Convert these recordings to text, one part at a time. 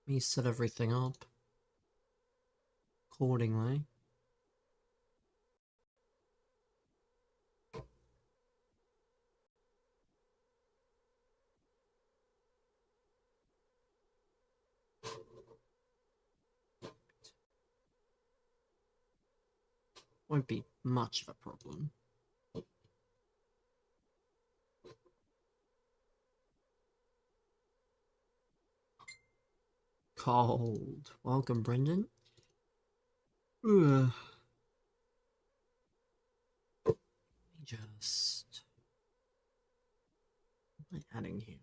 me set everything up accordingly. Won't be much of a problem. Cold. Welcome, Brendan. Ugh. Just... what am I adding here?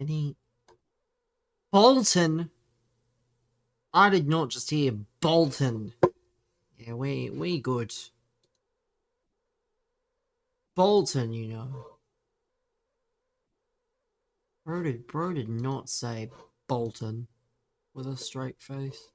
Any... Bolton? I did not just hear Bolton. Yeah, we good. Bolton, you know. Bro did not say Bolton with a straight face.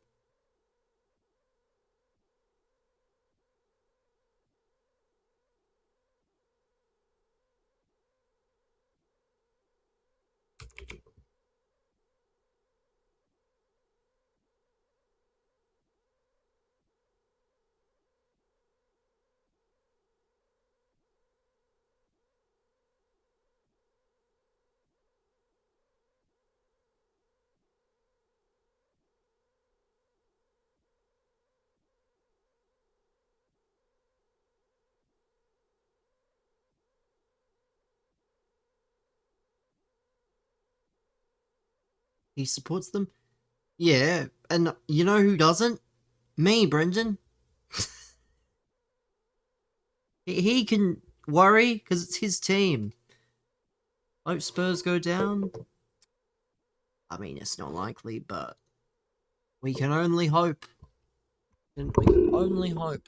He supports them? Yeah, and you know who doesn't? Me, Brendan. He can worry because it's his team. Hope Spurs go down. I mean, it's not likely, but we can only hope. And we can only hope.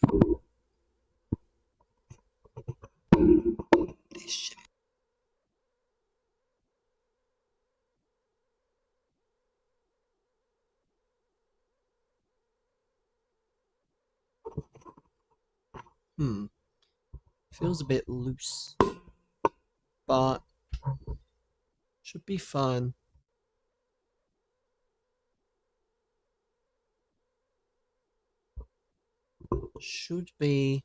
This shit. Feels a bit loose. But should be fine. Should be.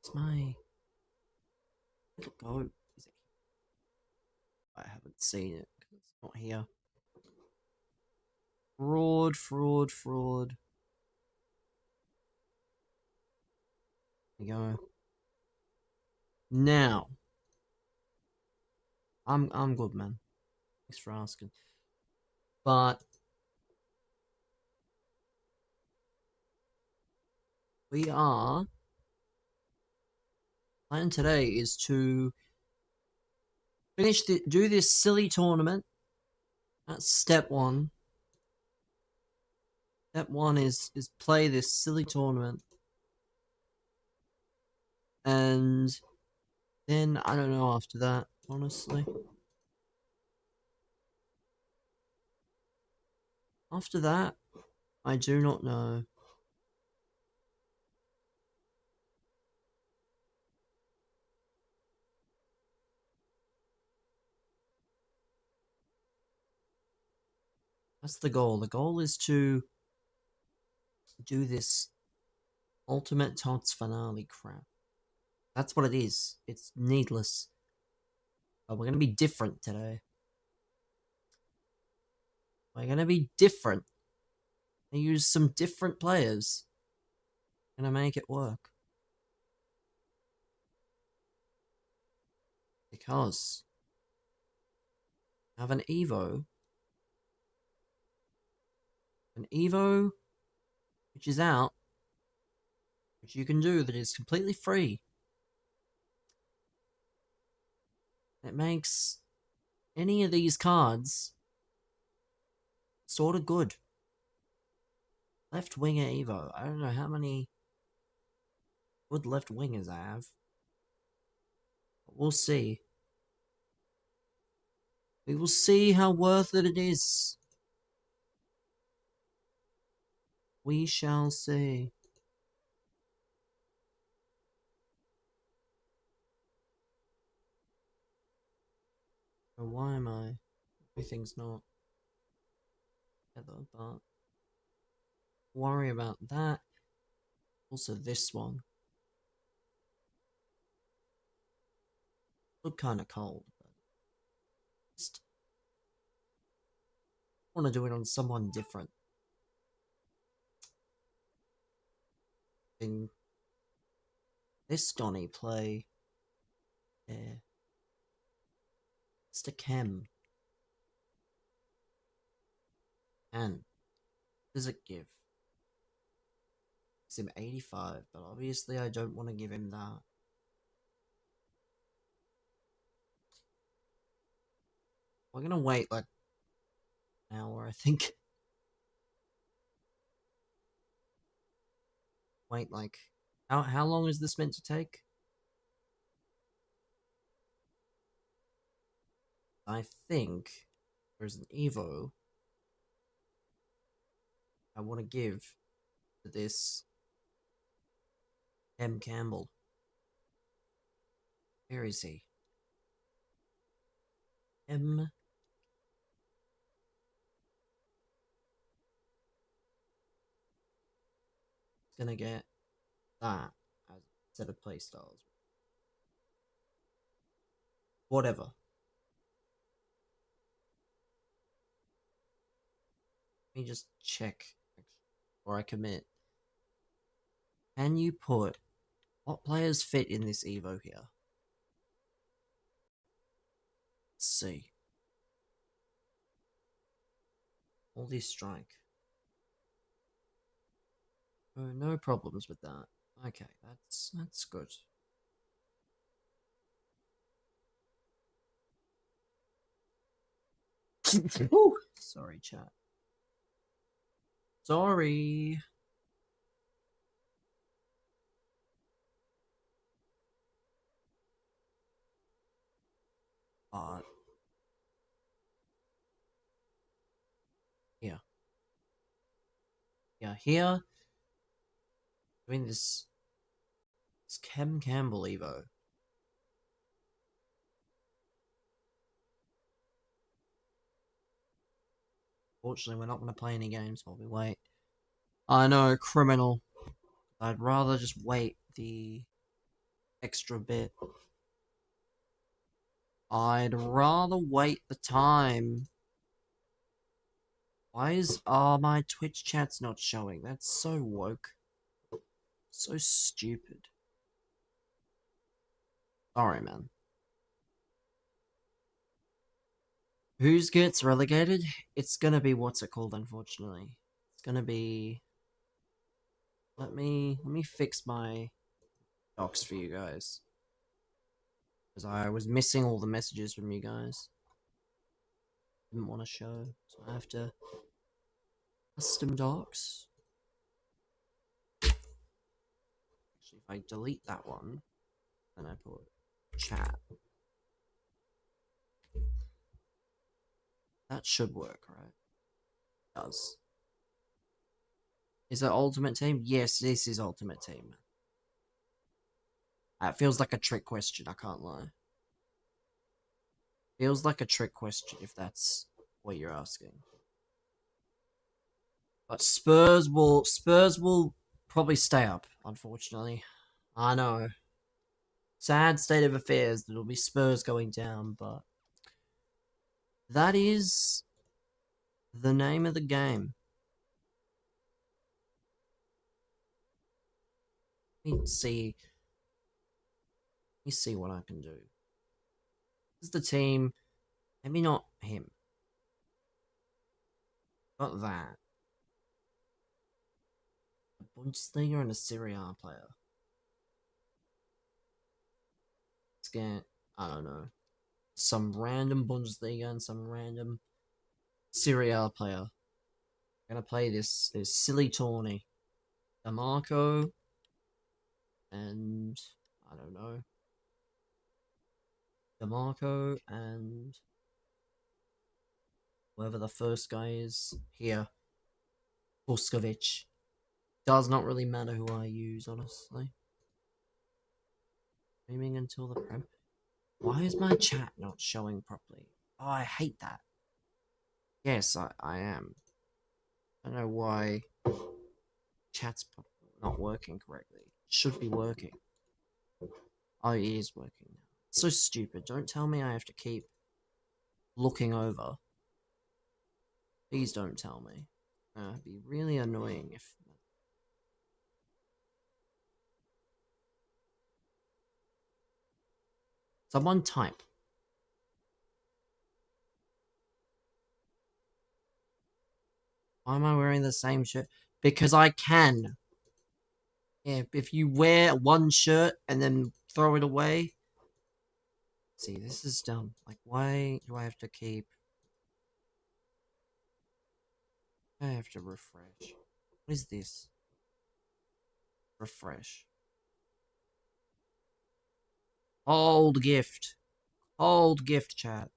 It's my goat. Is it? I haven't seen it because it's not here. Fraud. There you go. Now, I'm good, man. Thanks for asking. But we are plan today is to do this silly tournament. That's step one. Step one is play this silly tournament. And then I don't know after that, honestly. After that, I do not know. That's the goal. The goal is to do this ultimate Tots finale crap. That's what it is. It's needless. But we're gonna be different today. We're gonna be different. I use some different players. Gonna make it work. Because I have an Evo. An Evo which is out, which you can do that is completely free. It makes any of these cards sort of good. Left winger Evo. I don't know how many good left wingers I have. But we'll see. We will see how worth it is. We shall see. So why am I? Everything's not together, but worry about that. Also, this one. Look kind of cold, but just want to do it on someone different. In this Donny play there. Mr. Chem. And does it give? Gives him 85, but obviously I don't want to give him that. We're gonna wait like an hour, I think. Wait, like, how long is this meant to take? I think there's an Evo I want to give to this M. Campbell. Where is he? M. Gonna get that as a set of playstyles. Whatever. Let me just check before I commit. Can you put what players fit in this Evo here? Let's see. All this strike. Oh, no problems with that. Okay, that's good. Ooh, sorry, chat. Sorry. Here. Yeah, here. Doing this Chem Campbell Evo. Fortunately, we're not going to play any games while we wait. I know, criminal. I'd rather just wait the extra bit. I'd rather wait the time. Why is my Twitch chat's not showing? That's so woke. So stupid. Sorry, man. Who gets relegated? It's gonna be what's it called, unfortunately. It's gonna be. Let me fix my docs for you guys. Because I was missing all the messages from you guys. Didn't want to show, so I have to custom docs. Actually, if I delete that one, And I put chat. That should work, right? It does. Is that Ultimate Team? Yes, this is Ultimate Team. It feels like a trick question, I can't lie. Feels like a trick question if that's what you're asking. But Spurs will probably stay up, unfortunately. I know. Sad state of affairs that it'll be Spurs going down, but that is the name of the game. Let me see. Let me see what I can do. This is the team. Maybe not him. Not that. A Bundesliga and a Serie A player. Let's get, I don't know, some random Bundesliga and some random Serie A player. I'm gonna play this silly tourney. DeMarco and I don't know. DeMarco and whoever the first guy is here. Buskovich. Does not really matter who I use, honestly. Streaming until the prem. Why is my chat not showing properly? Oh, I hate that. Yes, I am. I don't know why chat's not working correctly. It should be working. Oh, it is working now. It's so stupid. Don't tell me I have to keep looking over. Please don't tell me. It'd be really annoying if... Someone type. Why am I wearing the same shirt? Because I can. Yeah, if you wear one shirt and then throw it away... See, this is dumb. Like, why do I have to keep... I have to refresh. What is this? Refresh. Old gift. Old gift, chat.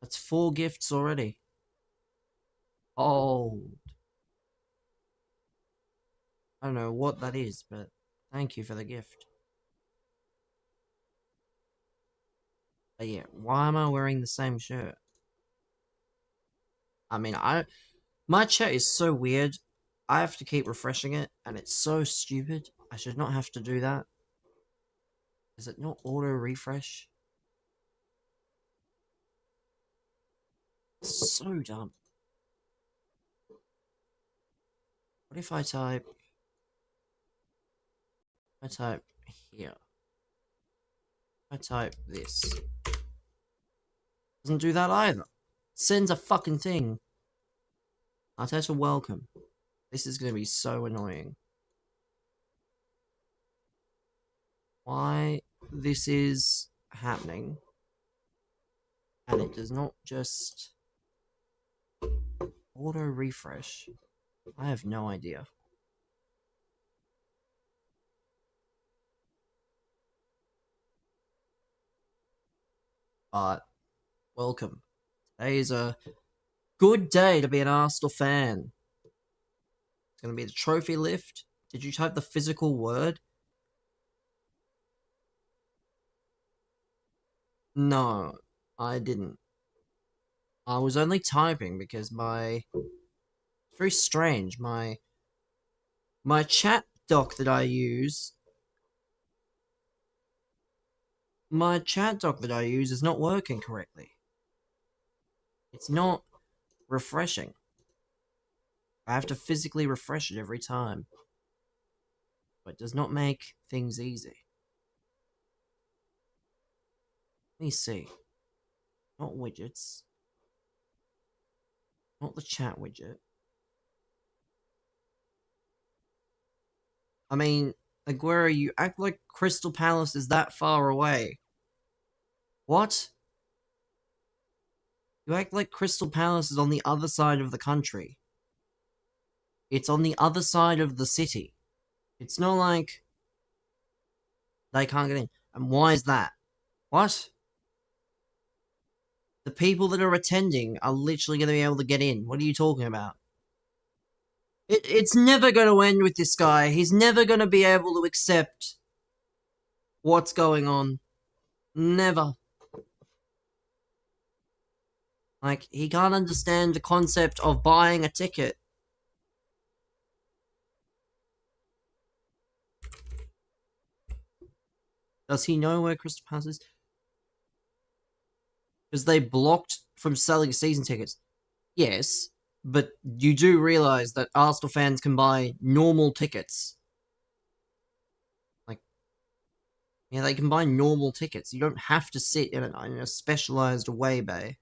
That's 4 gifts already. Old. I don't know what that is, but thank you for the gift. But yeah, why am I wearing the same shirt? I mean, my chat is so weird. I have to keep refreshing it, and it's so stupid. I should not have to do that. Is it not auto refresh? So dumb. What if I type here? I type this. Doesn't do that either. Sends a fucking thing. Arteta welcome. This is gonna be so annoying. Why this is happening and it does not just auto refresh. I have no idea. But welcome. Today is a good day to be an Arsenal fan. It's gonna be the trophy lift. Did you type the physical word? No, I didn't. I was only typing because it's very strange. My chat doc that I use is not working correctly. It's not refreshing. I have to physically refresh it every time. But it does not make things easy. Let me see. Not widgets. Not the chat widget. I mean, Aguero, you act like Crystal Palace is that far away. What? You act like Crystal Palace is on the other side of the country. It's on the other side of the city. It's not like... They can't get in. And why is that? What? The people that are attending are literally going to be able to get in. What are you talking about? It's never going to end with this guy. He's never going to be able to accept what's going on. Never. Like, he can't understand the concept of buying a ticket. Does he know where Crystal Palace is? Because they blocked from selling season tickets. Yes, but you do realise that Arsenal fans can buy normal tickets. Like, yeah, they can buy normal tickets. You don't have to sit in a specialised away bay.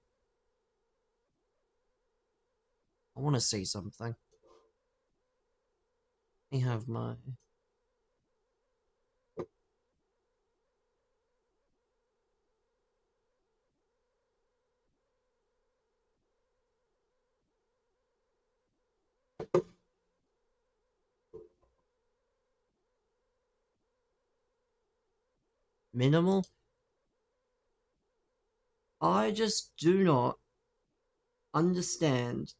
I want to see something. Let me have my... Minimal? I just do not understand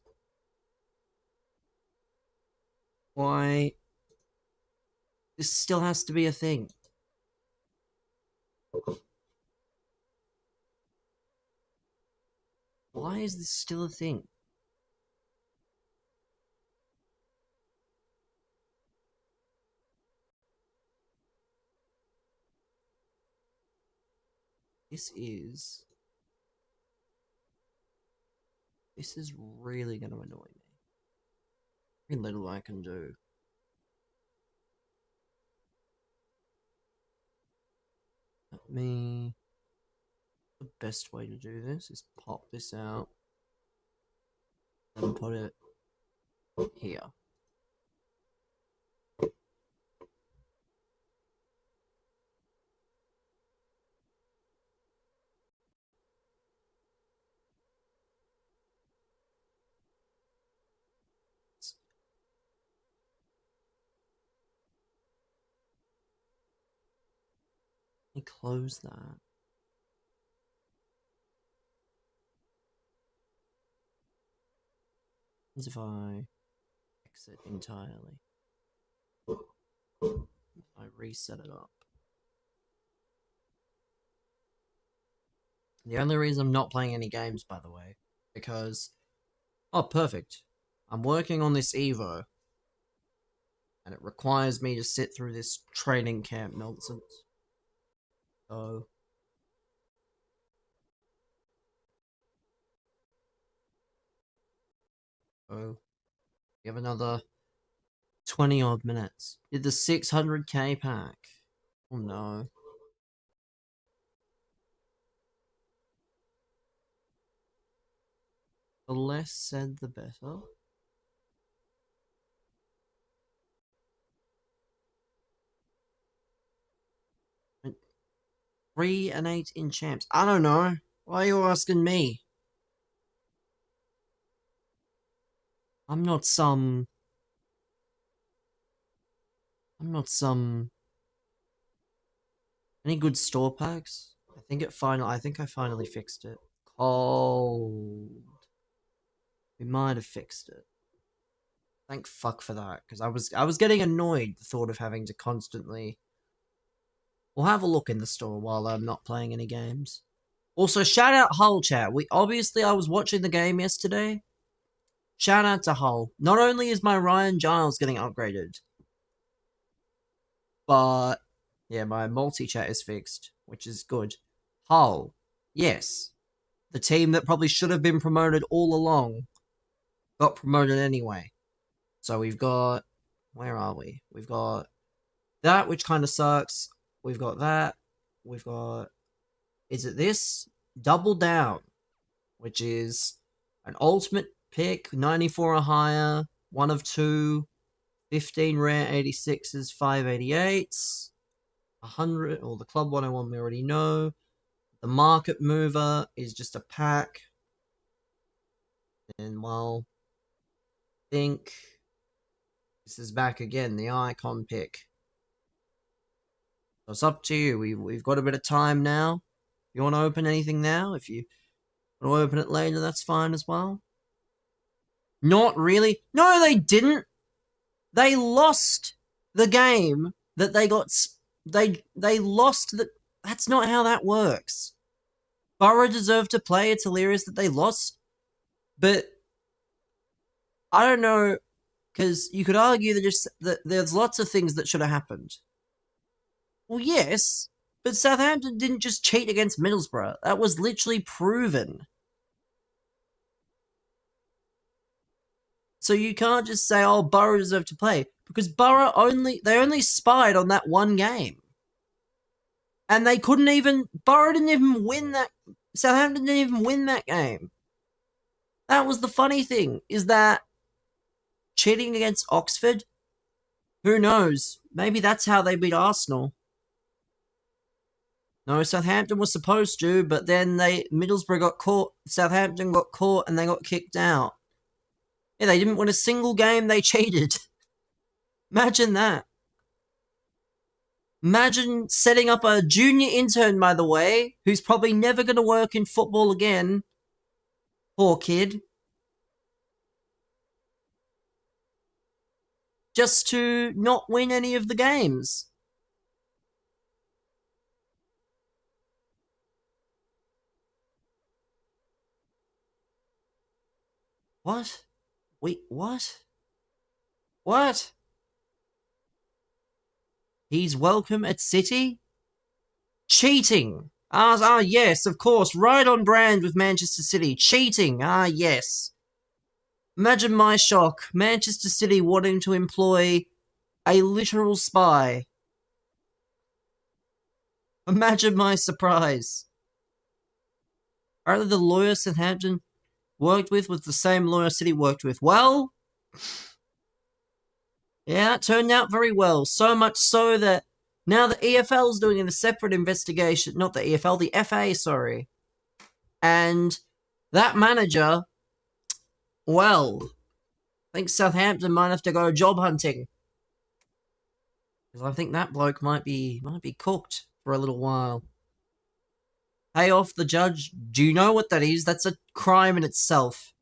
why this still has to be a thing. Why is this still a thing? This is really going to annoy me. Very little I can do. Let me... The best way to do this is pop this out and put it here. Let me close that. As if I exit entirely. I reset it up. The only reason I'm not playing any games, by the way, because... Oh, perfect. I'm working on this Evo. And it requires me to sit through this training camp nonsense. So... Oh. We have another 20 odd minutes. Did the 600k pack. Oh no. The less said, the better. And 3 and 8 in champs. I don't know. Why are you asking me? I'm not some... Any good store packs? I think I finally fixed it. Cold. We might have fixed it. Thank fuck for that, because I was getting annoyed the thought of having to constantly... We'll have a look in the store while I'm not playing any games. Also, shout out Hull chat. I was watching the game yesterday. Shout out to Hull. Not only is my Ryan Giles getting upgraded, but yeah, my multi-chat is fixed, which is good. Hull, yes. The team that probably should have been promoted all along got promoted anyway. So we've got... Where are we? We've got that, which kind of sucks. We've got that. We've got... Is it this? Double Down, which is an ultimate pick, 94 or higher, 1 of 2, 15 rare 86s, 588s, 100, or the Club 101 we already know. The Market Mover is just a pack. And, well, I think this is back again, the Icon pick. It's up to you. We've got a bit of time now. You want to open anything now? If you want to open it later, that's fine as well. Not really. No, they didn't. They lost the game that they got. They lost the. That's not how that works. Borough deserved to play. It's hilarious that they lost, but I don't know, because you could argue that there's lots of things that should have happened. Well, yes, but Southampton didn't just cheat against Middlesbrough. That was literally proven. So you can't just say, oh, Borough deserved to play, because Borough only spied on that one game. And they couldn't even, Borough didn't even win that, Southampton didn't even win that game. That was the funny thing, is that cheating against Oxford, who knows? Maybe that's how they beat Arsenal. No, Southampton was supposed to, but then Middlesbrough got caught, Southampton got caught, and they got kicked out. Yeah, they didn't win a single game, they cheated. Imagine that. Imagine setting up a junior intern, by the way, who's probably never going to work in football again. Poor kid. Just to not win any of the games. What? Wait, what? What? He's welcome at City? Cheating! Yes, of course, right on brand with Manchester City. Cheating! Yes. Imagine my shock. Manchester City wanting to employ a literal spy. Imagine my surprise. Apparently the lawyer Southampton worked with was the same lawyer City worked with. Well, yeah, it turned out very well. So much so that now the EFL is doing a separate investigation. Not the EFL, the FA, sorry. And that manager, well, I think Southampton might have to go job hunting. Because I think that bloke might be cooked for a little while. Pay off the judge. Do you know what that is? That's a crime in itself.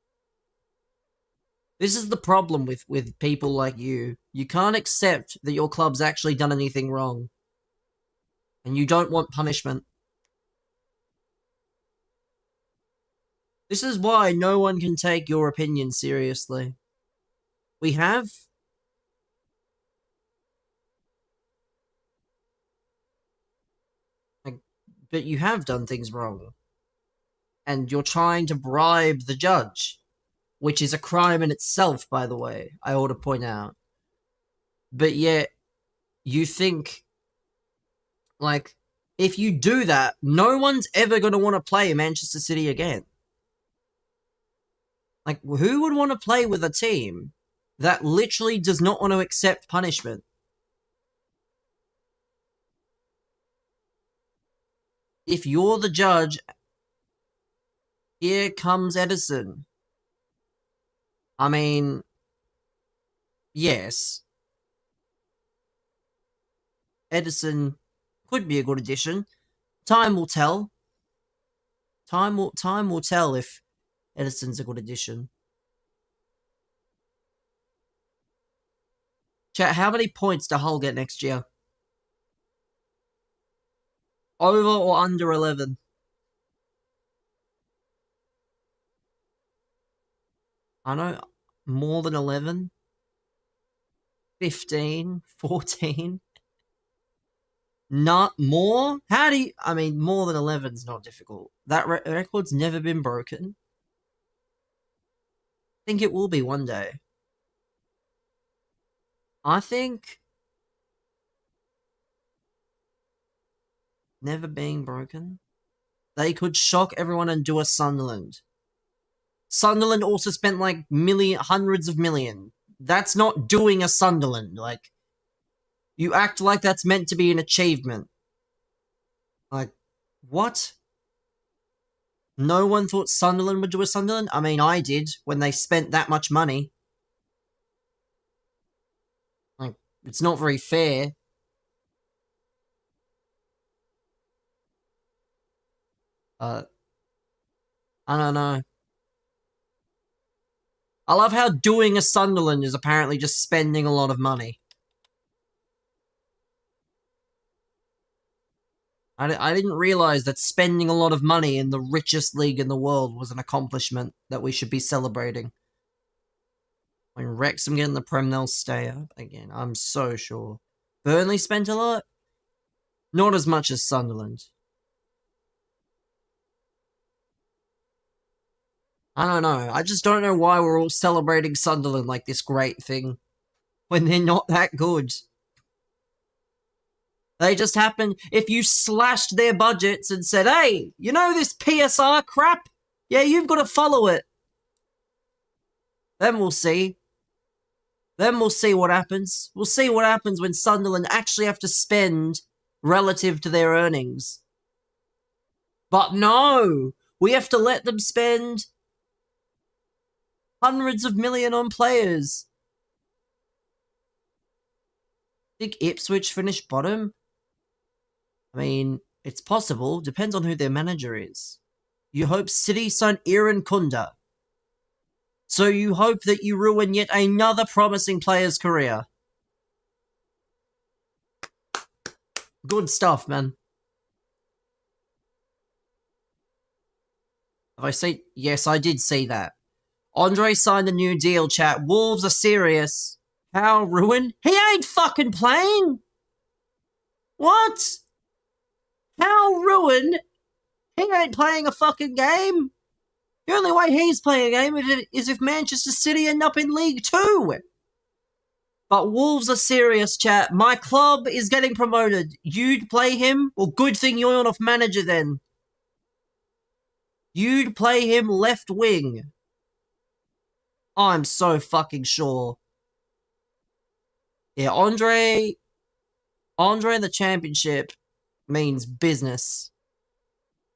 This is the problem with people like you. You can't accept that your club's actually done anything wrong. And you don't want punishment. This is why no one can take your opinion seriously. We have. But you have done things wrong. And you're trying to bribe the judge. Which is a crime in itself, by the way, I ought to point out. But yet, you think, like, if you do that, no one's ever going to want to play Manchester City again. Like, who would want to play with a team that literally does not want to accept punishment? If you're the judge, here comes Edison. I mean, yes. Edison could be a good addition. Time will tell. Time will tell if Edison's a good addition. Chat, how many points do Hull get next year? Over or under 11? I know, more than 11? 15? 14? Not more? How do you... I mean, more than 11's not difficult. That record's never been broken. I think it will be one day. I think... never being broken. They could shock everyone and do a Sunderland. Sunderland also spent like hundreds of millions. That's not doing a Sunderland. Like, you act like that's meant to be an achievement. Like, what? No one thought Sunderland would do a Sunderland? I mean, I did when they spent that much money. Like, it's not very fair. But I don't know. I love how doing a Sunderland is apparently just spending a lot of money. I didn't realize that spending a lot of money in the richest league in the world was an accomplishment that we should be celebrating. When Wrexham get in the Prem, they'll stay up again. I'm so sure. Burnley spent a lot? Not as much as Sunderland. I don't know. I just don't know why we're all celebrating Sunderland like this great thing when they're not that good. They just happen, if you slashed their budgets and said, hey, you know this PSR crap? Yeah, you've got to follow it. Then we'll see. Then we'll see what happens. We'll see what happens when Sunderland actually have to spend relative to their earnings. But no, we have to let them spend hundreds of million on players. Think Ipswich finished bottom? I mean, it's possible. Depends on who their manager is. You hope City sign Iran Kunda. So you hope that you ruin yet another promising player's career. Good stuff, man. Have I see? Yes, I did see that. Andre signed a new deal, chat. Wolves are serious. How ruined? He ain't fucking playing! What? How ruined? He ain't playing a fucking game! The only way he's playing a game is if Manchester City end up in League 2! But Wolves are serious, chat. My club is getting promoted. You'd play him? Well, good thing you're not off manager then. You'd play him left wing. I'm so fucking sure. Yeah, Andre in the championship means business.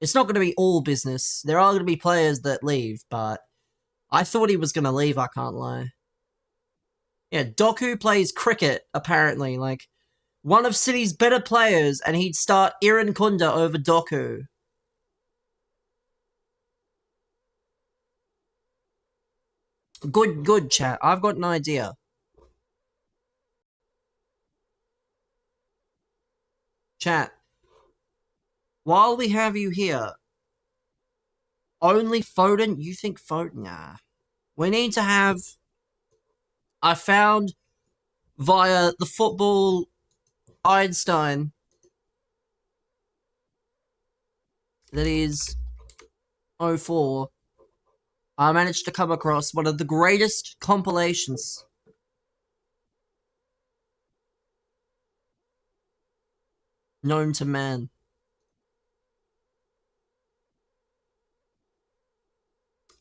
It's not going to be all business. There are going to be players that leave, but I thought he was going to leave, I can't lie. Yeah, Doku plays cricket, apparently. Like, one of City's better players, and he'd start Iran Kunda over Doku. Good, chat. I've got an idea. Chat. While we have you here, only Foden? You think Foden? Nah. We need to have... I found via the football Einstein that is 04. I managed to come across one of the greatest compilations known to man.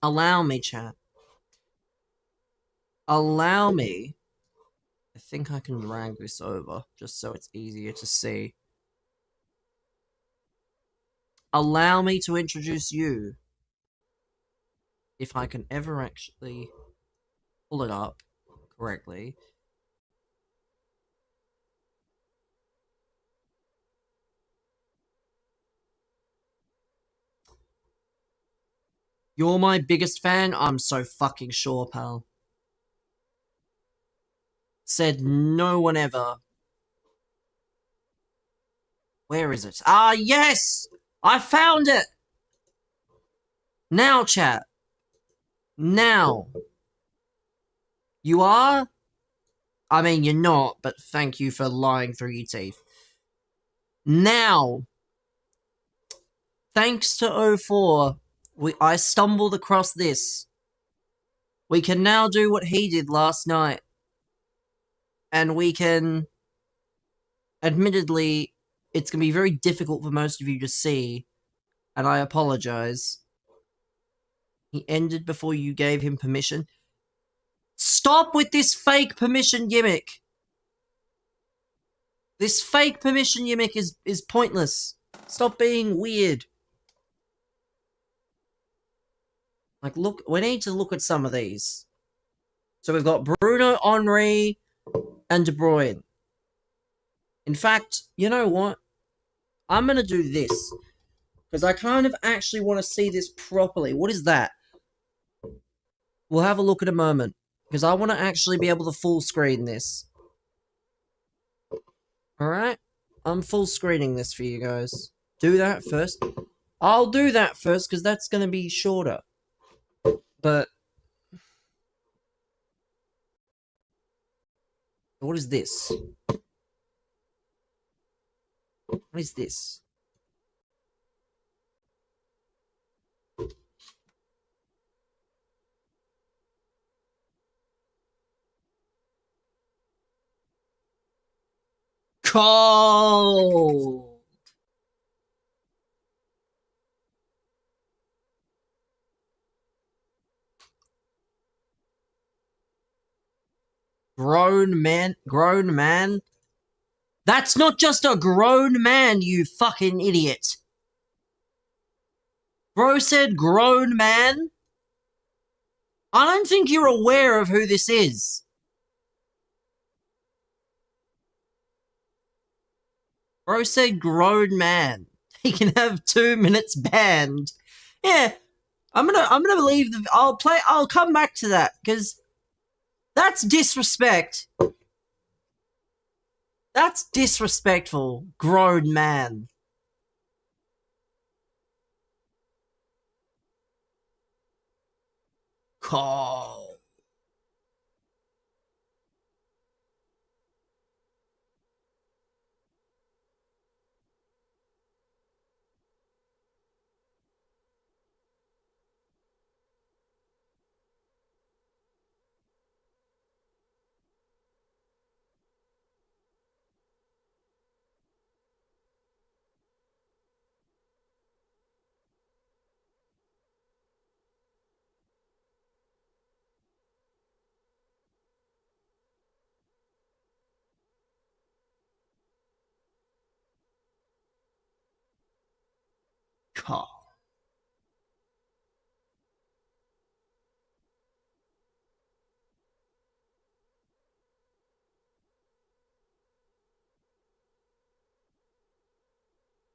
Allow me, chat. Allow me. I think I can drag this over, just so it's easier to see. Allow me to introduce you. If I can ever actually pull it up correctly. You're my biggest fan? I'm so fucking sure, pal. Said no one ever. Where is it? Ah, yes! I found it! Now, chat. Now. You are? I mean, you're not, but thank you for lying through your teeth. Now. Thanks to 04, I stumbled across this. We can now do what he did last night. And we can... Admittedly, it's going to be very difficult for most of you to see. And I apologize. He ended before you gave him permission. Stop with this fake permission gimmick. This fake permission gimmick is pointless. Stop being weird. Like, look, we need to look at some of these. So we've got Bruno, Henry, and De Bruyne. In fact, you know what? I'm going to do this. Because I kind of actually want to see this properly. What is that? We'll have a look in a moment. Because I want to actually be able to full screen this. Alright? I'm full screening this for you guys. Do that first. I'll do that first, because that's going to be shorter. But... what is this? What is this? Cold! Grown man? That's not just a grown man, you fucking idiot. Bro said grown man? I don't think you're aware of who this is. Bro said grown man. He can have 2 minutes banned. Yeah, I'm gonna leave the. I'll come back to that because that's disrespect. That's disrespectful, grown man. Call. Call.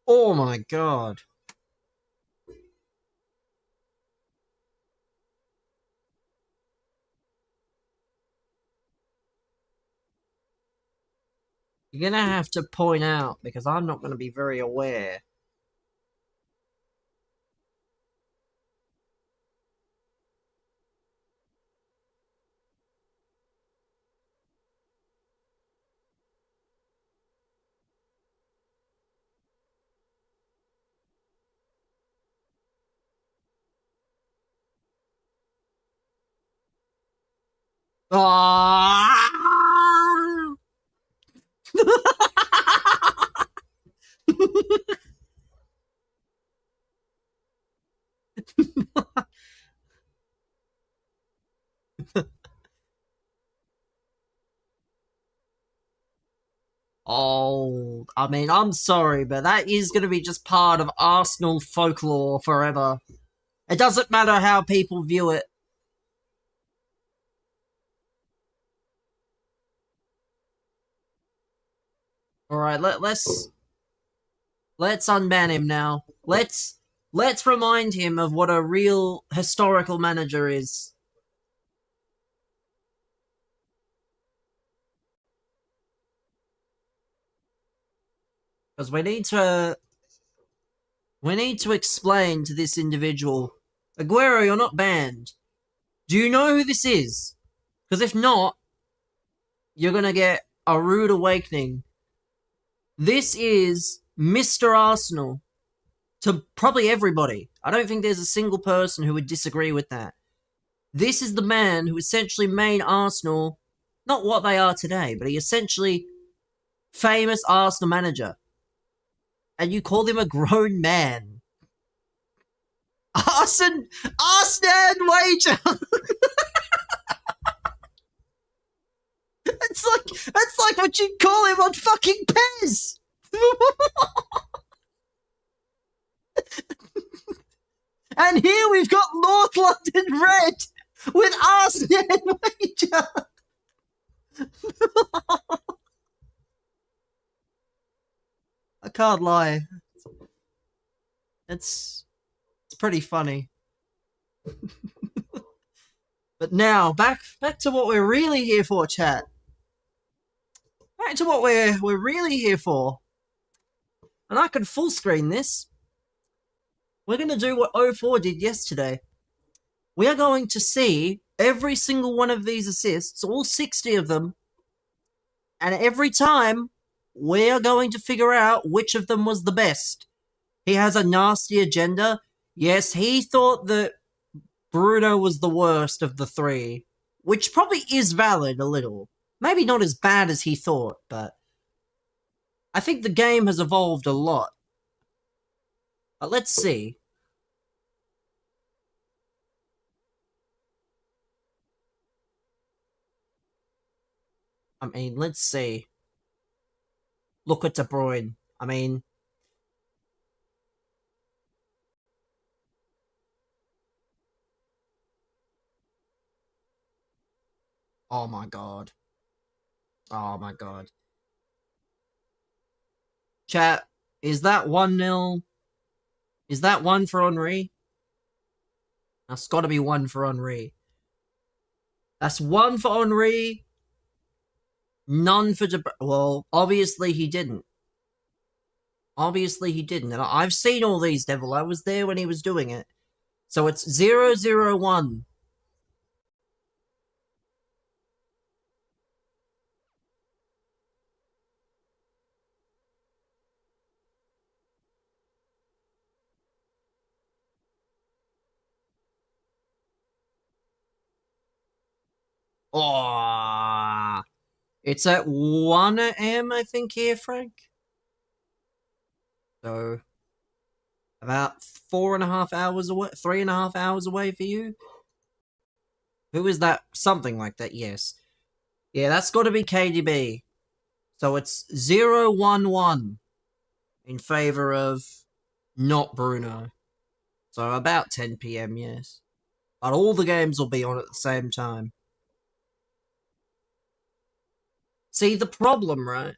Oh my god. You're gonna have to point out because I'm not gonna be very aware. Ah! Oh, I mean, I'm sorry, but that is going to be just part of Arsenal folklore forever. It doesn't matter how people view it. All right, let's unban him now. Let's remind him of what a real historical manager is. Because we need to explain to this individual, Aguero, you're not banned. Do you know who this is? Because if not, you're gonna get a rude awakening. This is Mr. Arsenal to probably everybody. I don't think there's a single person who would disagree with that. This is the man who essentially made Arsenal not what they are today, but he essentially famous Arsenal manager. And you call him a grown man. Arsene Wager. That's like what you call him on fucking Pez. And here we've got North London Red with Arsene Wager. I can't lie. It's pretty funny. But now back to what we're really here for, chat. Back to what we're really here for. And I can full screen this. We're gonna do what O4 did yesterday. We are going to see every single one of these assists, all 60 of them, and every time we are going to figure out which of them was the best. He has a nasty agenda. Yes, he thought that Bruno was the worst of the three, which probably is valid a little. Maybe not as bad as he thought, but I think the game has evolved a lot. But let's see. I mean, let's see. Look at De Bruyne. I mean, oh my god. Oh my god. Chat, is that 1-0? Is that 1 for Henry? That's got to be 1 for Henry. That's 1 for Henry. None for De Bruyne. Well, obviously he didn't. Obviously he didn't. And I've seen all these, Devil. I was there when he was doing it. So it's 0-0-1. Oh, it's at 1 AM, I think, here, Frank. So, about 4.5 hours away, 3.5 hours away for you. Who is that? Something like that, yes. Yeah, that's got to be KDB. So it's 0-1-1 in favor of not Bruno. So about 10 PM, yes. But all the games will be on at the same time. See, the problem, right?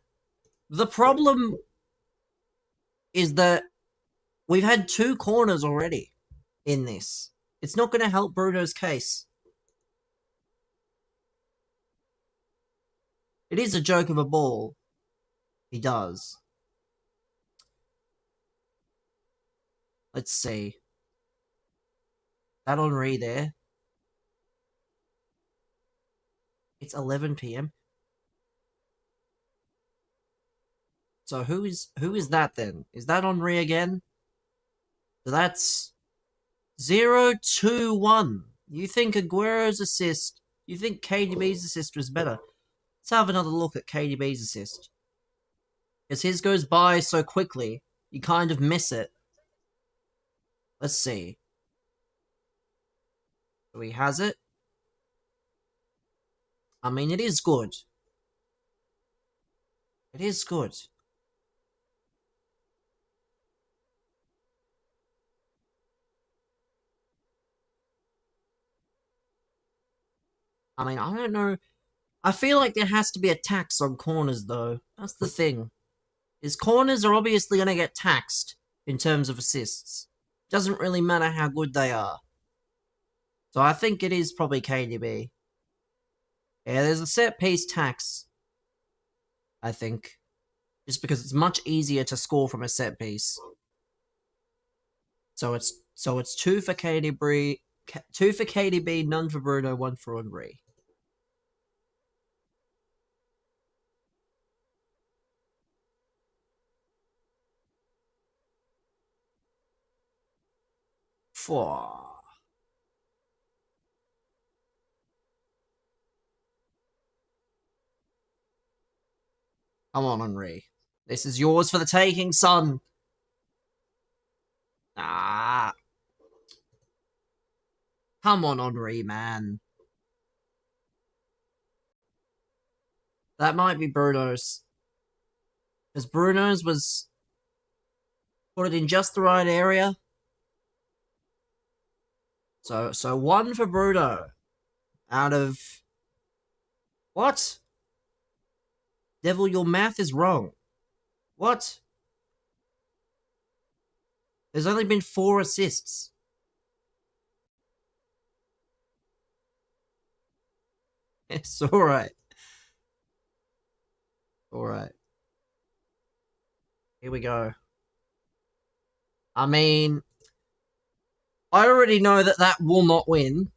The problem is that we've had 2 corners already in this. It's not going to help Bruno's case. It is a joke of a ball. He does. Let's see. That Henry there. It's 11 PM. So who is that then? Is that Henry again? So that's 0-2-1. You think Aguero's assist? You think KDB's assist was better? Let's have another look at KDB's assist. Because his goes by so quickly, you kind of miss it. Let's see. So he has it. I mean, it is good. It is good. I mean, I don't know. I feel like there has to be a tax on corners, though. That's the thing. Is corners are obviously going to get taxed in terms of assists. Doesn't really matter how good they are. So I think it is probably KDB. Yeah, there's a set piece tax. I think. Just because it's much easier to score from a set piece. So it's 2 for KDB, 2 for KDB, none for Bruno, 1 for Henry. Four. Come on, Henry. This is yours for the taking, son. Ah. Come on, Henry, man. That might be Bruno's. Because Bruno's was put it in just the right area. So 1 for Bruno. Out of... What? Devil, your math is wrong. What? There's only been 4 assists. It's alright. Alright. Here we go. I mean, I already know that that will not win.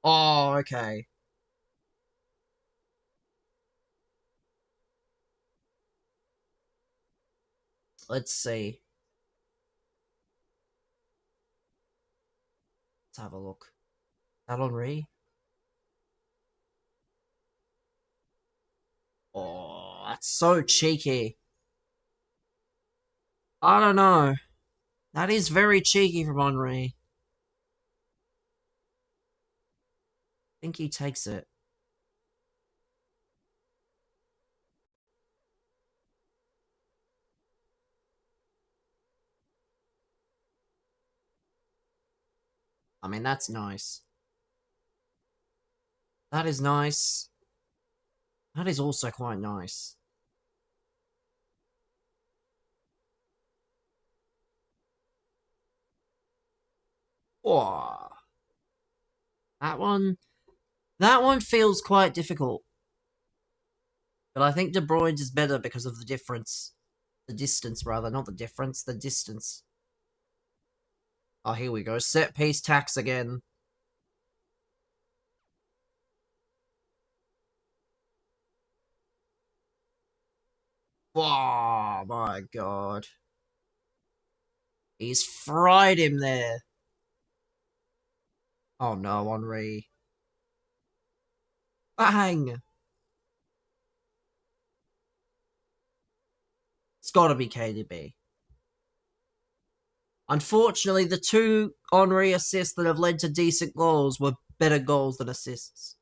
Oh, okay. Let's see. Let's have a look. Is that Henri? Oh, that's so cheeky. I don't know. That is very cheeky from Henri. I think he takes it. I mean, that's nice. That is nice. That is also quite nice. Oh, that one feels quite difficult. But I think De Bruyne's is better because of the difference. The distance, rather. Not the difference, the distance. Oh, here we go. Set piece tax again. Oh, my God. He's fried him there. Oh, no, Henri. Bang! It's gotta be KDB. Unfortunately, the 2 Henri assists that have led to decent goals were better goals than assists.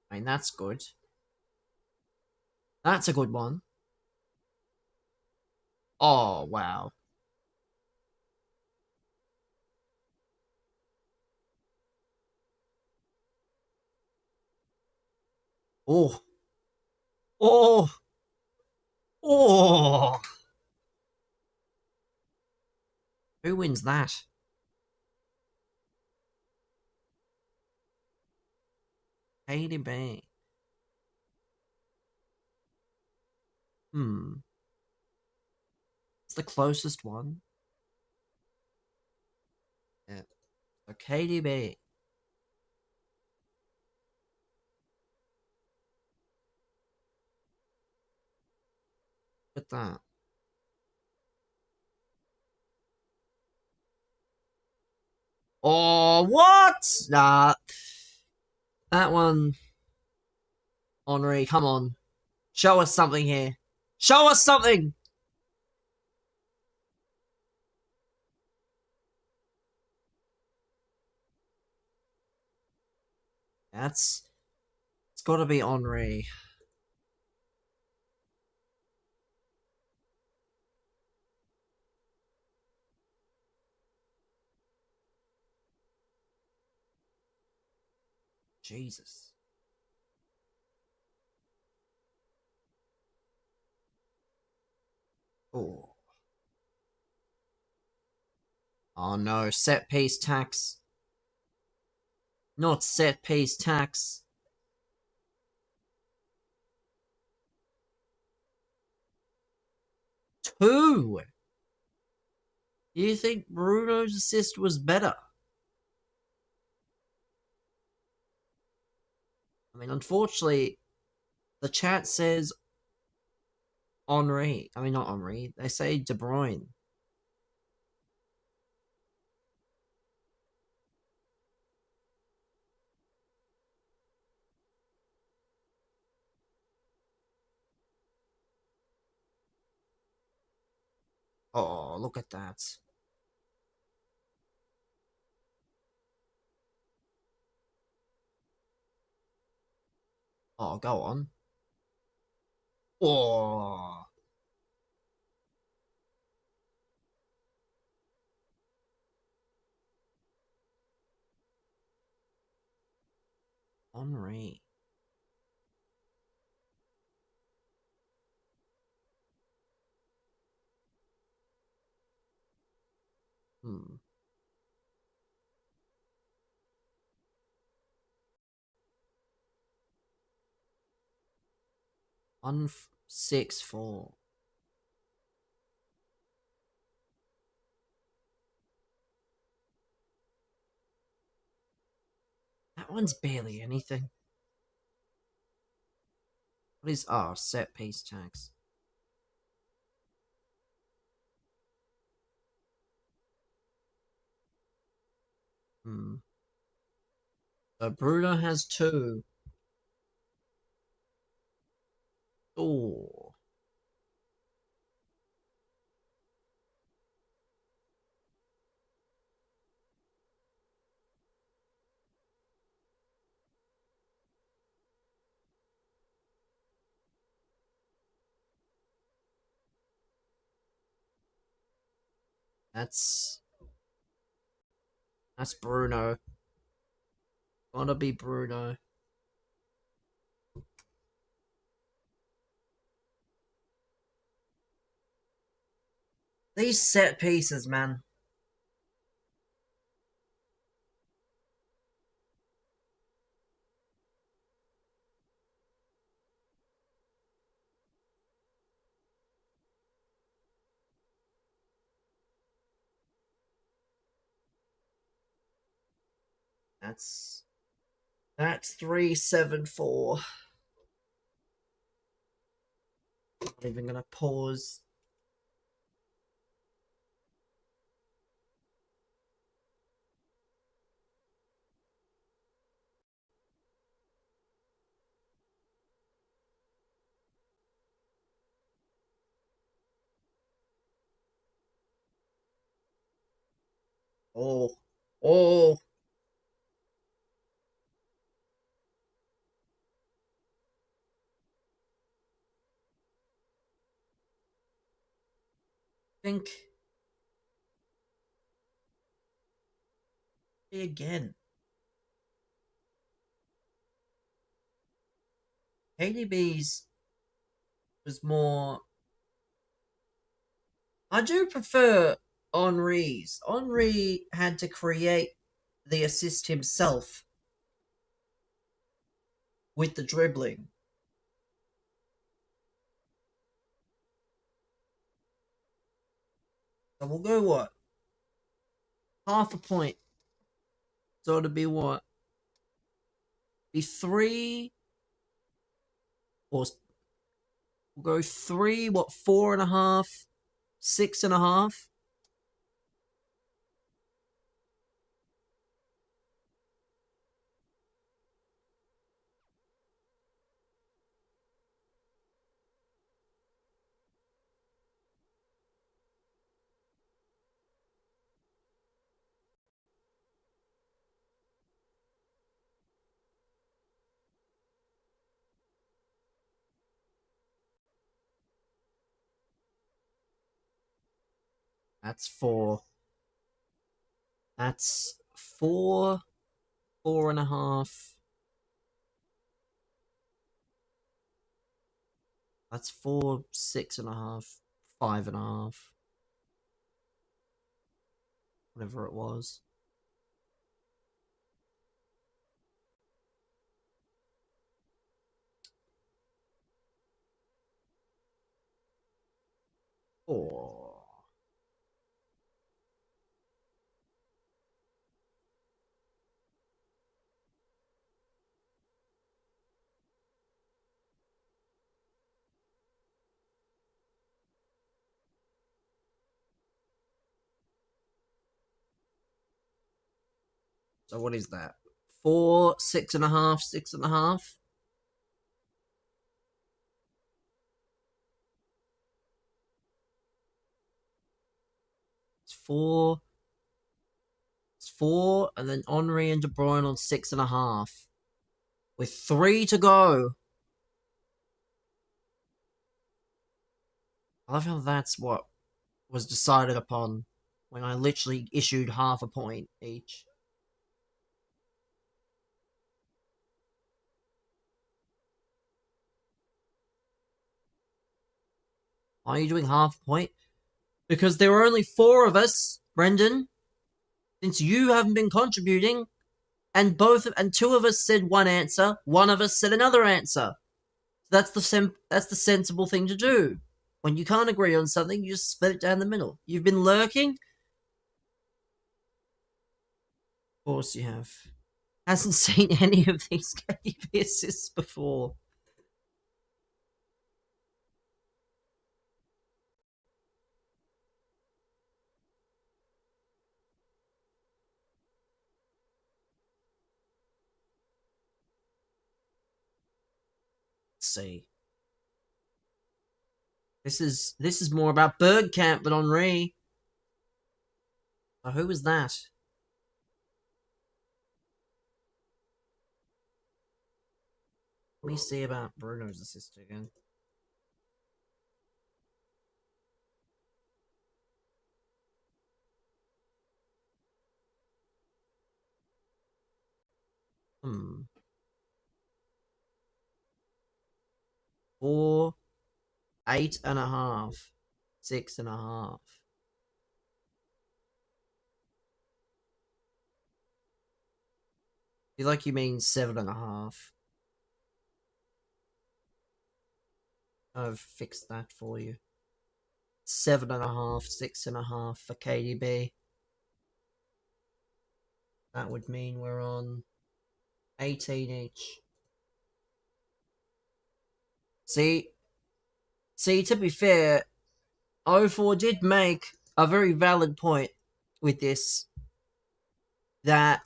I mean, that's good. That's a good one. Oh, wow. Oh. Oh. Oh. Who wins that? KDB. Hmm. It's the closest one. Yeah. So KDB. Look at that. Oh, what? Nah. That one. Henri, come on. Show us something here. Show us something! It's gotta be Henri. Jesus. Oh. Oh no, set piece tax. Not set piece tax. 2! You think Bruno's assist was better? I mean, unfortunately, the chat says Henri. I mean, not Henri. They say De Bruyne. Oh, look at that. Oh, go on. Oh. Henri. Hmm. On 6-4. That one's barely anything. What is set piece tags? Hmm. So Bruno has 2. Oh. That's Bruno. Gotta be Bruno. These set pieces, man. That's 3-7-4. Not even gonna pause. Oh. Oh. Think again. KDB's was more. I do prefer Henri's. Henri had to create the assist himself with the dribbling. So we'll go what? Half a point. So it'll be what? Be 3 or we'll go 3, what, 4.5, 6.5? That's 4. That's 4, 4.5. That's 4, 6.5, 5.5. Whatever it was. Oh. So what is that? 4, 6.5, 6.5. It's 4. It's 4, and then Henri and De Bruyne on 6.5. With 3 to go. I love how that's what was decided upon when I literally issued half a point each. Why are you doing half a point? Because there were only 4 of us, Brendan. Since you haven't been contributing, and 2 of us said one answer, one of us said another answer. That's the sensible thing to do. When you can't agree on something, you just split it down the middle. You've been lurking? Of course you have. Hasn't seen any of these KDB assists before. Let's see. This is more about Bergkamp than Henri. So who was that? Let me see about Bruno's assist again. Hmm. 4, 8.5, 6.5. I feel like you mean 7.5. I've fixed that for you. 7.5, 6.5 for KDB. That would mean we're on 18 each. See, to be fair, 04 did make a very valid point with this, that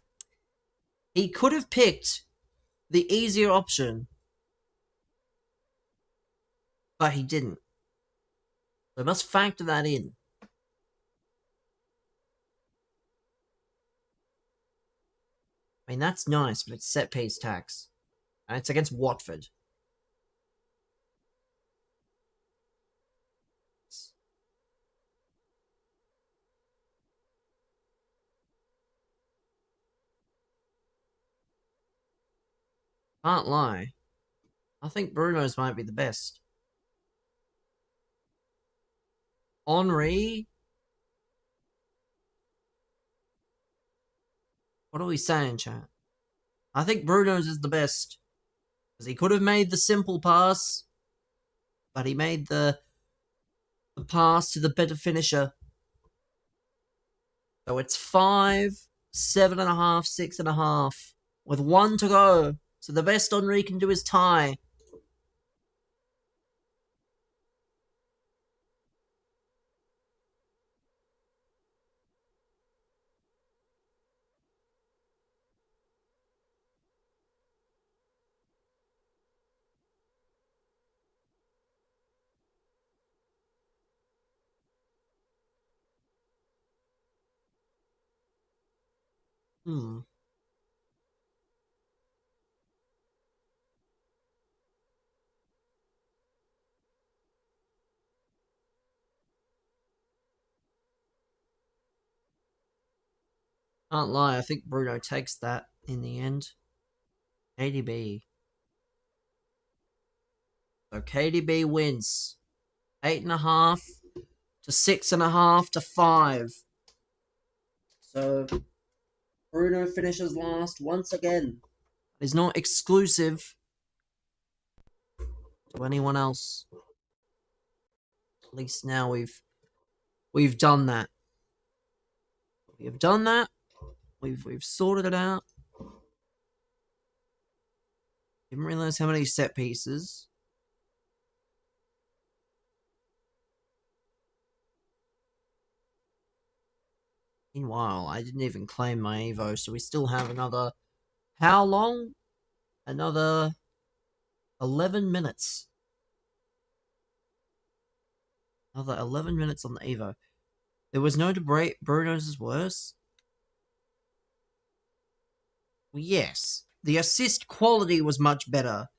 he could have picked the easier option, but he didn't. So must factor that in. I mean, that's nice, but it's set piece tax. And it's against Watford. Can't lie. I think Bruno's might be the best. Henri? What are we saying, chat? I think Bruno's is the best. Because he could have made the simple pass, but he made the pass to the better finisher. So it's 5, 7.5, 6.5, with 1 to go. So the best Henri can do is tie. Hmm. Can't lie, I think Bruno takes that in the end. KDB. So KDB wins. 8.5 to 6.5 to 5. So Bruno finishes last once again. It's not exclusive to anyone else. At least now we've done that. We have done that. We've sorted it out. Didn't realize how many set pieces. Meanwhile, I didn't even claim my Evo, so we still have another. How long? Another 11 minutes. Another 11 minutes on the Evo. There was no debate. Bruno's is worse. Well, yes. The assist quality was much better.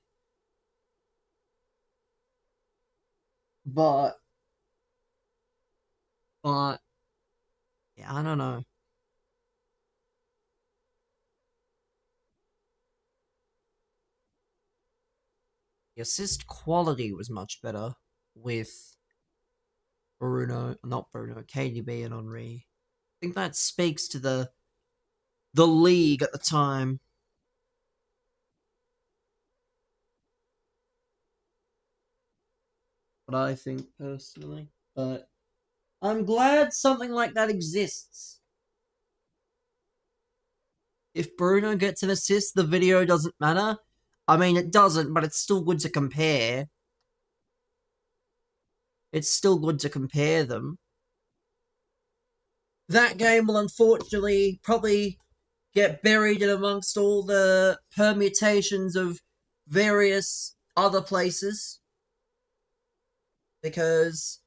But yeah, I don't know. The assist quality was much better with not Bruno, KDB and Henri. I think that speaks to the league at the time. What I think personally, but I'm glad something like that exists. If Bruno gets an assist, the video doesn't matter. I mean, it doesn't, but it's still good to compare. It's still good to compare them. That game will unfortunately probably get buried in amongst all the permutations of various other places, because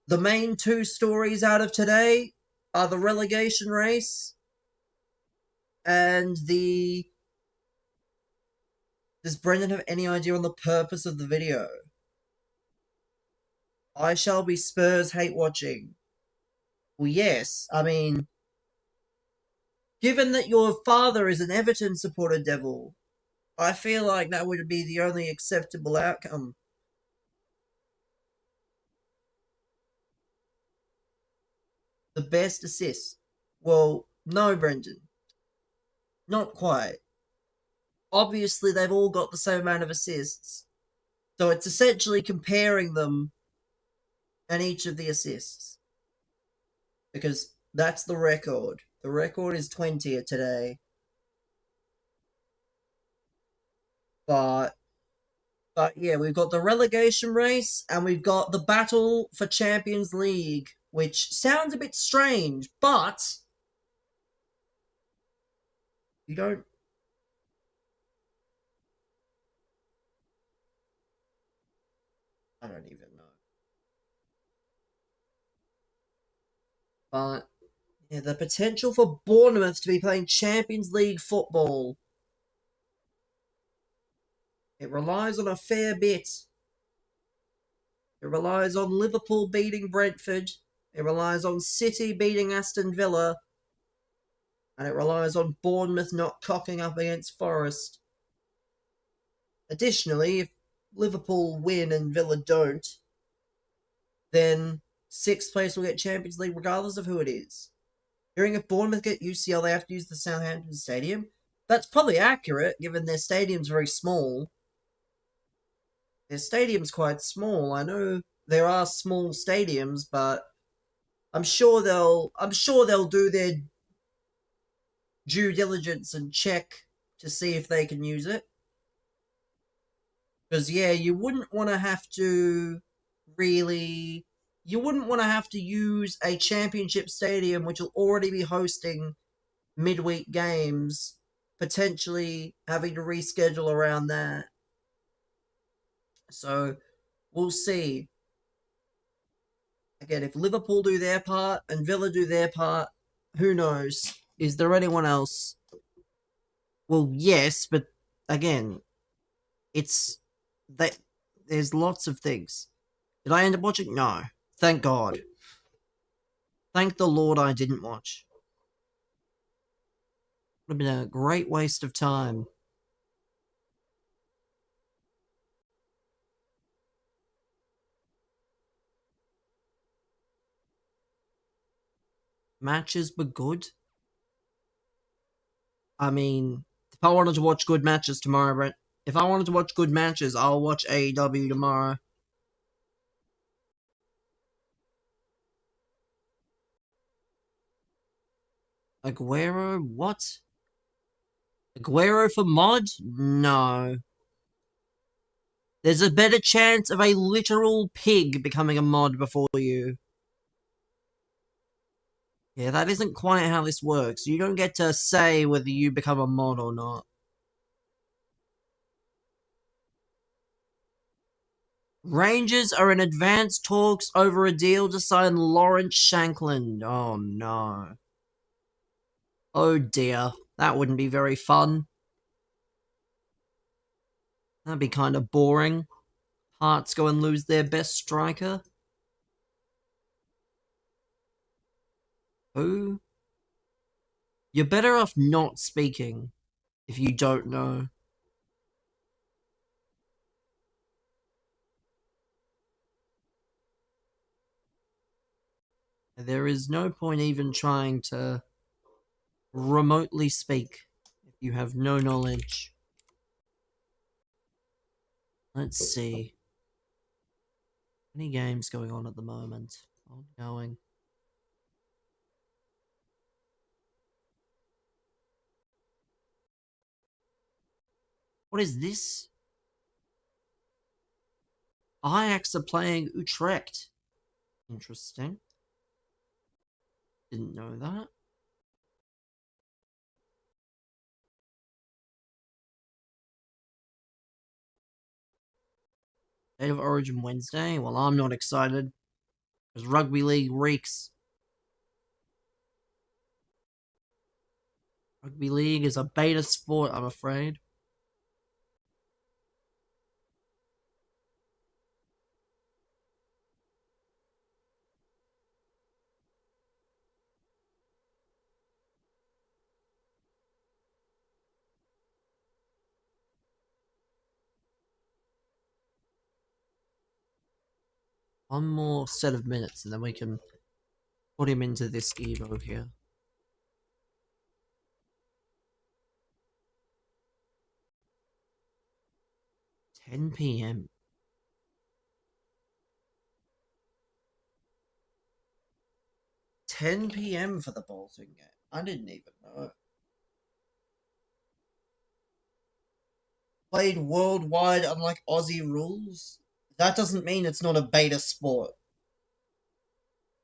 the main two stories out of today are the relegation race and the... Does Brendan have any idea on the purpose of the video? I shall be Spurs hate watching. Well, yes, I mean, given that your father is an Everton supporter, Devil, I feel like that would be the only acceptable outcome. The best assist. Well, no, Brendan. Not quite. Obviously, they've all got the same amount of assists. So it's essentially comparing them and each of the assists. Because that's the record. The record is 20 today. But yeah, we've got the relegation race and we've got the battle for Champions League, which sounds a bit strange, but you don't... I don't even know. But yeah, the potential for Bournemouth to be playing Champions League football, it relies on a fair bit. It relies on Liverpool beating Brentford. It relies on City beating Aston Villa. And it relies on Bournemouth not cocking up against Forest. Additionally, if Liverpool win and Villa don't, then sixth place will get Champions League regardless of who it is. Hearing if Bournemouth get UCL, they have to use the Southampton Stadium. That's probably accurate, given their stadium's very small. Their stadium's quite small. I know there are small stadiums, but I'm sure they'll do their due diligence and check to see if they can use it. Because yeah, you wouldn't want to have to use a championship stadium which will already be hosting midweek games, potentially having to reschedule around that. So we'll see. Again, if Liverpool do their part and Villa do their part, who knows? Is there anyone else? Well, yes, but again, there's lots of things. Did I end up watching? No. Thank God. Thank the Lord I didn't watch. Would have been a great waste of time. Matches were good. I mean, if I wanted to watch good matches tomorrow, Brent, if I wanted to watch good matches, I'll watch AEW tomorrow. Aguero? What? Aguero for mod? No. There's a better chance of a literal pig becoming a mod before you. Yeah, that isn't quite how this works. You don't get to say whether you become a mod or not. Rangers are in advanced talks over a deal to sign Lawrence Shankland. Oh no. Oh dear. That wouldn't be very fun. That'd be kind of boring. Hearts go and lose their best striker. Who? You're better off not speaking if you don't know. There is no point even trying to remotely speak if you have no knowledge. Let's see. Any games going on at the moment? Ongoing. What is this? Ajax are playing Utrecht. Interesting. Didn't know that. State of Origin Wednesday? Well, I'm not excited. Because rugby league reeks. Rugby league is a beta sport, I'm afraid. One more set of minutes and then we can put him into this Evo here. 10 p.m. 10 p.m. for the Bolton game. I didn't even know. Played worldwide unlike Aussie rules? That doesn't mean it's not a beta sport.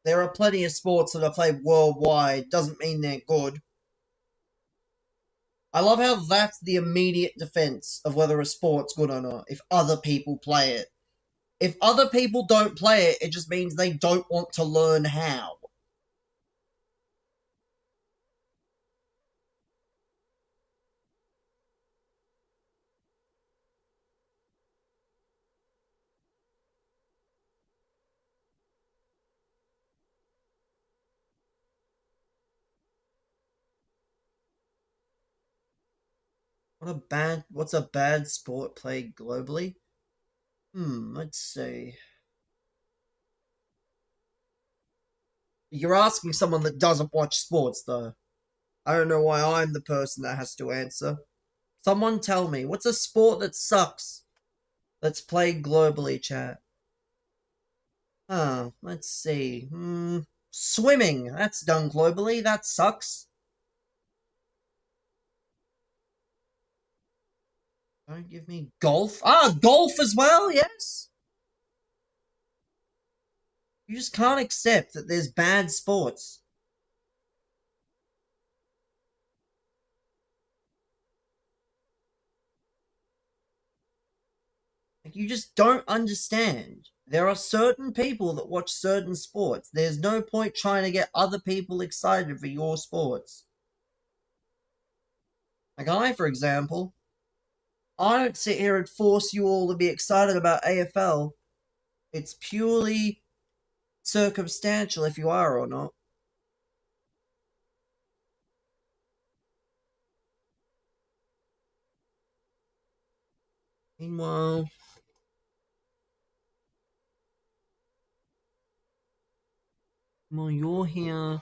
There are plenty of sports that are played worldwide, doesn't mean they're good. I love how that's the immediate defense of whether a sport's good or not, if other people play it. If other people don't play it, it just means they don't want to learn how. What's a bad sport played globally? Let's see. You're asking someone that doesn't watch sports, though. I don't know why I'm the person that has to answer. Someone tell me, what's a sport that sucks that's played globally, chat? Let's see. Swimming. That's done globally. That sucks. Don't give me golf. Golf as well, yes. You just can't accept that there's bad sports. Like, you just don't understand. There are certain people that watch certain sports. There's no point trying to get other people excited for your sports. Like I, for example, I don't sit here and force you all to be excited about AFL. It's purely circumstantial if you are or not. Meanwhile, you're here.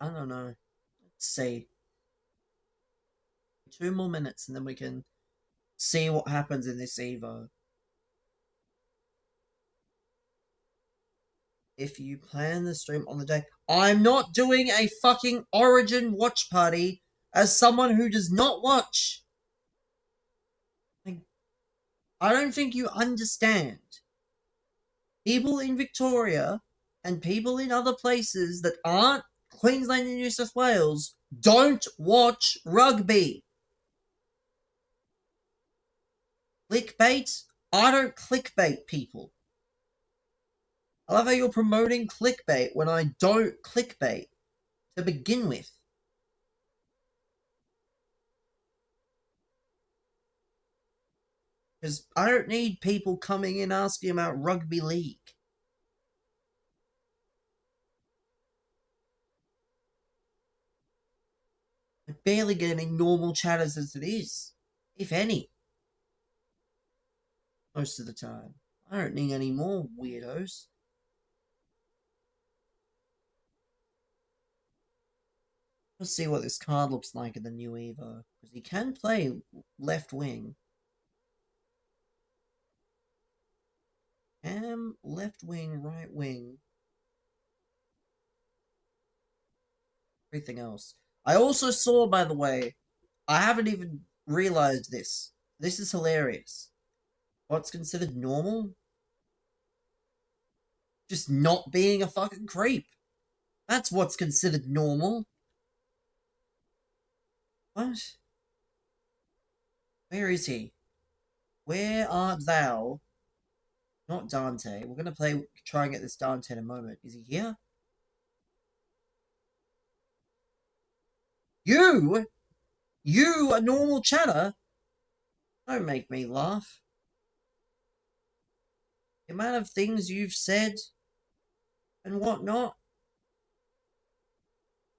I don't know. Let's see. 2 more minutes and then we can see what happens in this Evo. If you plan the stream on the day. I'm not doing a fucking Origin watch party as someone who does not watch. Like, I don't think you understand. People in Victoria and people in other places that aren't Queensland and New South Wales don't watch rugby. Clickbait? I don't clickbait people. I love how you're promoting clickbait when I don't clickbait to begin with. Because I don't need people coming in asking about rugby league. barely get any normal chatters as it is. If any. Most of the time. I don't need any more weirdos. Let's see what this card looks like in the new Evo. Because he can play left wing. Left wing, right wing. Everything else. I also saw, by the way, I haven't even realized this. This is hilarious. What's considered normal? Just not being a fucking creep. That's what's considered normal. What? Where is he? Where art thou? Not Dante. We're gonna try and get this Dante in a moment. Is he here? You? You, a normal chatter? Don't make me laugh. The amount of things you've said and whatnot.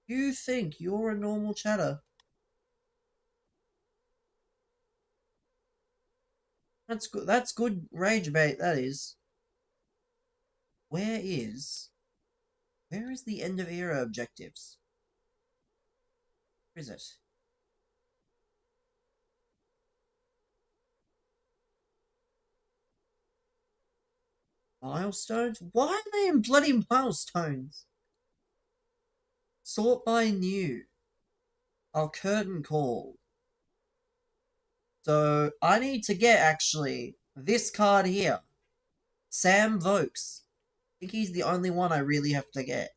You think you're a normal chatter? That's good. That's good rage bait. That is. Where is the end of era objectives? Where is it? Milestones? Why are they in bloody milestones? Sort by new. Our curtain call. So I need to get actually this card here. Sam Vokes. I think he's the only one I really have to get.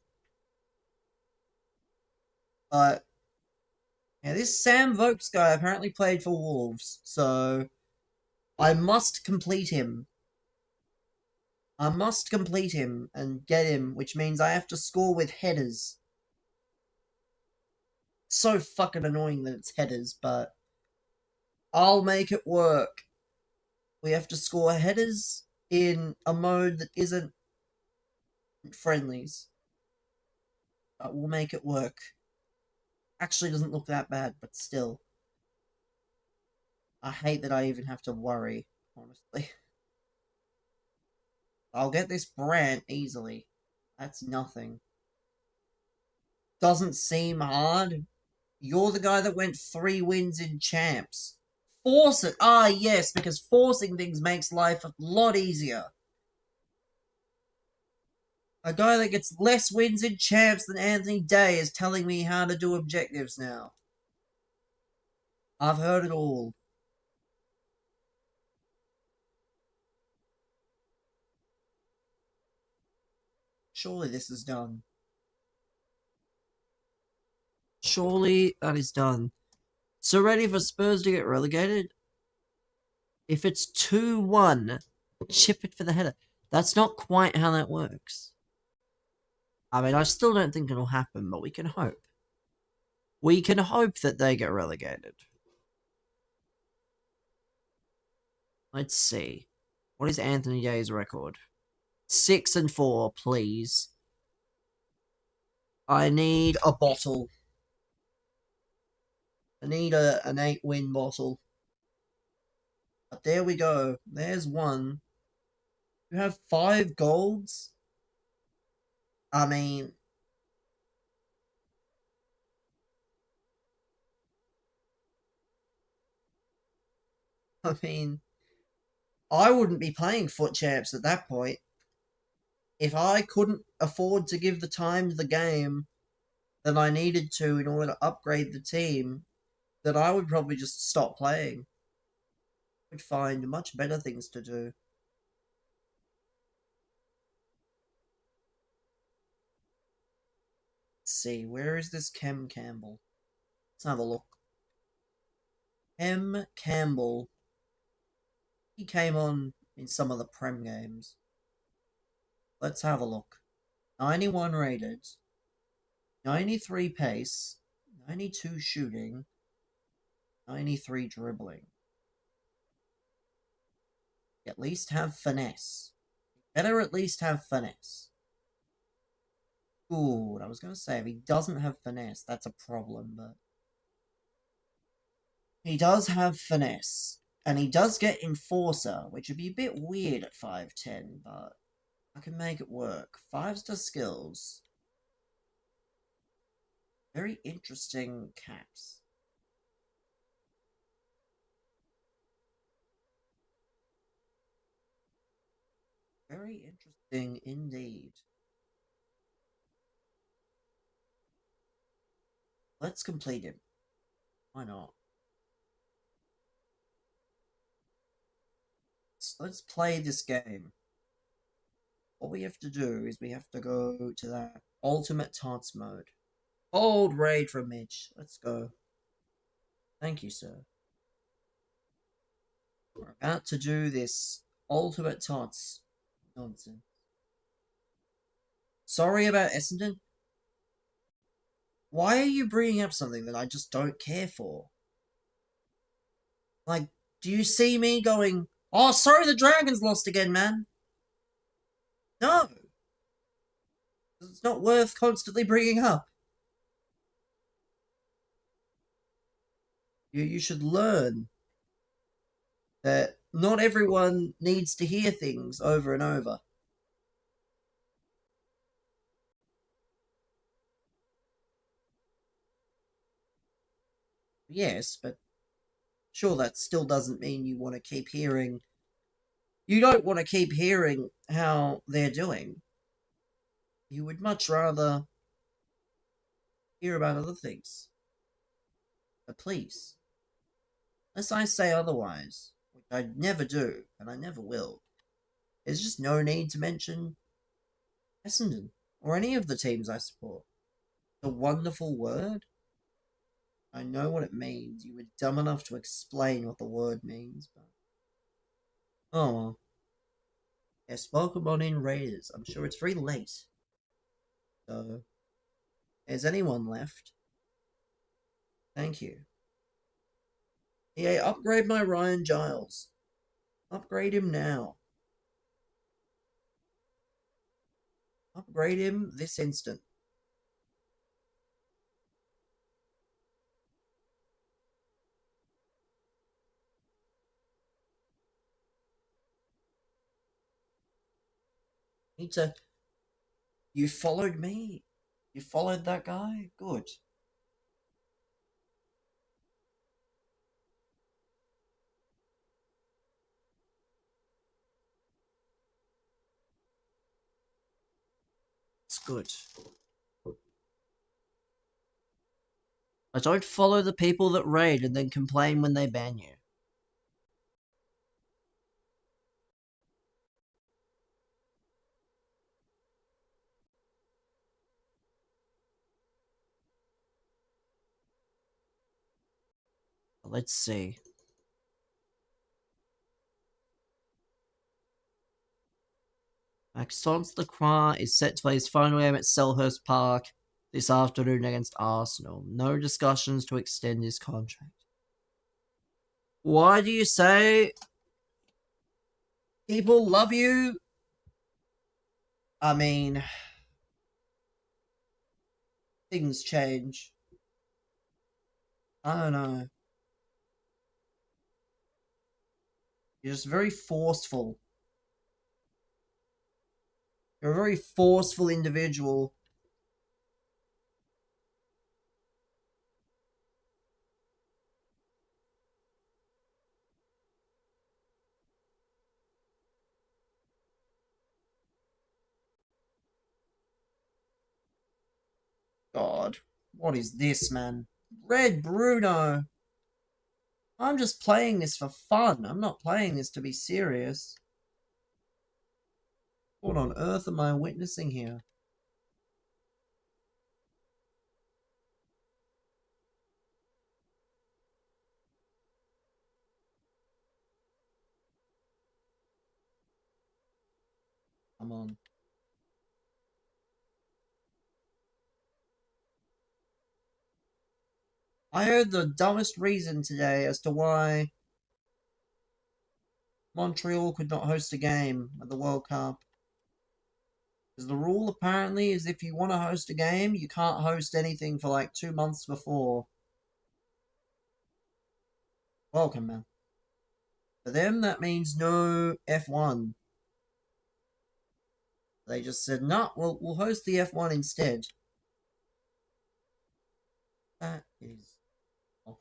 But yeah, this Sam Vokes guy apparently played for Wolves, so I must complete him. I must complete him and get him, which means I have to score with headers. So fucking annoying that it's headers, but I'll make it work. We have to score headers in a mode that isn't friendlies. But we'll make it work. Actually doesn't look that bad, but still. I hate that I even have to worry, honestly. I'll get this Brant easily. That's nothing. Doesn't seem hard. You're the guy that went 3 wins in champs. Force it. Ah, yes, because forcing things makes life a lot easier. A guy that gets less wins in champs than Anthony Day is telling me how to do objectives now. I've heard it all. Surely this is done. Surely that is done. So ready for Spurs to get relegated? If it's 2-1, chip it for the header. That's not quite how that works. I mean, I still don't think it'll happen, but we can hope. We can hope that they get relegated. Let's see. What is Anthony Day's record? 6-4, please. I need a bottle. I need an 8-win bottle. But there we go. There's one. You have 5 golds? I mean... I wouldn't be playing foot champs at that point. If I couldn't afford to give the time to the game that I needed to in order to upgrade the team, then I would probably just stop playing. I would find much better things to do. Let's see, where is this Kem Campbell? Let's have a look. Kem Campbell. He came on in some of the Prem games. Let's have a look. 91 rated, 93 pace, 92 shooting, 93 dribbling. At least have finesse. Better at least have finesse. Ooh, I was going to say, if he doesn't have finesse, that's a problem, but... He does have finesse. And he does get Enforcer, which would be a bit weird at 5'10, but I can make it work. 5-star skills. Very interesting caps. Very interesting indeed. Let's complete him. Why not? Let's play this game. What we have to do is we have to go to that ultimate Tots mode. Old raid from Mitch. Let's go. Thank you, sir. We're about to do this ultimate Tots nonsense. Sorry about Essendon. Why are you bringing up something that I just don't care for? Like, do you see me going, oh, sorry the Dragons lost again, man? No. It's not worth constantly bringing up. You should learn that not everyone needs to hear things over and over. Yes, but sure, that still doesn't mean you want to keep hearing. You don't want to keep hearing how they're doing. You would much rather hear about other things. But please, unless I say otherwise, which I never do, and I never will, there's just no need to mention Essendon or any of the teams I support. The wonderful word? I know what it means. You were dumb enough to explain what the word means, but. Oh well. Yes, Pokemon in Raiders. I'm sure it's very late. So, is anyone left? Thank you. EA, upgrade my Ryan Giles. Upgrade him now. Upgrade him this instant. Need to. You followed me. You followed that guy? Good. It's good. I don't follow the people that raid and then complain when they ban you. Let's see. Maxence Lacroix is set to play his final game at Selhurst Park this afternoon against Arsenal. No discussions to extend his contract. Why do you say people love you? I mean, things change. I don't know. You're just very forceful. You're a very forceful individual. God, what is this, man? Red Bruno. I'm just playing this for fun. I'm not playing this to be serious. What on earth am I witnessing here? Come on. I heard the dumbest reason today as to why Montreal could not host a game at the World Cup. Because the rule apparently is if you want to host a game, you can't host anything for like 2 months before. Welcome, man. For them, that means no F1. They just said, nah, we'll host the F1 instead. That is off.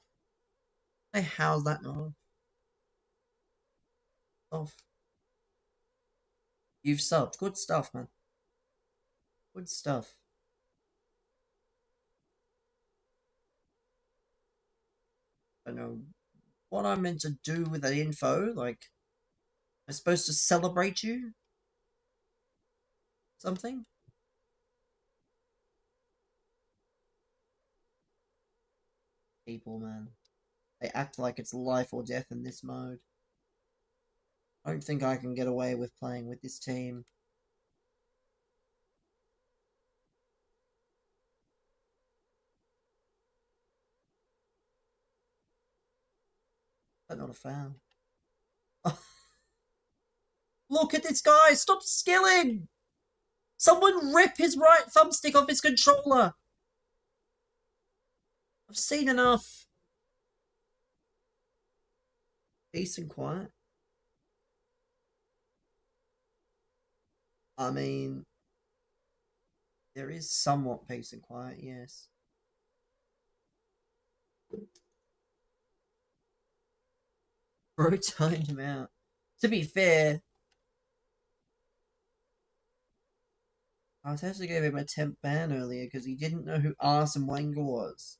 Hey, how's that not off? You've subbed. Good stuff, man. Good stuff. I don't know what I'm meant to do with that info. Like, am I supposed to celebrate you? Something? People, man. They act like it's life or death in this mode. I don't think I can get away with playing with this team. But not a foul. Look at this guy! Stop skilling! Someone rip his right thumbstick off his controller! I've seen enough. Peace and quiet. I mean, there is somewhat peace and quiet, yes. Bro timed him out. To be fair, I was actually gave him a temp ban earlier because he didn't know who Arsene Wenger was.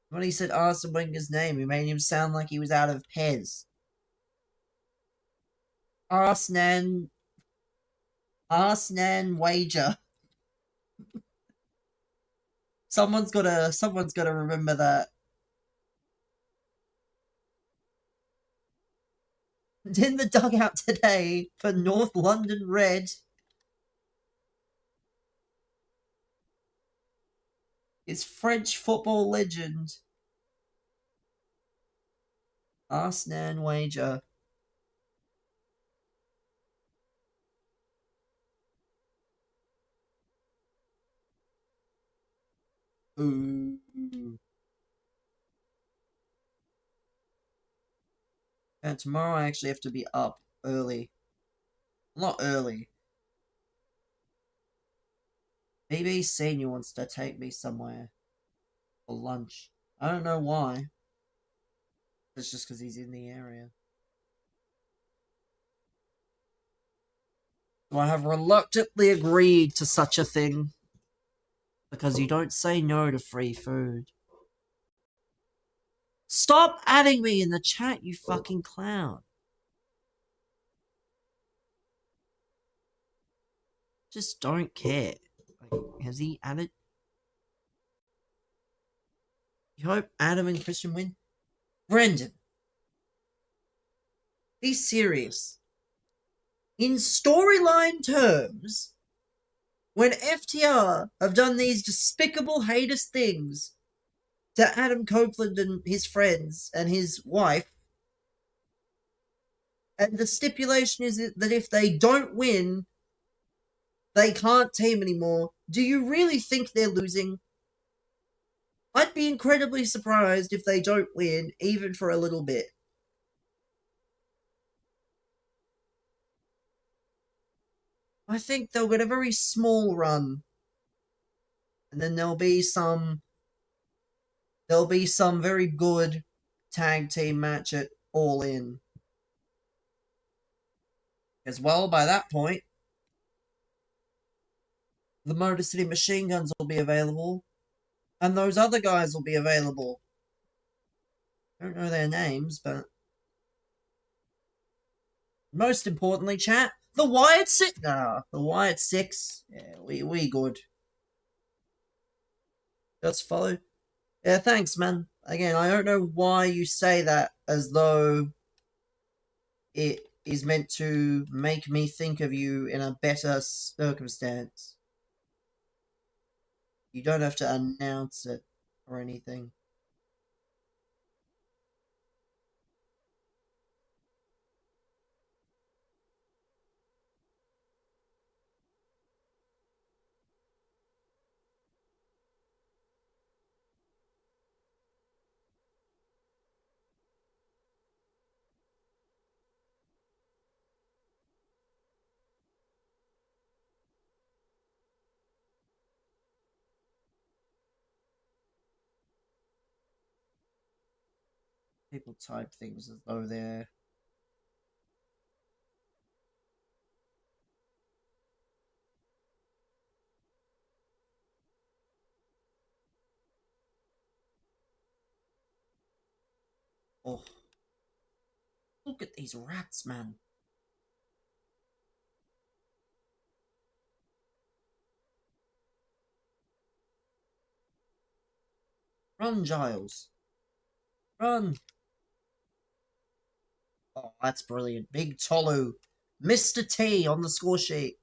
When he said Arsene Wenger's name, he made him sound like he was out of Pez. Arsene Wager. Someone's gotta remember that. In the dugout today for North London Red is French football legend Arsene Wager. Ooh. And tomorrow I actually have to be up early. Not early. BB Senior wants to take me somewhere for lunch. I don't know why. It's just because he's in the area. So I have reluctantly agreed to such a thing. Because you don't say no to free food. Stop adding me in the chat, you fucking clown. Just don't care. Like, has he added? You hope Adam and Christian win? Brendan, be serious. In storyline terms, when FTR have done these despicable, heinous things to Adam Copeland and his friends and his wife, and the stipulation is that if they don't win, they can't team anymore, do you really think they're losing? I'd be incredibly surprised if they don't win, even for a little bit. I think they'll get a very small run. And then there'll be some very good tag team match at All In. As well, by that point, the Motor City Machine Guns will be available. And those other guys will be available. I don't know their names, but most importantly, chat, the Wyatt Six. The Wyatt Six. Yeah, we good. Just follow. Yeah, thanks, man. Again, I don't know why you say that as though it is meant to make me think of you in a better circumstance. You don't have to announce it or anything. People type things as though they're. Oh, look at these rats, man. Run, Giles. Run. Oh, that's brilliant. Big Tolu. Mr. T on the score sheet.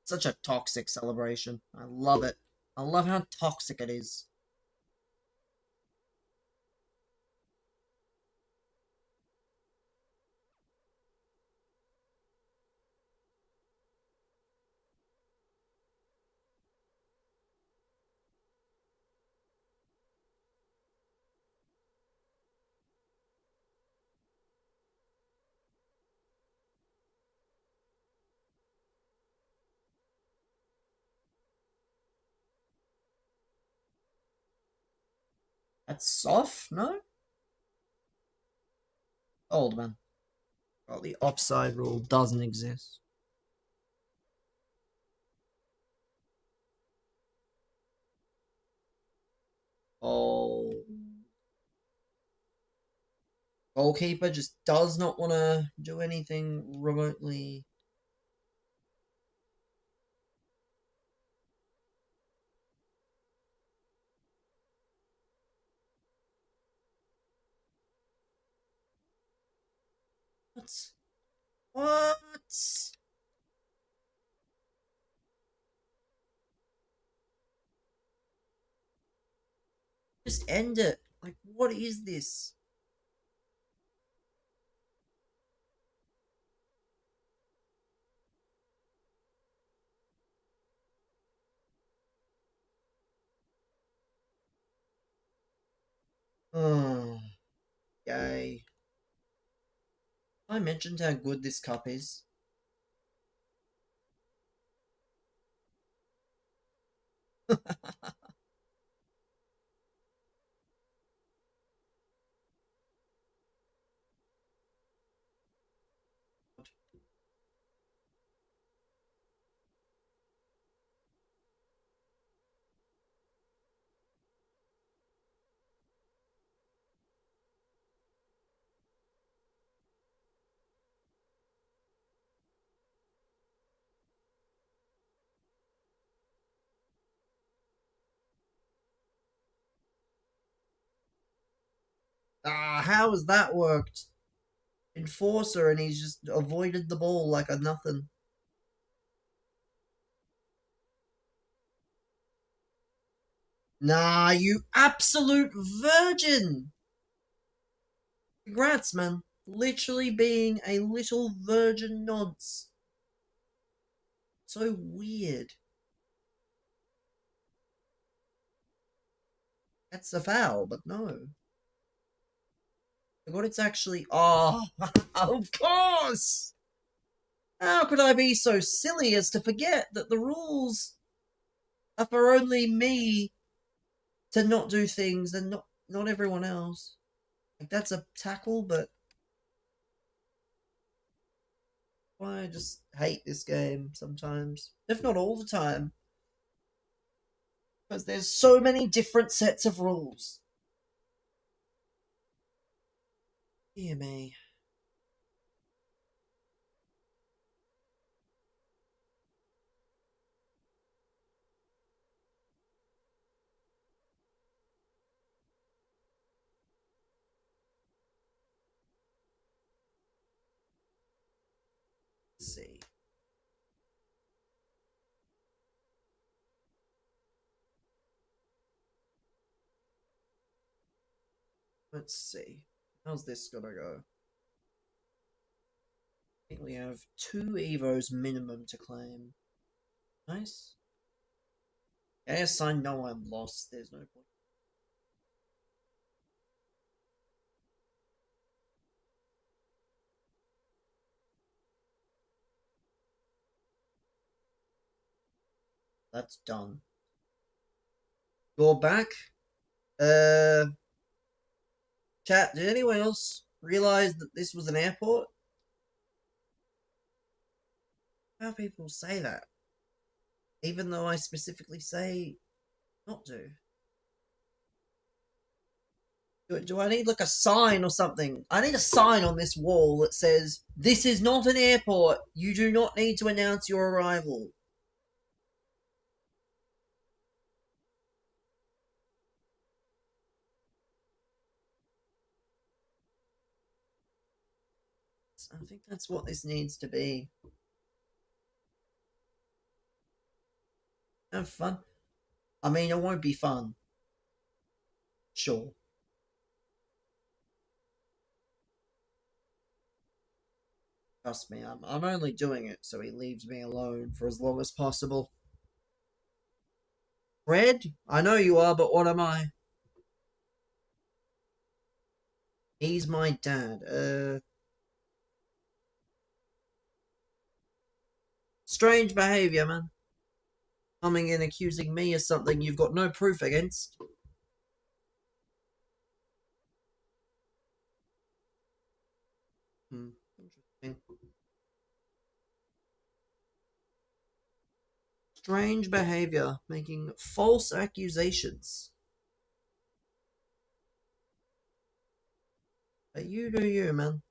Such a toxic celebration. I love it. I love how toxic it is. That's soft, no? Old man. Well, the offside rule doesn't exist. Oh. Goalkeeper just does not want to do anything remotely. What? What? Just end it. Like, what is this? Oh, yay. I mentioned how good this cup is. Ah, how has that worked? Enforcer, and he's just avoided the ball like a nothing. Nah, you absolute virgin! Congrats, man. Literally being a little virgin nonce. So weird. That's a foul, but no. What it's actually. Oh, of course! How could I be so silly as to forget that the rules are for only me to not do things and not everyone else? Like, that's a tackle, but I just hate this game sometimes. If not all the time. Because there's so many different sets of rules. Dear me. Let's see. Let's see. How's this gonna go? I think we have 2 Evos minimum to claim. Nice. Yes, I know I'm lost. There's no point. That's done. You're back. Uh, Chat, did anyone else realize that this was an airport? How people say that? Even though I specifically say not to. Do I need like a sign or something? I need a sign on this wall that says, "This is not an airport. You do not need to announce your arrival." I think that's what this needs to be. Have fun. I mean, it won't be fun. Sure. Trust me, I'm only doing it so he leaves me alone for as long as possible. Fred? I know you are, but what am I? He's my dad. Strange behavior, man. Coming in accusing me of something you've got no proof against. Interesting. Strange behavior, making false accusations. But you do you, man.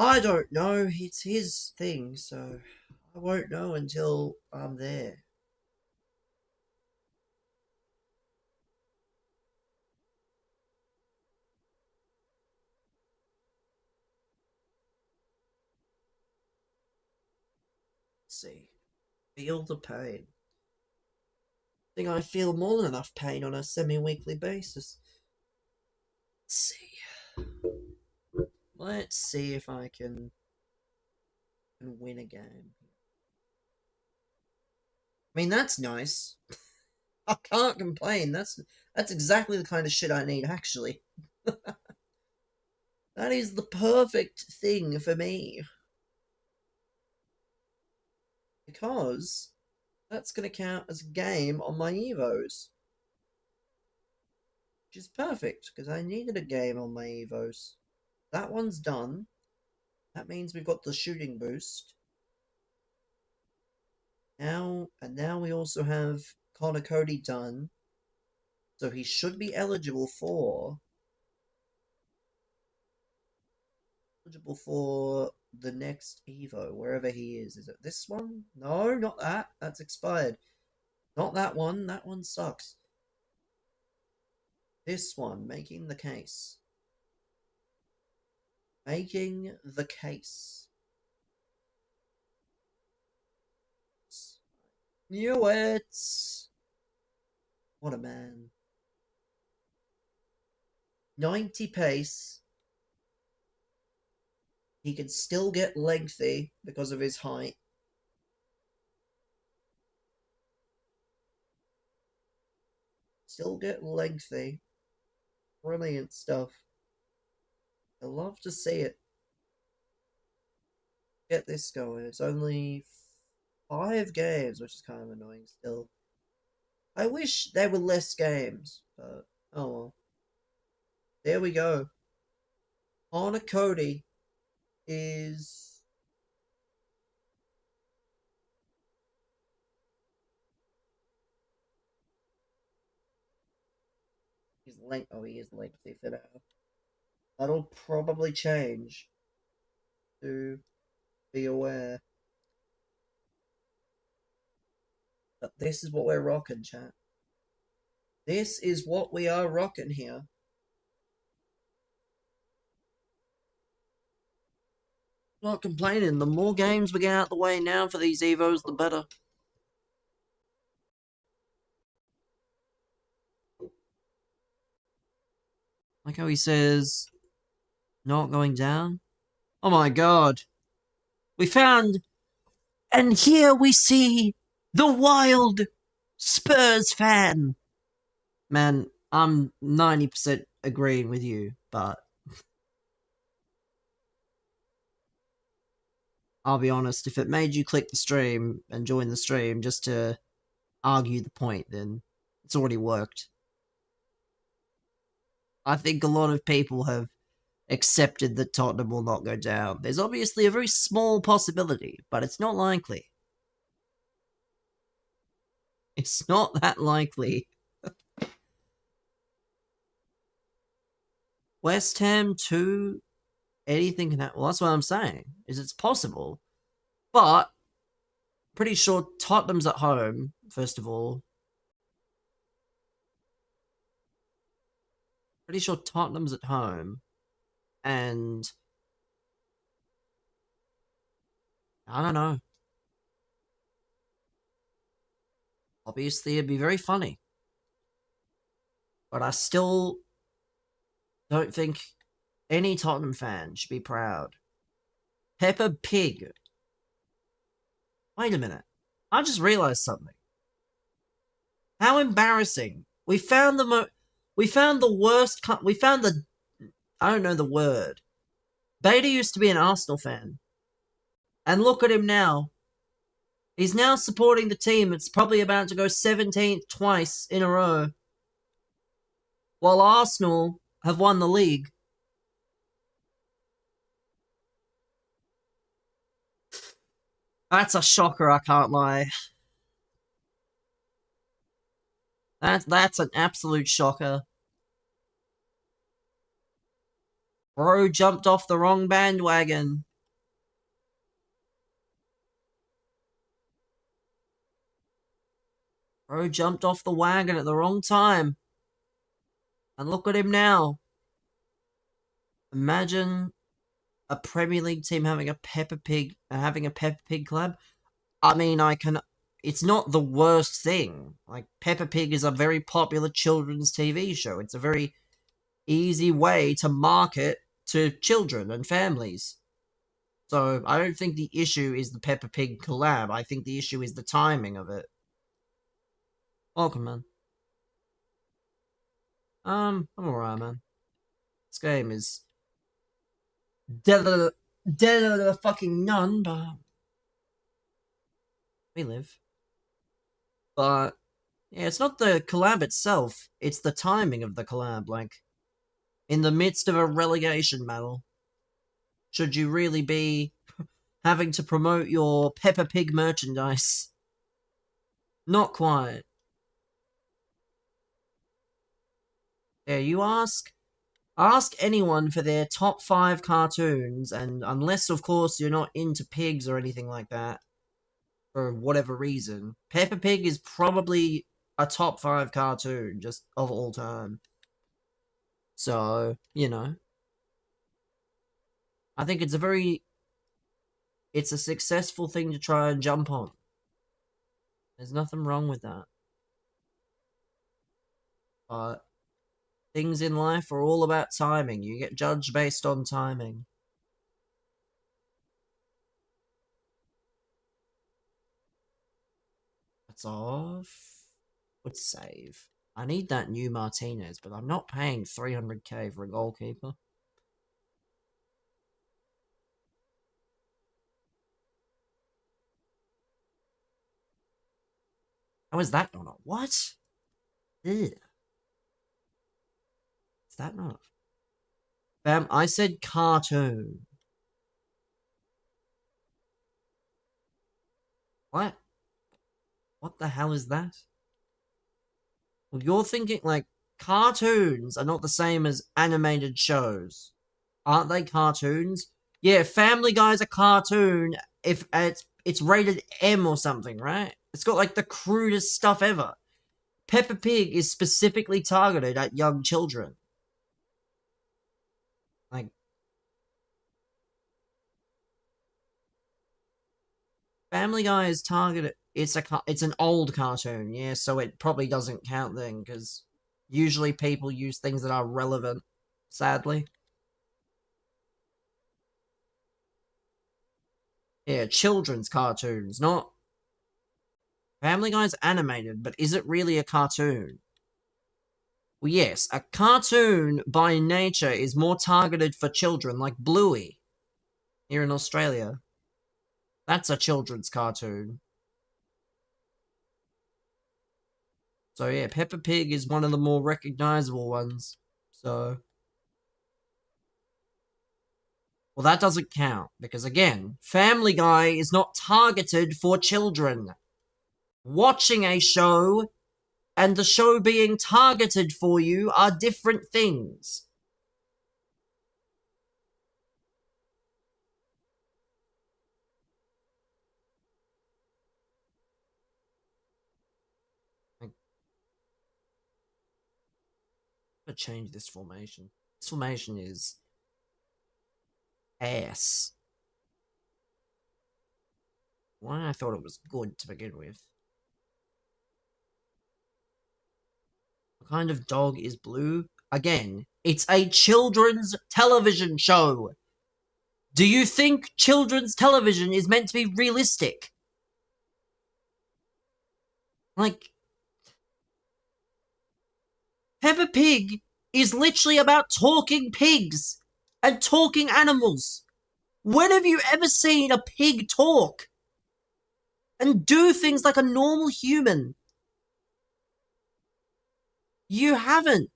I don't know. It's his thing, so I won't know until I'm there. Let's see. Feel the pain. I think I feel more than enough pain on a semi-weekly basis. Let's see. Let's see if I can win a game. I mean, that's nice. I can't complain. That's exactly the kind of shit I need, actually. That is the perfect thing for me. Because that's going to count as a game on my Evos. Which is perfect, because I needed a game on my Evos. That one's done. That means we've got the shooting boost. Now we also have Connor Cody done. So he should be eligible for the next Evo, wherever he is. Is it this one? No, not that. That's expired. Not that one. That one sucks. This one, making the case. Making the case. Knew it. What a man. 90 pace. He can still get lengthy because of his height. Still get lengthy. Brilliant stuff. I love to see it. Get this going. It's only 5 games, which is kind of annoying still. I wish there were less games, but oh well. There we go. Connor Cody is he is lengthy for now. That'll probably change. To be aware. But this is what we're rocking, chat. This is what we are rocking here. Not complaining. The more games we get out the way now for these Evos, the better. Like how he says, not going down. Oh my god. We found, and here we see the wild Spurs fan. Man, I'm 90% agreeing with you, but I'll be honest, if it made you click the stream and join the stream just to argue the point, then it's already worked. I think a lot of people have accepted that Tottenham will not go down. There's obviously a very small possibility, but it's not likely. It's not that likely. West Ham 2, anything can happen. Well, that's what I'm saying, is it's possible. But, pretty sure Tottenham's at home, first of all. Pretty sure Tottenham's at home. And I don't know. Obviously, it'd be very funny. But I still don't think any Tottenham fan should be proud. Peppa Pig. Wait a minute. I just realized something. How embarrassing. We found the worst... We found the... I don't know the word. Beta used to be an Arsenal fan. And look at him now. He's now supporting the team that's probably about to go 17th twice in a row. While Arsenal have won the league. That's a shocker, I can't lie. That's an absolute shocker. Bro jumped off the wrong bandwagon. Bro jumped off the wagon at the wrong time. And look at him now. Imagine a Premier League team having a Peppa Pig collab. I mean, it's not the worst thing. Like, Peppa Pig is a very popular children's TV show. It's a very easy way to market to children and families. So, I don't think the issue is the Peppa Pig collab. I think the issue is the timing of it. Welcome, man. I'm alright, man. This game is dead of the fucking none, but we live. But yeah, it's not the collab itself, it's the timing of the collab. Like, in the midst of a relegation battle, should you really be having to promote your Peppa Pig merchandise? Not quite. Yeah, you ask anyone for their top 5 cartoons, and unless, of course, you're not into pigs or anything like that, for whatever reason, Peppa Pig is probably a top 5 cartoon, just of all time. So, you know. I think it's a successful thing to try and jump on. There's nothing wrong with that. But things in life are all about timing. You get judged based on timing. That's off. Let's save. I need that new Martinez, but I'm not paying 300k for a goalkeeper. How is that not a... What? Ew. Is that not... Bam, I said cartoon. What? What the hell is that? Well, you're thinking, like, cartoons are not the same as animated shows. Aren't they cartoons? Yeah, Family Guy's a cartoon if it's rated M or something, right? It's got, like, the crudest stuff ever. Peppa Pig is specifically targeted at young children. Like, Family Guy is targeted... It's an old cartoon, yeah, so it probably doesn't count then, because usually people use things that are relevant, sadly. Yeah, children's cartoons, not... Family Guy's animated, but is it really a cartoon? Well, yes, a cartoon by nature is more targeted for children, like Bluey, here in Australia. That's a children's cartoon. So yeah, Peppa Pig is one of the more recognizable ones. So, well, that doesn't count because, again, Family Guy is not targeted for children. Watching a show and the show being targeted for you are different things. I'm gonna change this formation. This formation is ass. Why I thought it was good to begin with. What kind of dog is blue? Again, it's a children's television show. Do you think children's television is meant to be realistic? Like, Peppa Pig is literally about talking pigs and talking animals. When have you ever seen a pig talk and do things like a normal human? You haven't.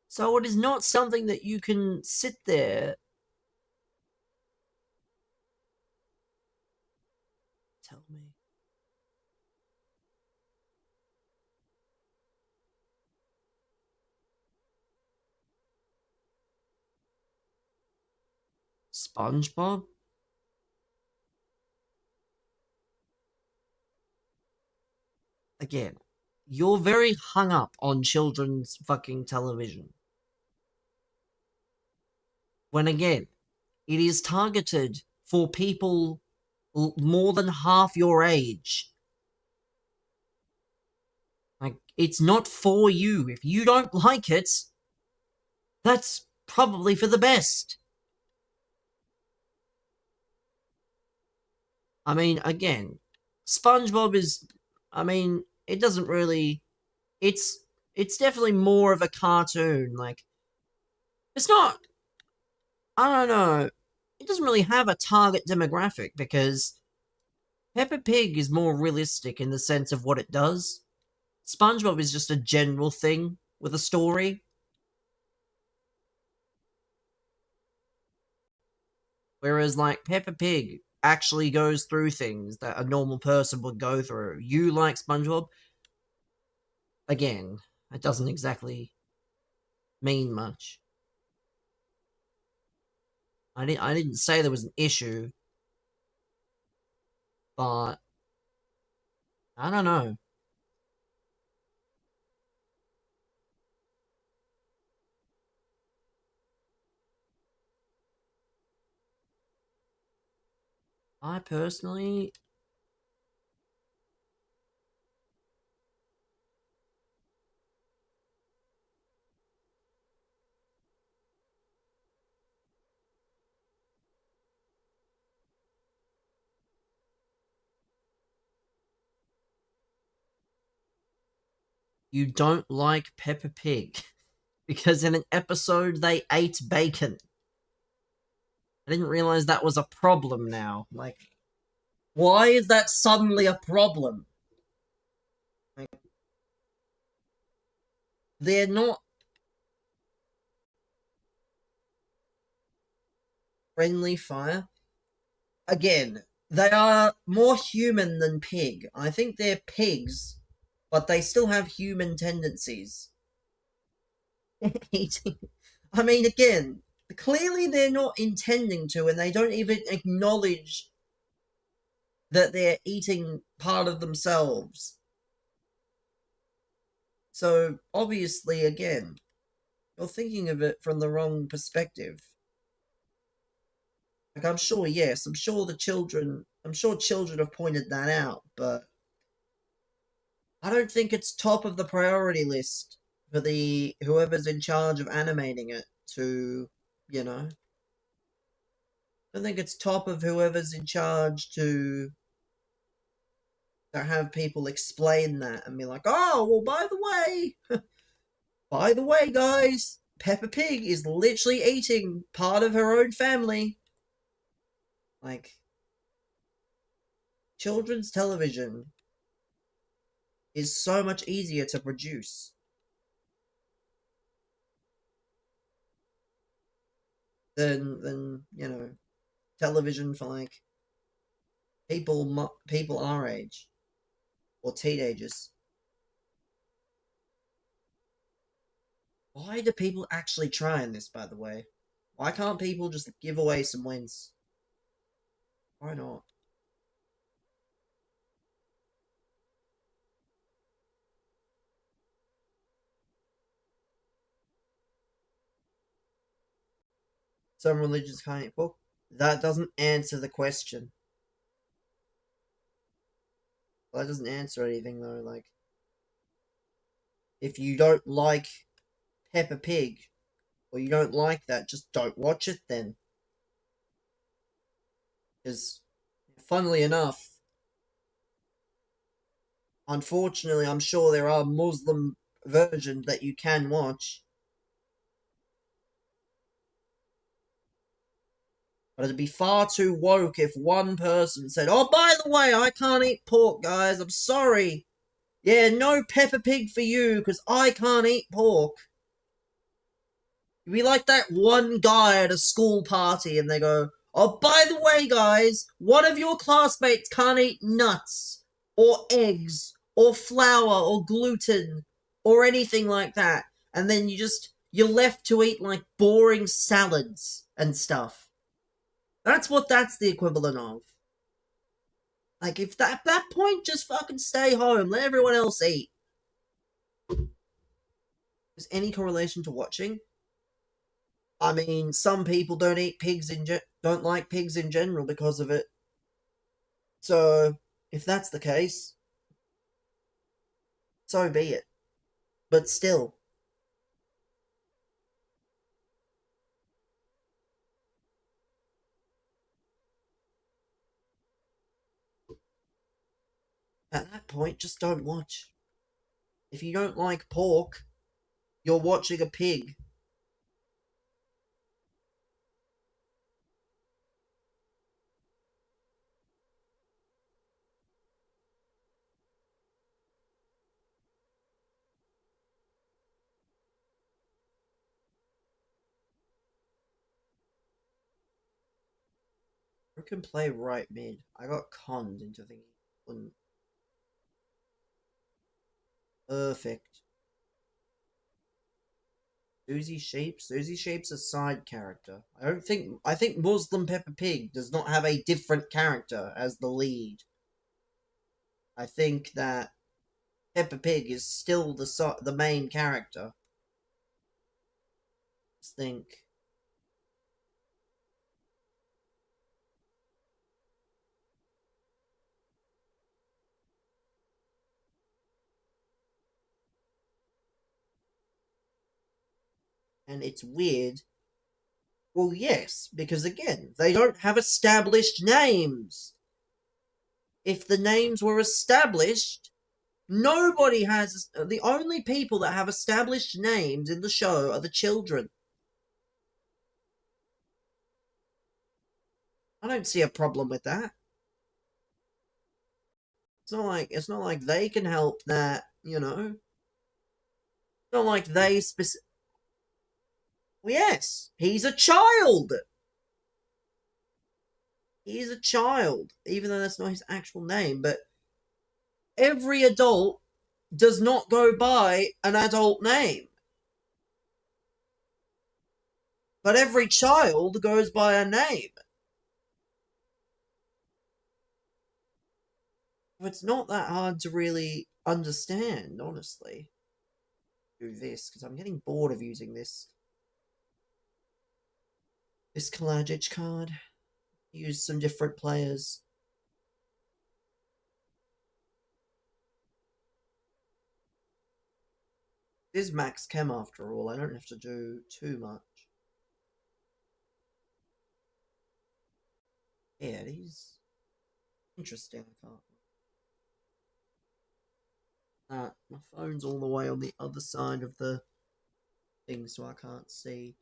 So it is not something that you can sit there. Tell me. SpongeBob? Again, you're very hung up on children's fucking television. When again, it is targeted for people more than half your age. Like, it's not for you. If you don't like it, that's probably for the best. I mean, again, SpongeBob is. I mean, it doesn't really. It's it's definitely more of a cartoon. Like, it's not. I don't know. It doesn't really have a target demographic because Peppa Pig is more realistic in the sense of what it does. SpongeBob is just a general thing with a story. Whereas, like, Peppa Pig actually goes through things that a normal person would go through. You like SpongeBob? Again, it doesn't exactly mean much. I didn't say there was an issue, but I don't know. I personally, you don't like Peppa Pig because in an episode they ate bacon. I didn't realize that was a problem now. Like, why is that suddenly a problem? Like, they're not friendly fire. Again, they are more human than pig. I think they're pigs, but they still have human tendencies. Eating. I mean, again, clearly they're not intending to, and they don't even acknowledge that they're eating part of themselves. So, obviously, again, you're thinking of it from the wrong perspective. Like, I'm sure, yes, I'm sure children have pointed that out, but I don't think it's top of the priority list for the whoever's in charge of animating it to, you know. I think it's top of whoever's in charge to have people explain that and be like, oh, well, by the way, guys, Peppa Pig is literally eating part of her own family. Like, children's television is so much easier to produce than television for like people our age or teenagers. Why do people actually try in this, by the way? Why can't people just give away some wins? Why not? Some religions can't eat pork. That doesn't answer the question. That doesn't answer anything though. Like, if you don't like Peppa Pig, or you don't like that, just don't watch it then. Because, funnily enough, unfortunately, I'm sure there are Muslim versions that you can watch. But it'd be far too woke if one person said, "Oh, by the way, I can't eat pork, guys. I'm sorry. Yeah, no Peppa Pig for you, because I can't eat pork." You'd be like that one guy at a school party, and they go, "Oh, by the way, guys, one of your classmates can't eat nuts, or eggs, or flour, or gluten, or anything like that." And then you're left to eat like boring salads and stuff. That's what that's the equivalent of. Like, if that point, just fucking stay home. Let everyone else eat. Is any correlation to watching? I mean, some people don't eat pigs don't like pigs in general because of it. So, if that's the case, so be it. But still, at that point, just don't watch. If you don't like pork, you're watching a pig. Who can play right mid? I got conned into thinking. Perfect. Susie Sheep? Susie Sheep's a side character. I think Muslim Peppa Pig does not have a different character as the lead. I think that Peppa Pig is still the main character. Just think. And it's weird. Well, yes, because again, they don't have established names. If the names were established, nobody has. The only people that have established names in the show are the children. I don't see a problem with that. It's not like they can help that, It's not like they well, yes, he's a child. He's a child, even though that's not his actual name. But every adult does not go by an adult name. But every child goes by a name. It's not that hard to really understand, honestly. Do this, because I'm getting bored of using this Kalajic card. Use some different players. This is max chem after all. I don't have to do too much. Yeah, it is interesting. I can't. My phone's all the way on the other side of the thing, so I can't see.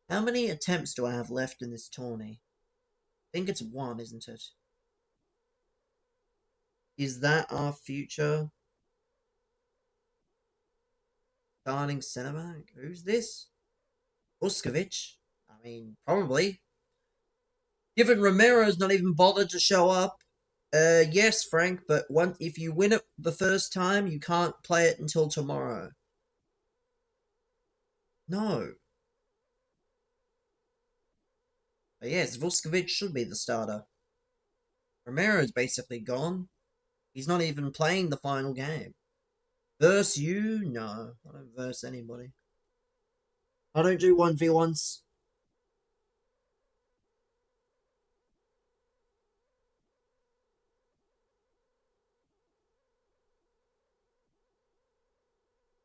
How many attempts do I have left in this tourney? I think it's one, isn't it? Is that our future? Starting centre back. Who's this? Uskovic. I mean, probably. Given Romero's not even bothered to show up. Yes, Frank, but if you win it the first time, you can't play it until tomorrow. No. But yes, Vuskovic should be the starter. Romero's basically gone. He's not even playing the final game. Verse you? No. I don't verse anybody. I don't do 1v1s.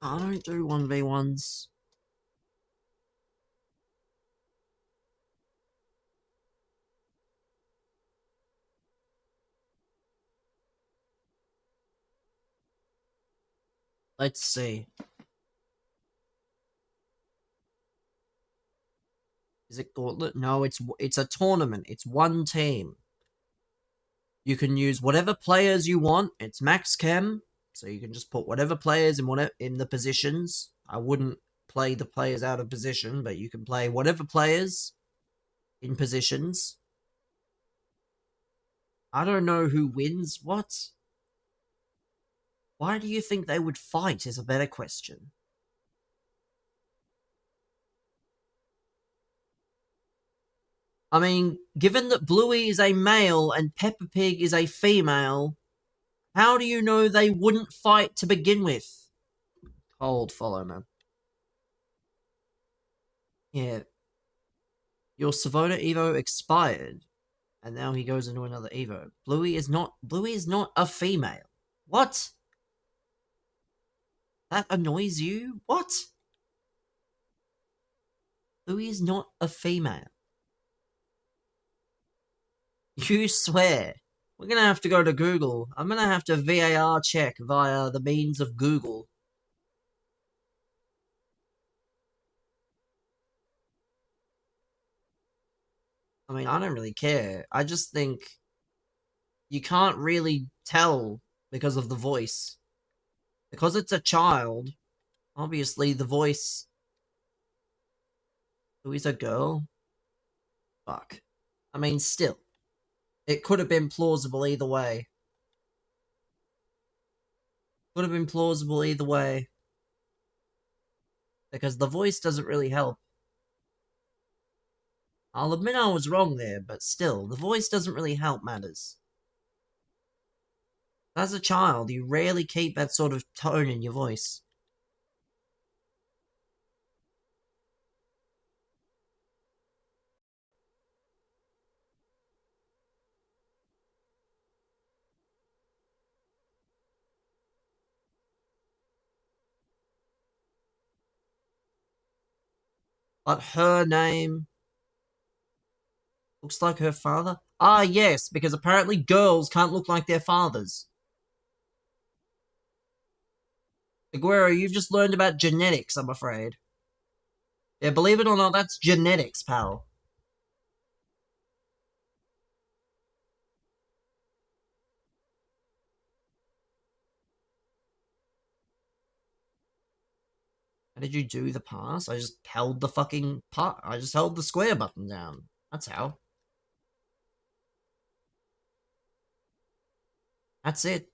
I don't do 1v1s. Let's see. Is it Gauntlet? No, it's a tournament. It's one team. You can use whatever players you want. It's max chem, so you can just put whatever players in the positions. I wouldn't play the players out of position, but you can play whatever players in positions. I don't know who wins. What? Why do you think they would fight is a better question. I mean, given that Bluey is a male and Peppa Pig is a female, how do you know they wouldn't fight to begin with? Hold, follow, man. Yeah. Your Savona Evo expired, and now he goes into another Evo. Bluey is not a female. What? That annoys you? What? Bluey is not a female. You swear. We're gonna have to go to Google. I'm gonna have to VAR check via the means of Google. I mean, I don't really care. I just think you can't really tell because of the voice. Because it's a child, obviously the voice. Who is a girl? Fuck. I mean, still. It could have been plausible either way. Could have been plausible either way. Because the voice doesn't really help. I'll admit I was wrong there, but still, the voice doesn't really help matters. As a child, you rarely keep that sort of tone in your voice. But her name looks like her father? Ah, yes, because apparently girls can't look like their fathers. Aguero, you've just learned about genetics, I'm afraid. Yeah, believe it or not, that's genetics, pal. How did you do the pass? I just held the fucking I just held the square button down. That's how. That's it.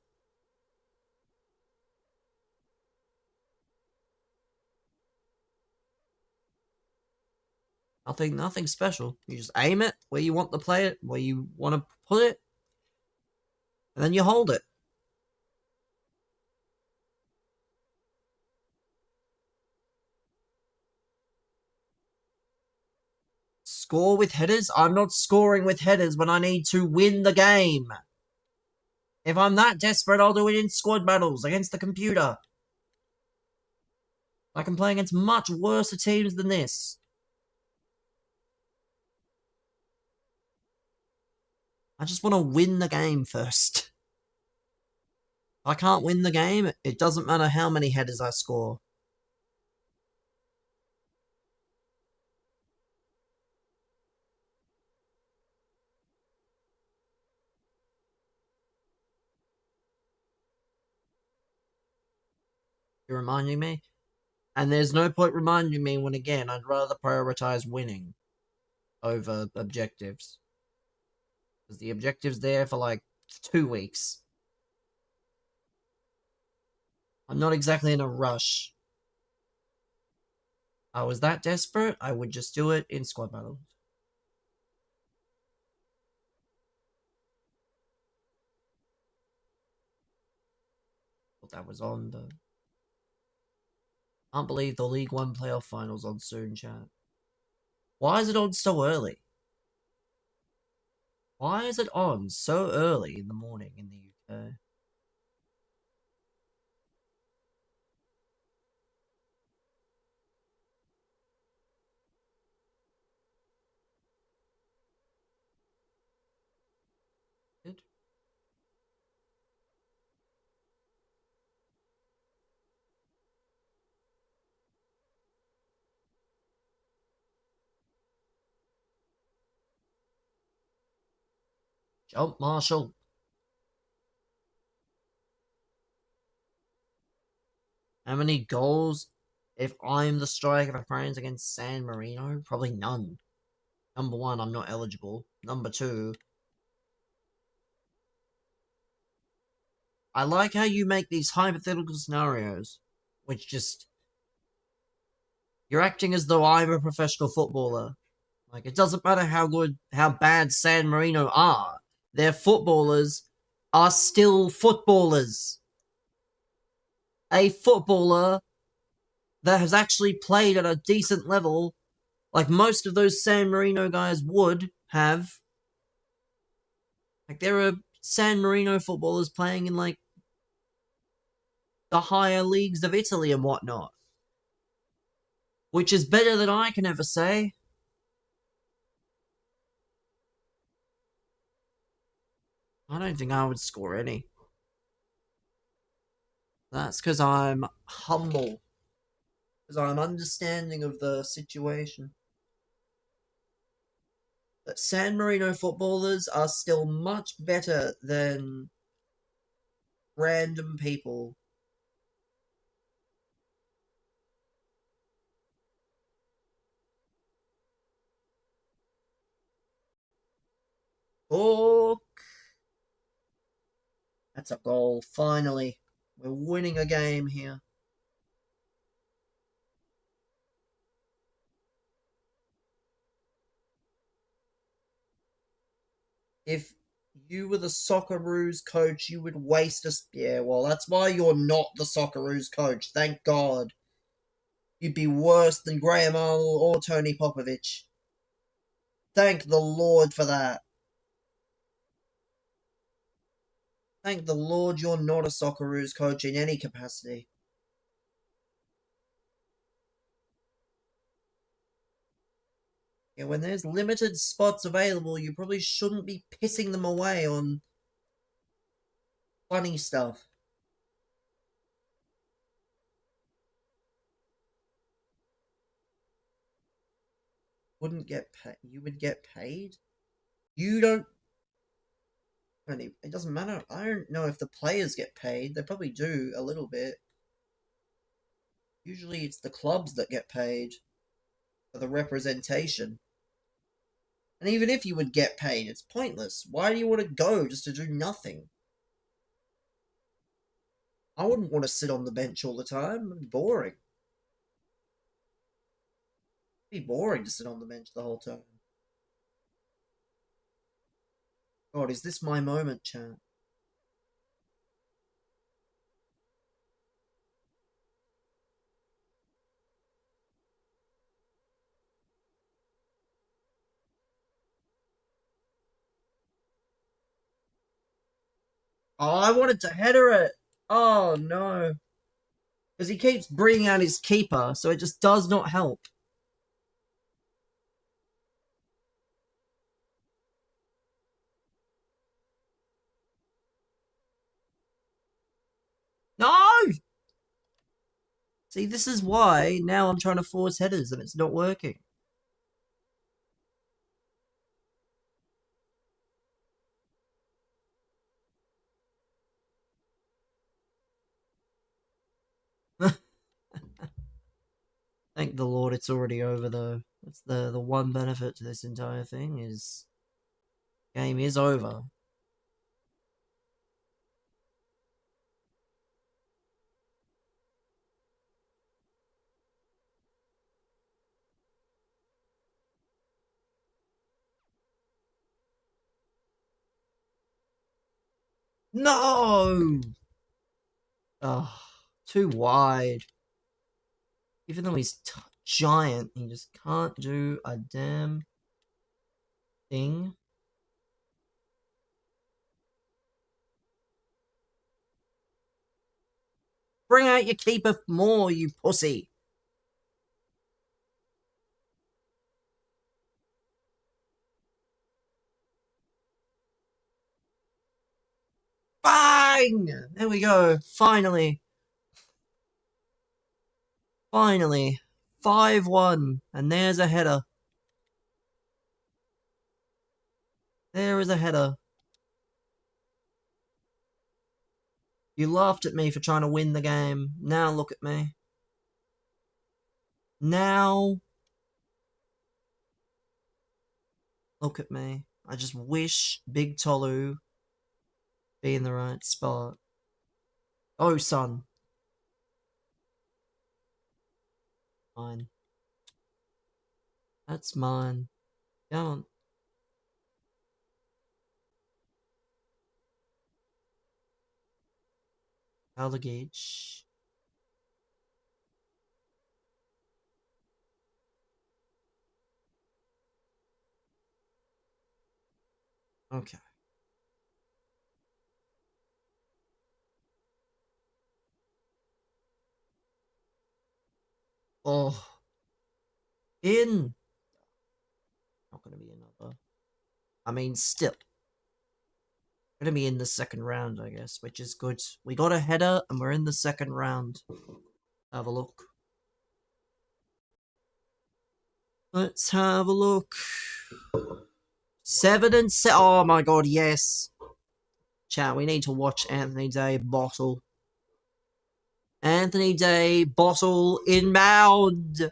Nothing special. You just aim it where you want to play it, where you want to put it, and then you hold it. Score with headers? I'm not scoring with headers when I need to win the game. If I'm that desperate, I'll do it in squad battles against the computer. I can play against much worse teams than this. I just want to win the game first. If I can't win the game, it doesn't matter how many headers I score. You're reminding me? And there's no point reminding me when, again, I'd rather prioritize winning over objectives. Because the objective's there for like 2 weeks. I'm not exactly in a rush. I was that desperate, I would just do it in squad battles. But that was on the... Can't believe the League One playoff finals on soon, chat. Why is it on so early? Why is it on so early in the morning in the UK? Good. Jump, Marshall. How many goals if I'm the striker for France against San Marino? Probably none. Number one, I'm not eligible. Number two, I like how you make these hypothetical scenarios, which just... You're acting as though I'm a professional footballer. Like, it doesn't matter how bad San Marino are. Their footballers are still footballers. A footballer that has actually played at a decent level, like most of those San Marino guys would have. Like, there are San Marino footballers playing in, like, the higher leagues of Italy and whatnot. Which is better than I can ever say. I don't think I would score any. That's because I'm humble. Because I'm understanding of the situation. But San Marino footballers are still much better than random people. Oh, that's a goal, finally. We're winning a game here. If you were the Socceroos coach, you would waste us. Yeah, well, that's why you're not the Socceroos coach. Thank God. You'd be worse than Graham Arnold or Tony Popovich. Thank the Lord for that. Thank the Lord you're not a Socceroos coach in any capacity. Yeah, when there's limited spots available, you probably shouldn't be pissing them away on funny stuff. Wouldn't get paid. You would get paid? You don't... It doesn't matter. I don't know if the players get paid. They probably do a little bit. Usually it's the clubs that get paid for the representation. And even if you would get paid, it's pointless. Why do you want to go just to do nothing? I wouldn't want to sit on the bench all the time. It'd be boring. It'd be boring to sit on the bench the whole time. God, is this my moment, chat? Oh, I wanted to header it. Oh, no. Because he keeps bringing out his keeper, so it just does not help. No! See, this is why now I'm trying to force headers and it's not working. Thank the Lord it's already over though. That's the one benefit to this entire thing is game is over. No! Oh, too wide. Even though he's giant, he just can't do a damn thing. Bring out your keeper more, you pussy. Bang! There we go. Finally. Finally. 5-1. And there's a header. There is a header. You laughed at me for trying to win the game. Now look at me. Now look at me. I just wish Big Tolu be in the right spot. Oh, son. Mine. That's mine. Come on. Color gauge. Okay. Oh. In. Not gonna be another. I mean, still. Gonna be in the second round, I guess, which is good. We got a header and we're in the second round. Have a look. Let's have a look. 7 and 7. Oh my god, yes. Chat, we need to watch Anthony Day bottle. Anthony Day bottle inbound.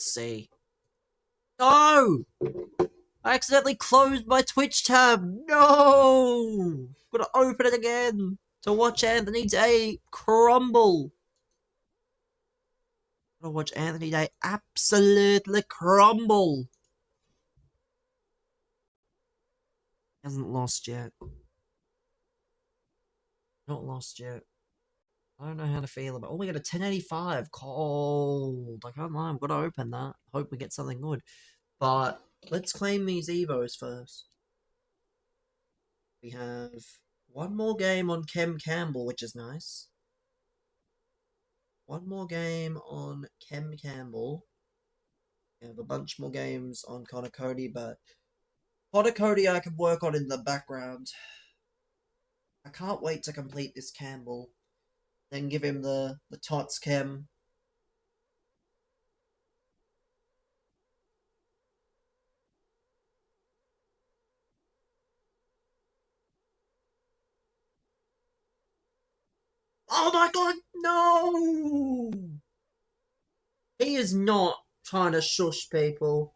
Let's see. No! I accidentally closed my Twitch tab. No! Gotta open it again to watch Anthony Day crumble. Gotta watch Anthony Day absolutely crumble. Hasn't lost yet. Not lost yet. I don't know how to feel about. Oh, we got a 1085. Cold. I can't lie. I'm gonna open that. Hope we get something good. But let's claim these Evos first. We have one more game on Kem Campbell, which is nice. One more game on Kem Campbell. We have a bunch more games on Connor Cody, but Connor Cody I can work on in the background. I can't wait to complete this Campbell. Then give him the Tots Chem. Oh my god, no! He is not trying to shush people.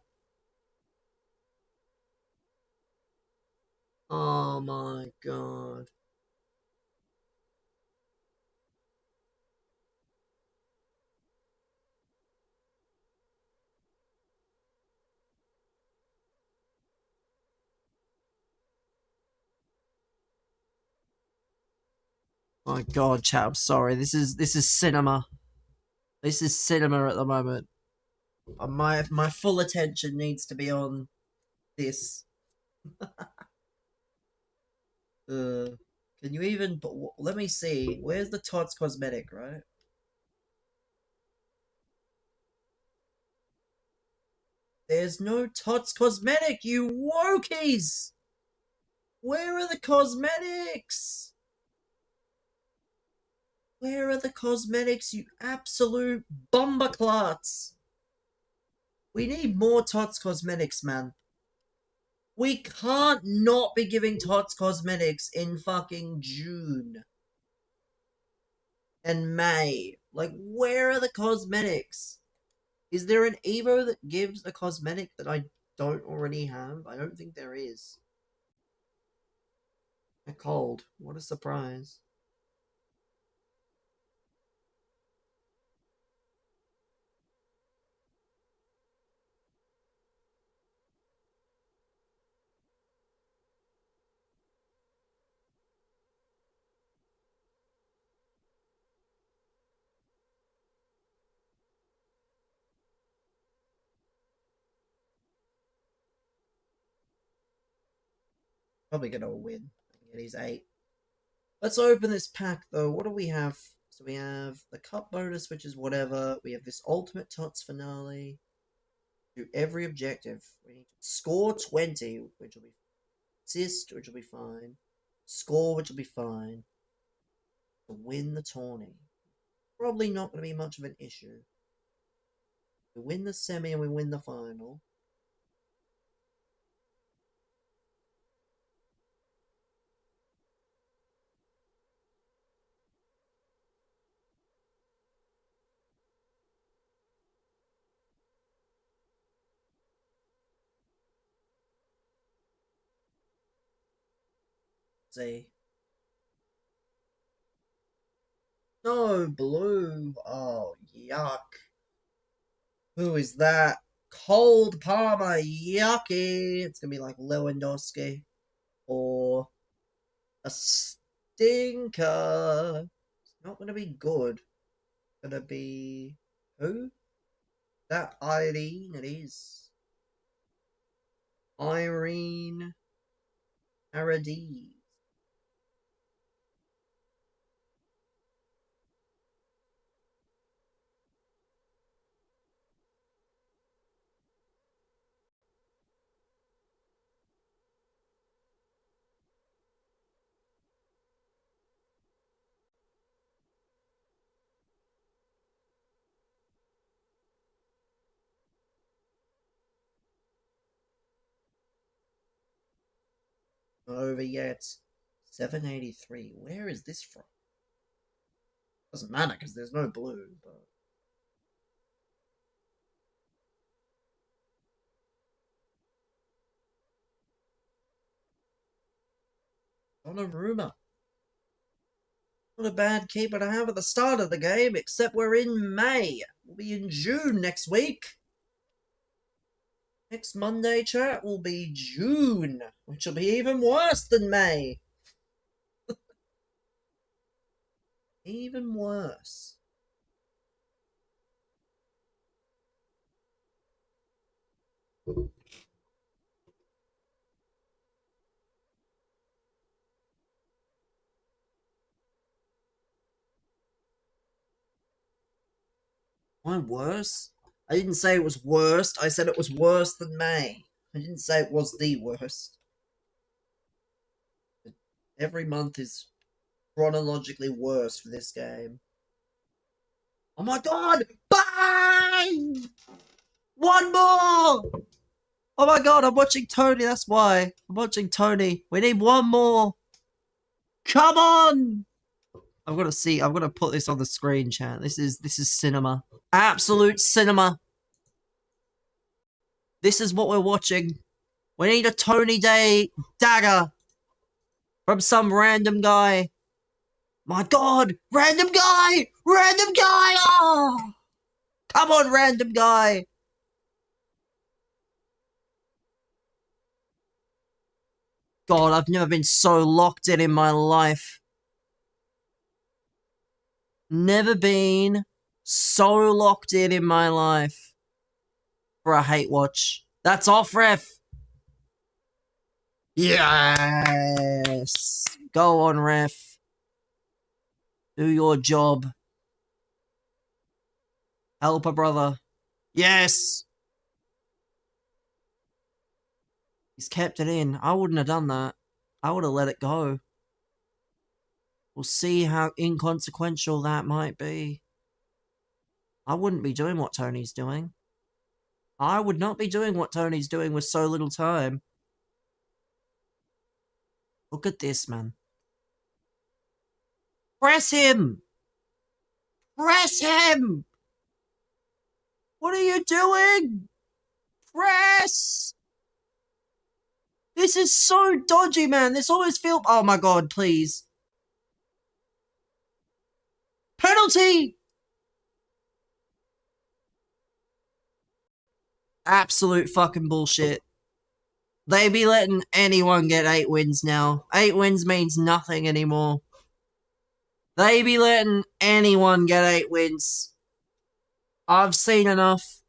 Oh my god. My god, chat, I'm sorry. This is cinema. This is cinema at the moment. My full attention needs to be on this. Can you even? Let me see. Where's the Tots cosmetic? Right. There's no Tots cosmetic. You wokies. Where are the cosmetics? Where are the cosmetics? You absolute bumberclots. We need more Tots cosmetics, man. We can't not be giving Tots cosmetics in fucking June and May. Like, where are the cosmetics? Is there an Evo that gives a cosmetic that I don't already have? I don't think there is. A cold. What a surprise. Probably gonna win. Get his 8. Let's open this pack though. What do we have? So we have the cup bonus, which is whatever. We have this ultimate Tots finale. Do every objective. We need to score 20, which will be assist, which will be fine. Score, which will be fine. To win the tourney. Probably not going to be much of an issue. We win the semi and we win the final. See. No, blue. Oh, yuck. Who is that? Cold Palmer. Yucky. It's going to be like Lewandowski. Or a stinker. It's not going to be good. It's going to be... Who? That Irene? It is. Irene Paradis. Not over yet. 783. Where is this from? Doesn't matter because there's no blue, but. Donnarumma. Not a bad keeper to have at the start of the game, except we're in May. We'll be in June next week. Next Monday, chat, will be June, which will be even worse than May. Even worse. Why worse? I didn't say it was worst. I said it was worse than May. I didn't say it was the worst. Every month is chronologically worse for this game. Oh my god! Bang! One more! Oh my god, I'm watching Tony, that's why. I'm watching Tony. We need one more. Come on! I've got to see. I've got to put this on the screen, chat. This is cinema. Absolute cinema. This is what we're watching. We need a Tony Day dagger from some random guy. My God, random guy, random guy. Oh, come on, random guy. God, I've never been so locked in my life. Never been so locked in my life for a hate watch. That's off, ref. Yes. Go on, ref. Do your job. Help a brother. Yes. He's kept it in. I wouldn't have done that. I would have let it go. We'll see how inconsequential that might be. I wouldn't be doing what Tony's doing. I would not be doing what Tony's doing with so little time. Look at this, man. Press him! Press him! What are you doing? Press! This is so dodgy, man. This always feels... Oh my God, please. Penalty! Absolute fucking bullshit. They be letting anyone get 8 wins now. 8 wins means nothing anymore. They be letting anyone get 8 wins. I've seen enough.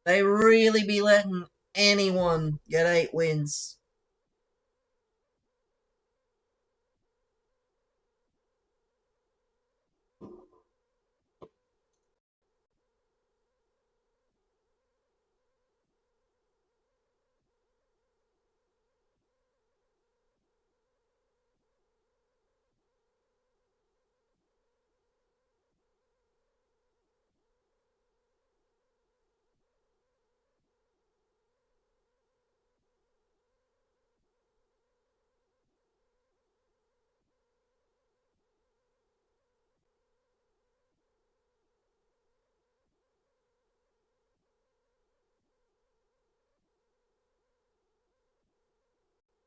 They really be letting anyone get 8 wins.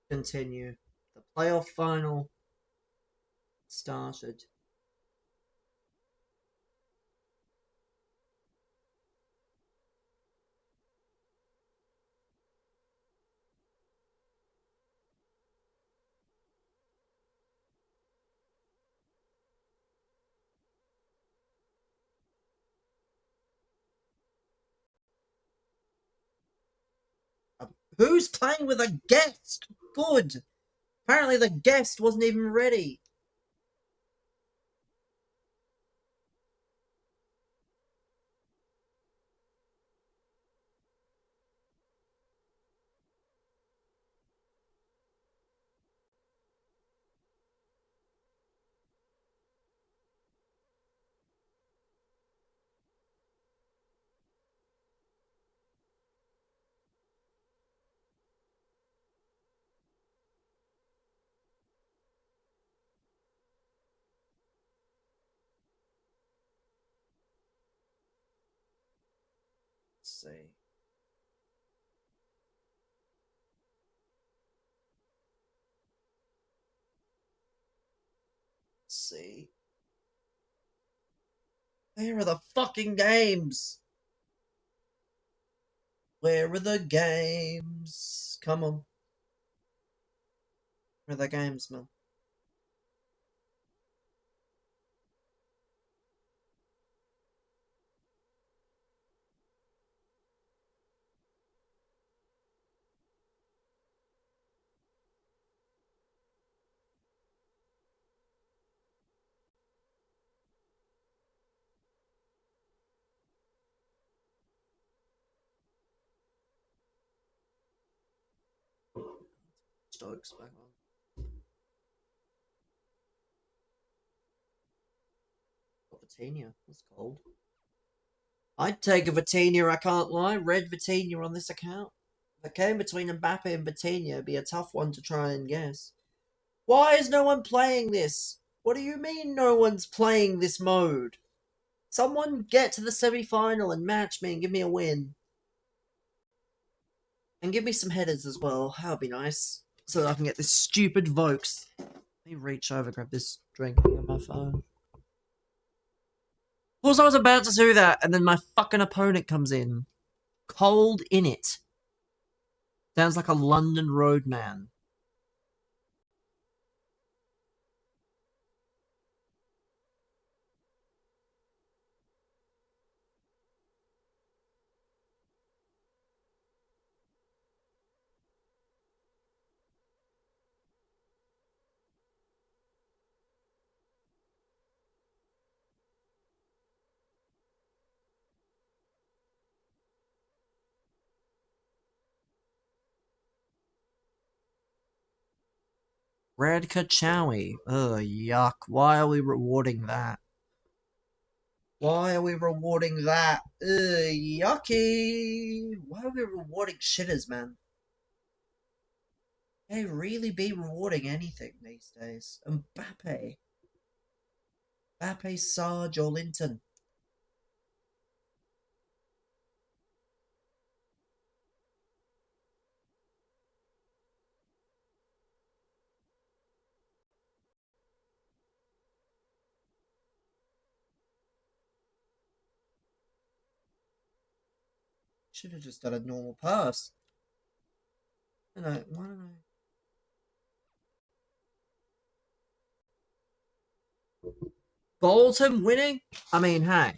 Continue. The playoff final started. Who's playing with a guest? Good. Apparently the guest wasn't even ready. Let's see. Let's see. Where are the fucking games? Where are the games? Come on. Where are the games, man? Stokes back on. Got Vitinha. That's cold. I'd take a Vitinha, I can't lie. Red Vitinha on this account. If it came between Mbappe and Vitinha, it'd be a tough one to try and guess. Why is no one playing this? What do you mean no one's playing this mode? Someone get to the semi-final and match me and give me a win. And give me some headers as well. That would be nice. So that I can get this stupid Vokes. Let me reach over, grab this drink on my phone. Of course I was about to do that, and then my fucking opponent comes in. Cold in it. Sounds like a London roadman. Red Kachawi. Ugh, yuck. Why are we rewarding that? Why are we rewarding that? Ugh, yucky. Why are we rewarding shitters, man? They really be rewarding anything these days. Mbappe. Mbappe, Sarge, or Linton. Should have just done a normal pass. I don't know. Why don't I? Bolton winning? I mean, hey.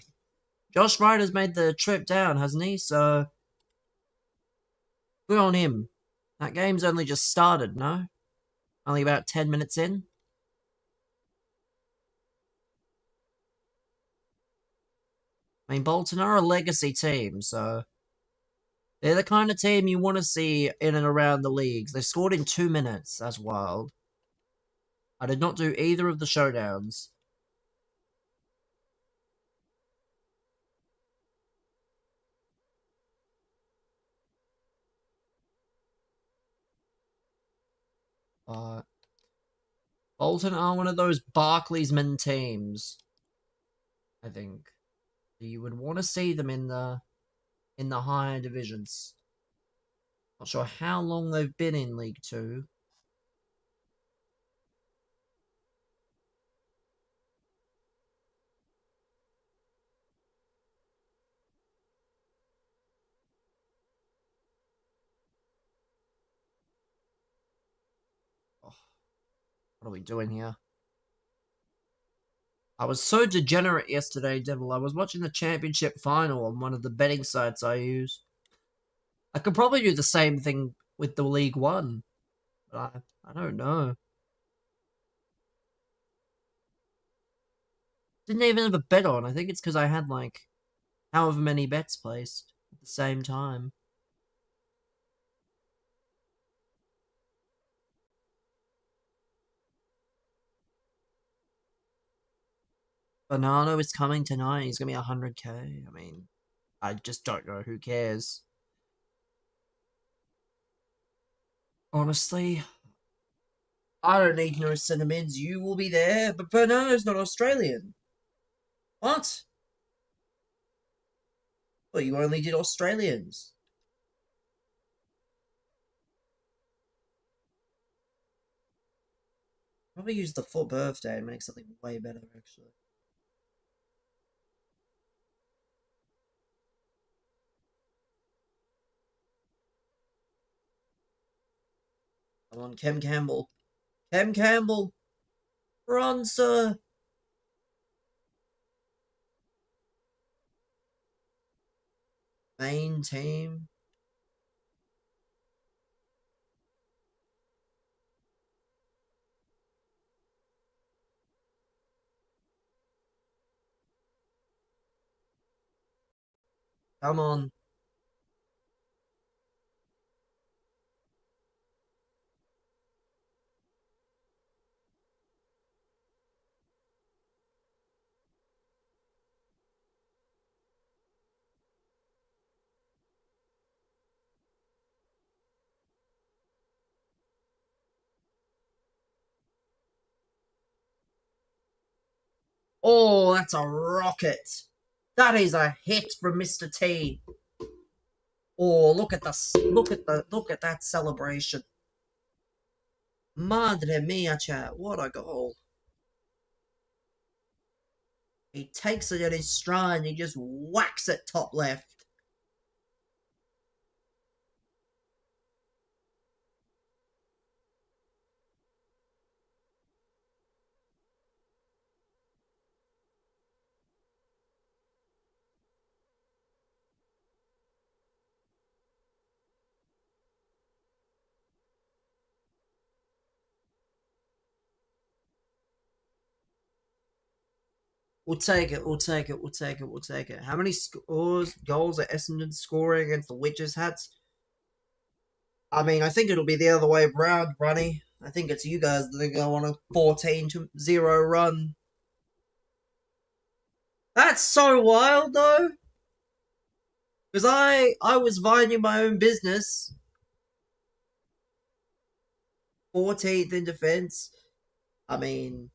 Josh Ryder's made the trip down, hasn't he? So, good on him. That game's only just started, no? Only about 10 minutes in. I mean, Bolton are a legacy team, so they're the kind of team you want to see in and around the leagues. They scored in 2 minutes. That's wild. I did not do either of the showdowns. But Bolton are one of those Barclaysman teams, I think. You would want to see them in the higher divisions. Not sure how long they've been in League Two. Oh, what are we doing here? I was so degenerate yesterday, Devil. I was watching the championship final on one of the betting sites I use. I could probably do the same thing with the League One, but I don't know. Didn't even have a bet on. I think it's because I had like however many bets placed at the same time. Banano is coming tonight. He's gonna be 100k. I mean, I just don't know. Who cares? Honestly, I don't need no sentiments. You will be there, but Banano's not Australian. What? Well, you only did Australians. Probably use the full birthday and make something way better, actually. Come on, Kem Campbell. Kem Campbell! Run, sir! Main team. Come on. Oh, that's a rocket. That is a hit from Mr. T. Oh, look at that celebration. Madre mia, chat. What a goal. He takes it in his stride and he just whacks it top left. We'll take it, we'll take it, we'll take it, we'll take it. How many goals are Essendon scoring against the Witches Hats? I mean, I think it'll be the other way around, Runny. I think it's you guys that are going on a 14-0 run. That's so wild, though. Because I was minding my own business. 14th in defence. I mean,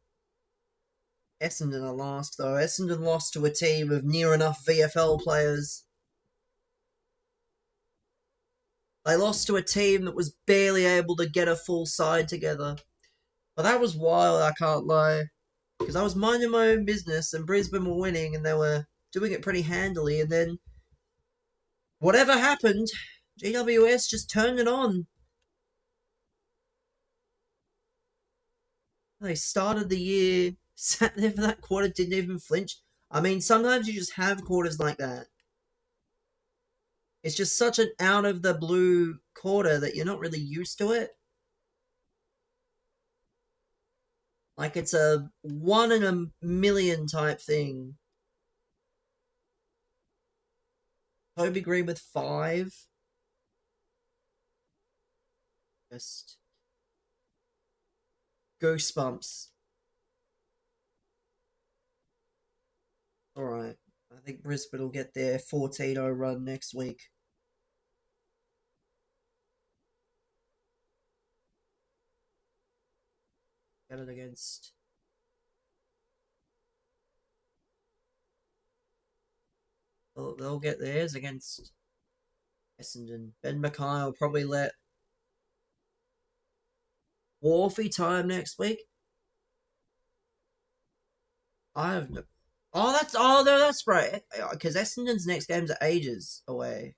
Essendon are last, though. Essendon lost to a team of near enough VFL players. They lost to a team that was barely able to get a full side together. But that was wild, I can't lie. Because I was minding my own business and Brisbane were winning and they were doing it pretty handily. And then whatever happened, GWS just turned it on. They started the year, sat there for that quarter, didn't even flinch. I mean, sometimes you just have quarters like that. It's just such an out of the blue quarter that you're not really used to it. Like it's a 1 in a million type thing. Toby Green with 5. Just goosebumps. Alright. I think Brisbane will get their 14-0 run next week. Get it against... They'll get theirs against Essendon. Ben Mackay will probably let Wharfie time next week. I have no... Oh, no, that's right. Because Essendon's next game's are ages away.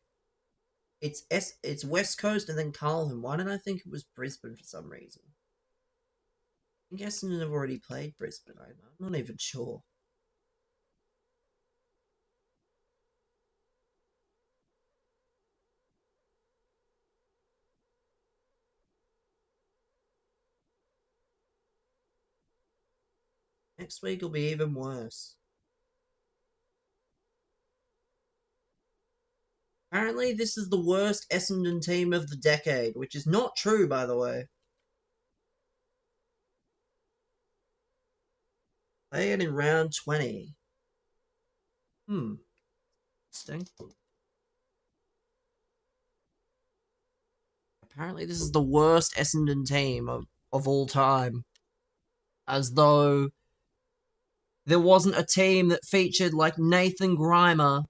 It's West Coast and then Carlton. Why did I think it was Brisbane for some reason? I think Essendon have already played Brisbane. I'm not even sure. Next week will be even worse. Apparently, this is the worst Essendon team of the decade, which is not true, by the way. They get in round 20. Interesting. Apparently, this is the worst Essendon team of all time. As though there wasn't a team that featured like Nathan Grimer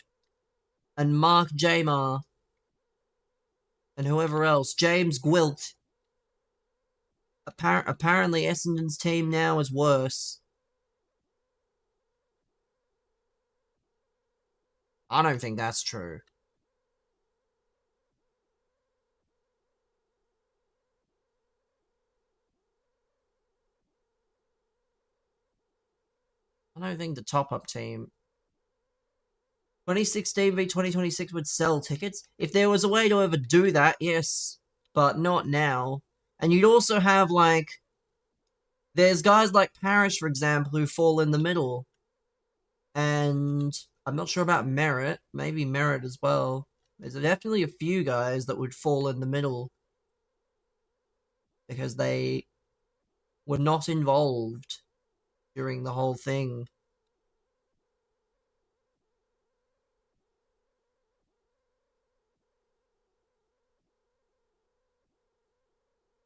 and Mark Jamar and whoever else. James Gwilt. Apparently, Essendon's team now is worse. I don't think that's true. I don't think the top-up team 2016 v 2026 would sell tickets. If there was a way to ever do that, yes. But not now. And you'd also have, like... There's guys like Parrish, for example, who fall in the middle. And I'm not sure about Merritt. Maybe Merritt as well. There's definitely a few guys that would fall in the middle. Because they were not involved during the whole thing.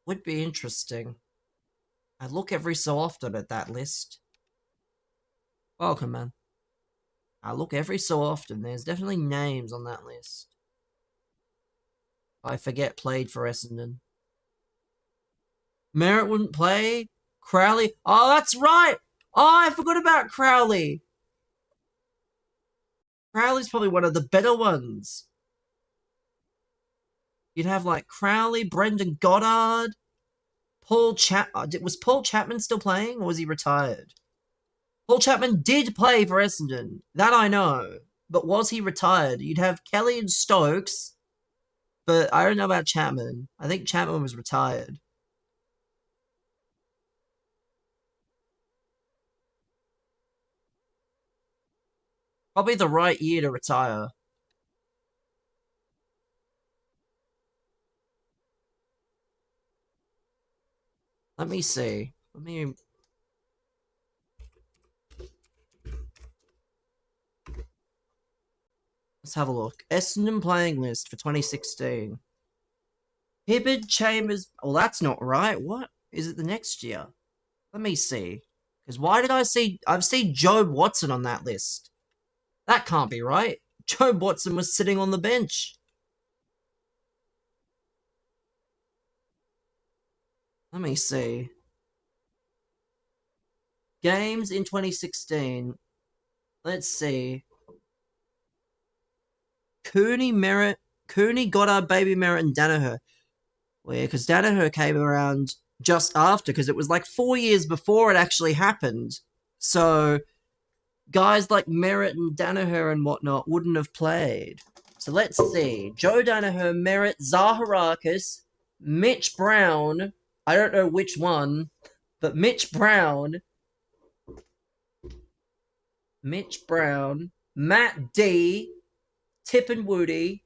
Would be interesting. I look every so often at that list. Welcome, man. I look every so often. There's definitely names on that list. I forget played for Essendon. Merritt wouldn't play. Crowley. Oh, that's right. Oh, I forgot about Crowley. Crowley's probably one of the better ones. You'd have like Crowley, Brendan Goddard, Paul was Paul Chapman still playing or was he retired? Paul Chapman did play for Essendon. That I know. But was he retired? You'd have Kelly and Stokes, but I don't know about Chapman. I think Chapman was retired. Probably the right year to retire. Let me see. Let's have a look. Essendon playing list for 2016. Hibbard, Chambers. Well, that's not right. What? Is it the next year? Let me see. Because why did I've seen Job Watson on that list. That can't be right. Job Watson was sitting on the bench. Let me see. Games in 2016. Let's see. Cooney, Merritt, Goddard, Baby Merritt, and Danaher. Well, because Danaher came around just after, because it was like 4 years before it actually happened. So guys like Merritt and Danaher and whatnot wouldn't have played. So let's see. Joe Danaher, Merritt, Zaharakis, Mitch Brown. I don't know which one, but Mitch Brown, Matt D, Tip and Woody,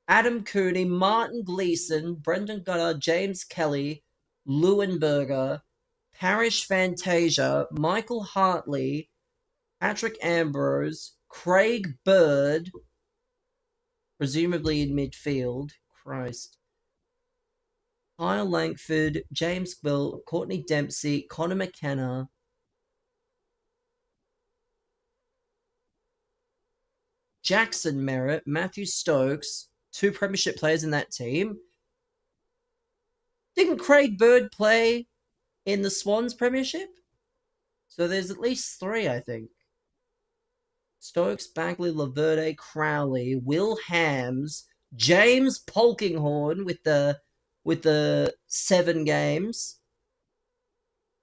Adam Cooney, Martin Gleeson, Brendan Goddard, James Kelly, Leuenberger, Parish Fantasia, Michael Hartley, Patrick Ambrose, Craig Bird, presumably in midfield. Christ. Kyle Langford, James Quill, Courtney Dempsey, Connor McKenna, Jackson Merritt, Matthew Stokes, 2 premiership players in that team. Didn't Craig Bird play in the Swans premiership? So there's at least 3, I think. Stokes, Bagley, Laverde, Crowley, Will Hams, James Polkinghorne with the 7 games.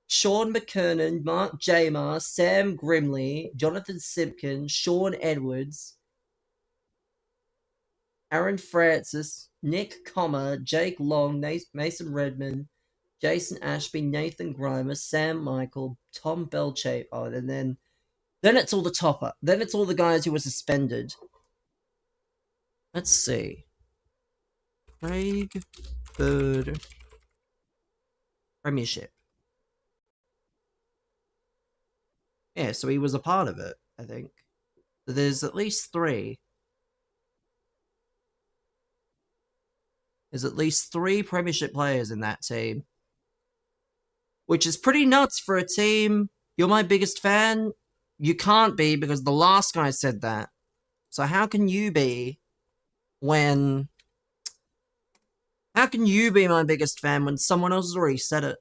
Sean McKernan, Mark Jamar, Sam Grimley, Jonathan Simpkins, Sean Edwards, Aaron Francis, Nick Comer, Jake Long, Mason Redmond, Jason Ashby, Nathan Grimer, Sam Michael, Tom Belchape. Oh, and then it's all the topper. Then it's all the guys who were suspended. Let's see. Craig Bird Premiership. Yeah, so he was a part of it, I think. So there's at least 3. There's at least 3 premiership players in that team. Which is pretty nuts for a team. You're my biggest fan. You can't be because the last guy said that. So how can you be when... How can you be my biggest fan when someone else has already said it?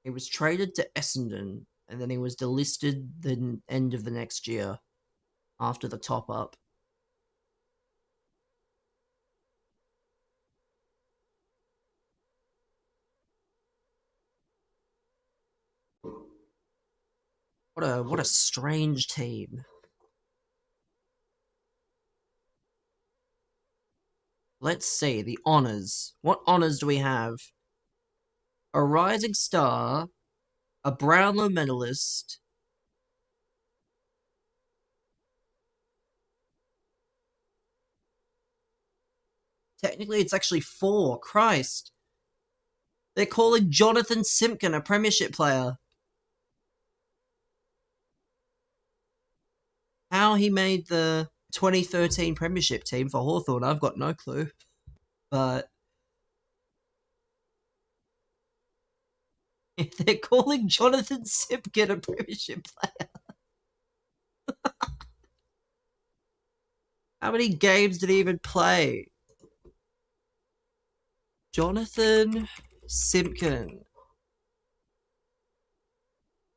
He was traded to Essendon, and then he was delisted the end of the next year after the top-up. What a strange team. Let's see, the honours. What honours do we have? A Rising Star, a Brownlow medalist, technically it's actually 4, Christ. They're calling Jonathan Simpkin a premiership player. How he made the 2013 premiership team for Hawthorn, I've got no clue. But If they're calling Jonathan Simpkin a Premiership player. How many games did he even play? Jonathan Simpkin.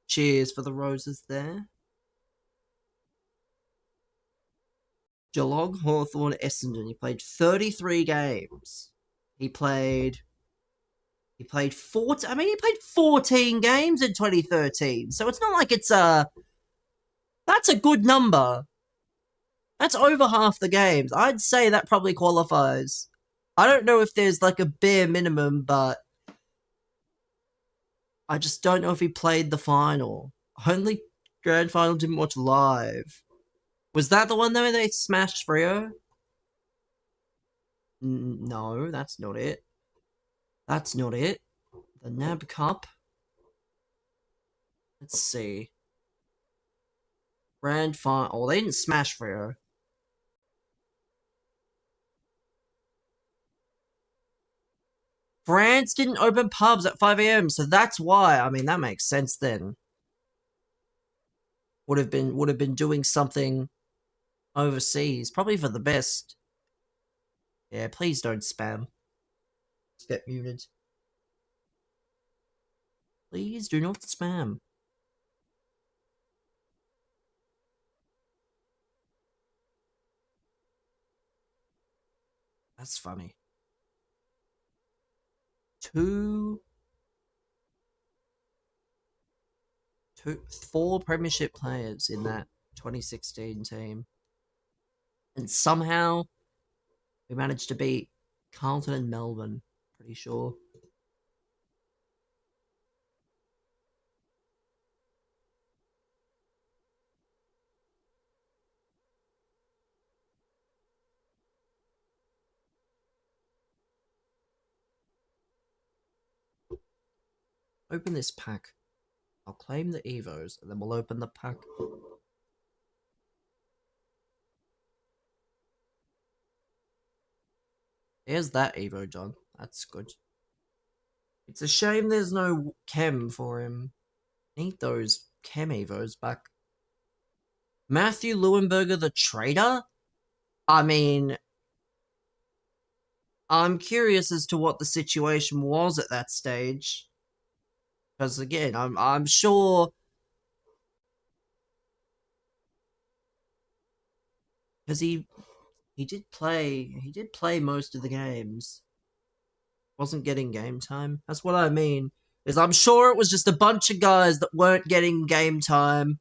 Cheers for the roses there. Geelong, Hawthorn, Essendon. He played 33 games. He played 14. I mean, he played 14 games in 2013. So it's not like it's a. That's a good number. That's over half the games. I'd say that probably qualifies. I don't know if there's like a bare minimum, but I just don't know if he played the final. Only grand final didn't watch live. Was that the one though they smashed Freo? No, that's not it. That's not it. The NAB Cup. Let's see. Grand final. Oh, they didn't smash Freo. France didn't open pubs at 5 a.m, so that's why. I mean, that makes sense then. Would have been doing something overseas, probably for the best. Yeah, please don't spam. Get muted. Please do not spam. That's funny. 4 Premiership players in that 2016 team. And somehow we managed to beat Carlton and Melbourne, pretty sure. Open this pack. I'll claim the Evos, and then we'll open the pack. Here's that Evo, John. That's good. It's a shame there's no chem for him. Need those chem Evos back. Matthew Leuenberger, the traitor? I mean, I'm curious as to what the situation was at that stage. Because again, I'm sure. Because he did play most of the games. Wasn't getting game time. That's what I mean. Is I'm sure it was just a bunch of guys that weren't getting game time.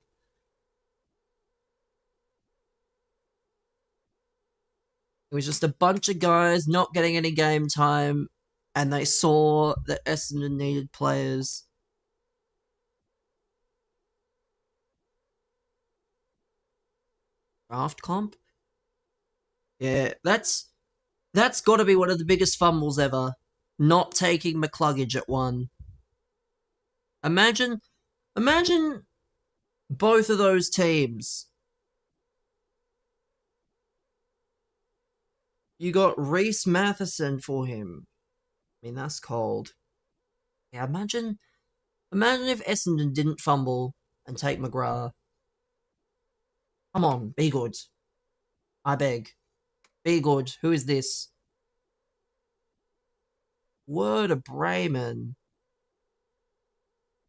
It was just a bunch of guys not getting any game time, and they saw that Essendon needed players. Draft comp? Yeah, that's got to be one of the biggest fumbles ever. Not taking McCluggage at 1. Imagine both of those teams. You got Reese Matheson for him. I mean, that's cold. Yeah, imagine if Essendon didn't fumble and take McGrath. Come on, be good. I beg. Be good. Who is this? Word of Bremen.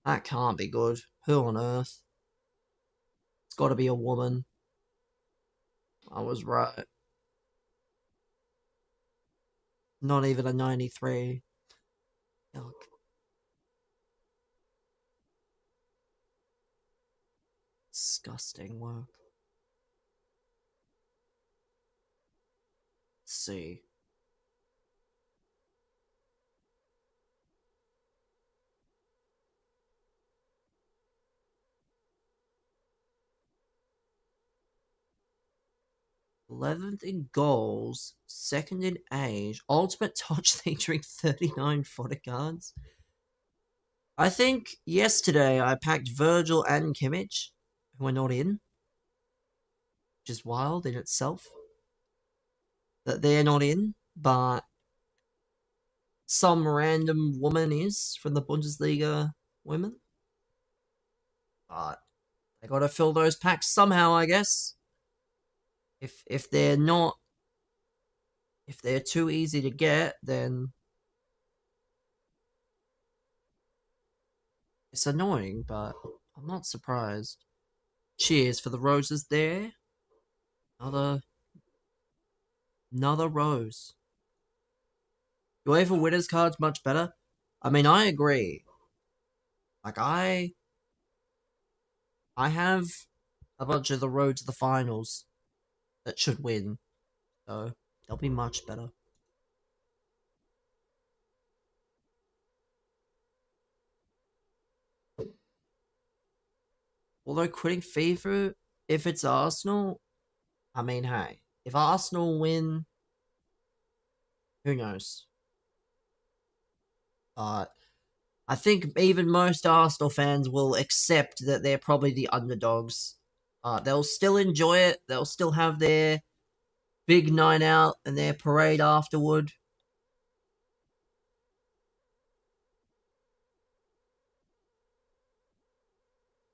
That can't be good. Who on earth? It's got to be a woman. I was right. Not even a 93. Yuck. Disgusting work. Let's see. '11th in goals, 2nd in age, ultimate touch featuring 39 photocards. I think yesterday I packed Virgil and Kimmich, who are not in, which is wild in itself. That they're not in, but some random woman is from the Bundesliga women. But they gotta fill those packs somehow, I guess. If they're not, if they're too easy to get, then it's annoying, but I'm not surprised. Cheers for the roses there. Another rose. UEFA winners card's much better. I mean, I agree. Like I have a bunch of the road to the finals that should win, so they'll be much better. Although quitting FIFA, if it's Arsenal, I mean, hey, if Arsenal win, who knows? But I think even most Arsenal fans will accept that they're probably the underdogs. They'll still enjoy it. They'll still have their big night out and their parade afterward.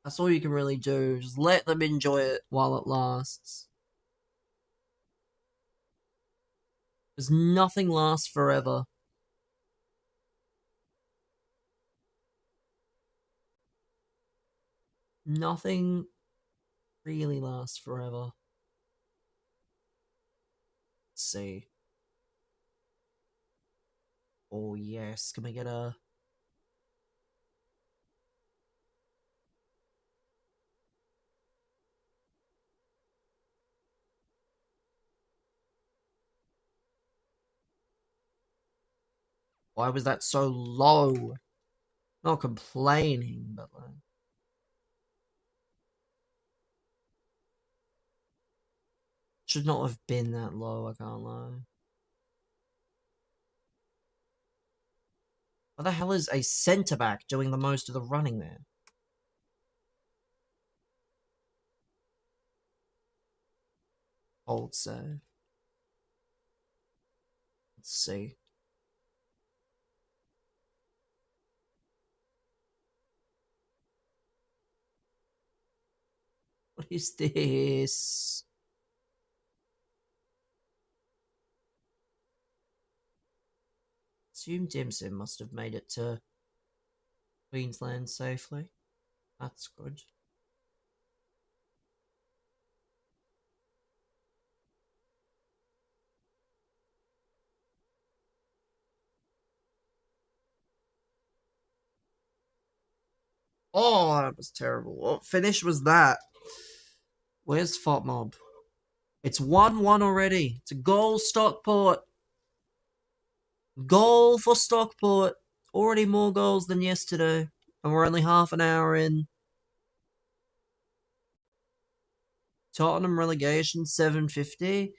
That's all you can really do. Just let them enjoy it while it lasts. Because nothing lasts forever. Nothing really lasts forever. Let's see. Oh, yes. Can we get a... Why was that so low? Not complaining, but like... Should not have been that low, I can't lie. What the hell is a centre-back doing the most of the running there? Hold save. Let's see. What is this? Assume Dimson must have made it to Queensland safely. That's good. Oh, that was terrible. What finish was that? Where's Fotmob? It's 1-1 already. It's a goal, Stockport. Goal for Stockport. Already more goals than yesterday. And we're only half an hour in. Tottenham relegation, 750.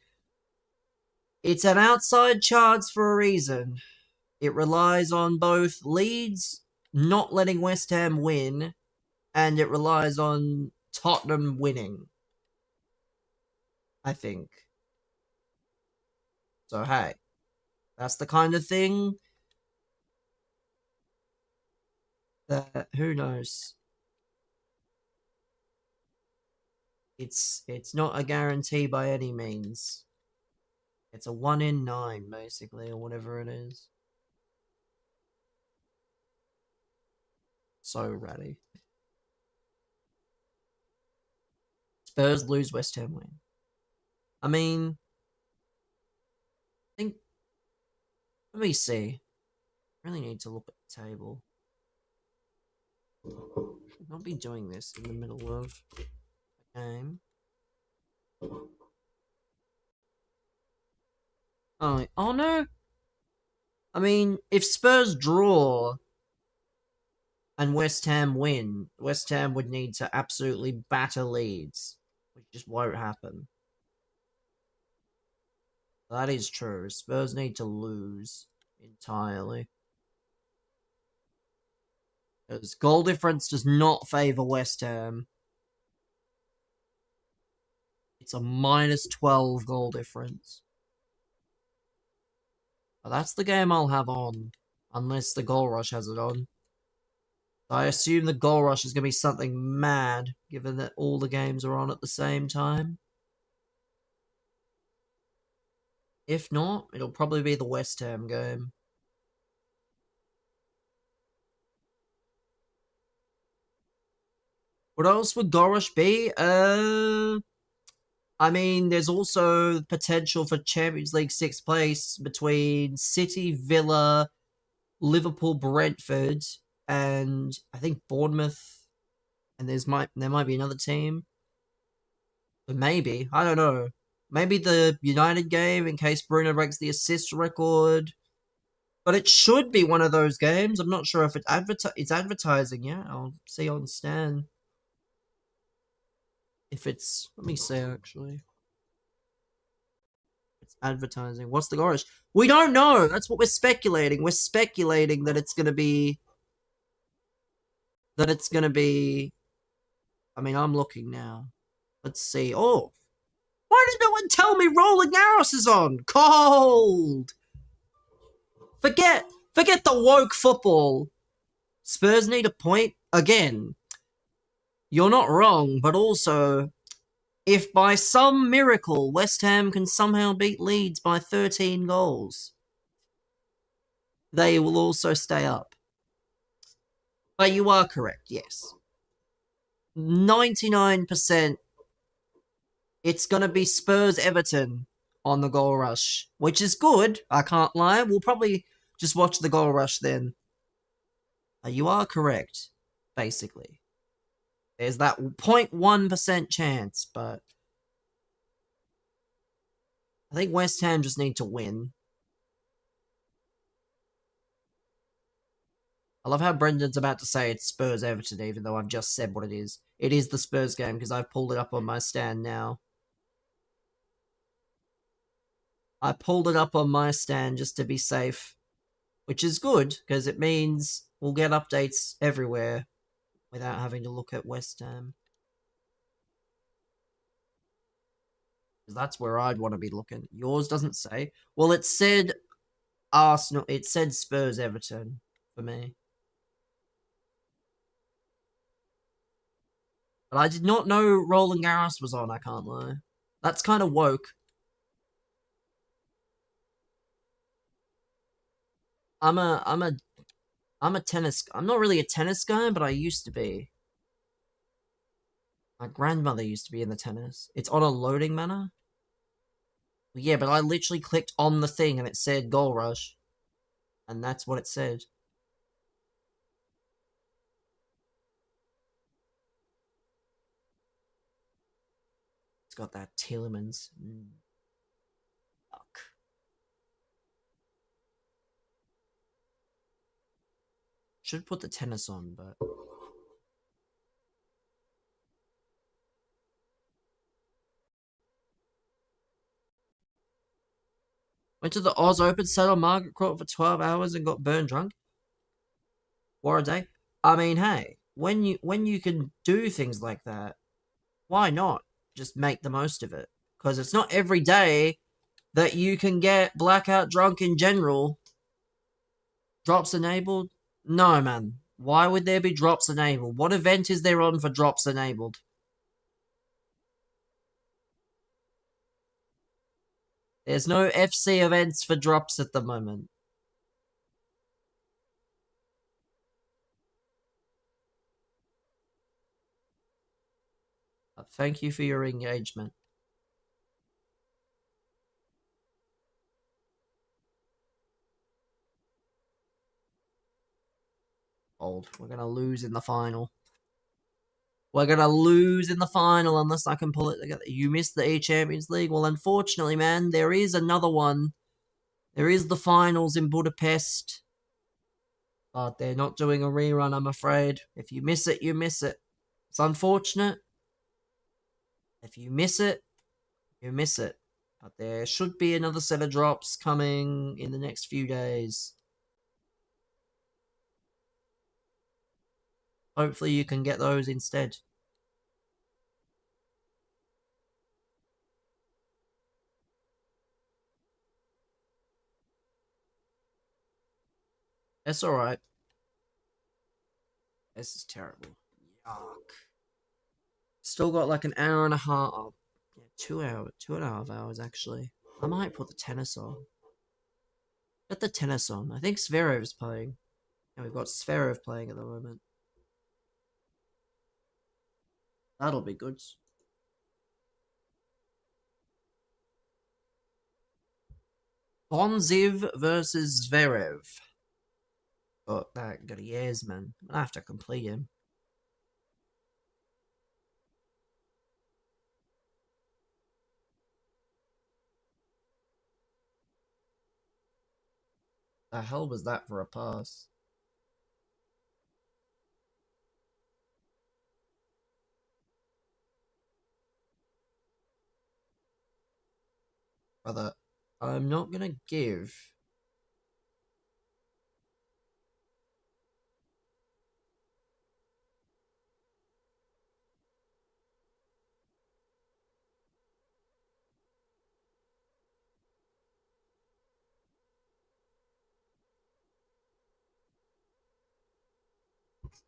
It's an outside chance for a reason. It relies on both Leeds not letting West Ham win, and it relies on Tottenham winning. I think. So, hey, that's the kind of thing that, who knows? It's not a guarantee by any means. It's a 1 in 9, basically, or whatever it is. So ratty. Spurs lose, West Ham win. I mean, I think, let me see. I really need to look at the table. Should not be doing this in the middle of a game. Oh no! I mean, if Spurs draw and West Ham win, West Ham would need to absolutely batter Leeds, which just won't happen. That is true. Spurs need to lose entirely. Because goal difference does not favour West Ham. It's a -12 goal difference. But that's the game I'll have on. Unless the Goal Rush has it on. I assume the goal rush is going to be something mad, given that all the games are on at the same time. If not, it'll probably be the West Ham game. What else would goal rush be? I mean, there's also potential for Champions League sixth place between City, Villa, Liverpool, Brentford, and I think Bournemouth. And there might be another team. But maybe, I don't know. Maybe the United game in case Bruno breaks the assist record. But it should be one of those games. I'm not sure if it's advertising. Yeah, I'll see on Stan if it's. Let me see actually. It's advertising. What's the goal? We don't know. That's what we're speculating. We're speculating that it's gonna be. That it's gonna be. I mean, I'm looking now. Let's see. Oh, why did no one tell me Rolling Arrows is on? Cold. Forget the woke football. Spurs need a point again. You're not wrong, but also, if by some miracle West Ham can somehow beat Leeds by 13 goals, they will also stay up. But you are correct, yes. 99%, it's going to be Spurs Everton on the goal rush, which is good, I can't lie. We'll probably just watch the goal rush then. You are correct, basically. There's that 0.1% chance, but I think West Ham just need to win. I love how Brendan's about to say it's Spurs Everton, even though I've just said what it is. It is the Spurs game because I've pulled it up on my stand now. I pulled it up on my stand just to be safe, which is good because it means we'll get updates everywhere without having to look at West Ham. Because that's where I'd want to be looking. Yours doesn't say. Well, it said Arsenal. It said Spurs Everton for me. But I did not know Roland Garros was on, I can't lie. That's kind of woke. I'm a tennis. I'm not really a tennis guy, but I used to be. My grandmother used to be in the tennis. It's on a loading manner. Yeah, but I literally clicked on the thing and it said Goal Rush. And that's what it said. It's got that Tielemans. Fuck. Should put the tennis on, but... Went to the Oz Open, sat on Margaret Court for 12 hours and got burned drunk. War a day. I mean, hey, when you can do things like that, why not just make the most of it? Because it's not every day that you can get blackout drunk in general. Drops enabled? No, man. Why would there be drops enabled? What event is there on for drops enabled? There's no FC events for drops at the moment. Thank you for your engagement. Old. We're going to lose in the final. We're going to lose in the final unless I can pull it together. You missed the E-Champions League? Well, unfortunately, man, there is another one. There is the finals in Budapest. But they're not doing a rerun, I'm afraid. If you miss it, you miss it. It's unfortunate. If you miss it, you miss it. But there should be another set of drops coming in the next few days. Hopefully you can get those instead. That's alright. This is terrible. Yuck. Still got like an hour and a half. Oh, yeah, 2 hours, 2.5 hours actually. I might put the tennis on. Get the tennis on. I think Zverev's playing. And we've got Zverev playing at the moment. That'll be good. Bonziv versus Zverev. Oh, that got years, man. I have to complete him. The hell was that for a pass? Brother, I'm not gonna give.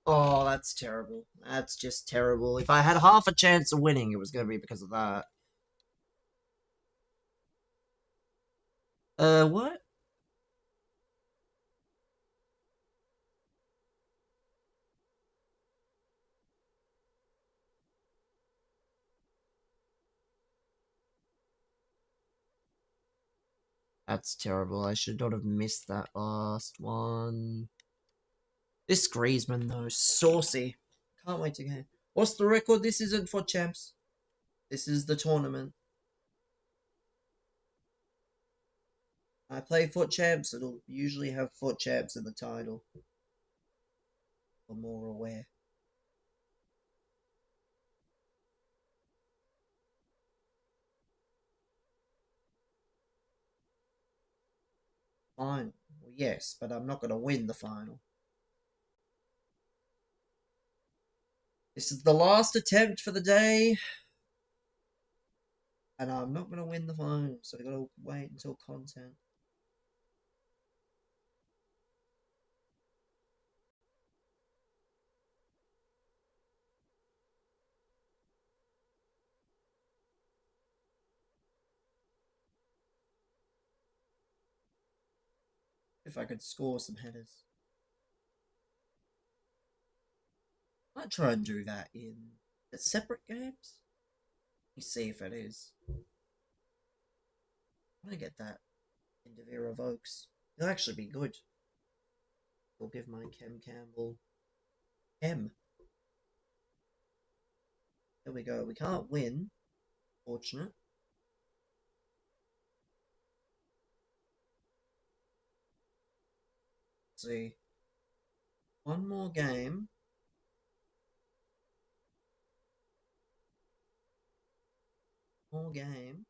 Oh, that's terrible. That's just terrible. If I had half a chance of winning, it was gonna be because of that. What? That's terrible. I should not have missed that last one. This Griezmann, though, saucy. Can't wait to get. What's the record? This isn't for champs. This is the tournament. I play foot champs. It'll usually have foot champs in the title. I'm more aware. Final. Well, yes, but I'm not going to win the final. This is the last attempt for the day. And I'm not going to win the final, so I got to wait until content. If I could score some headers. I might try and do that in the separate games. Let me see if it is. I'm going to get that into Vera Vokes. It'll actually be good. We'll give my Chem Campbell M. There we go. We can't win. Fortunate. Let's see. One more game. More game.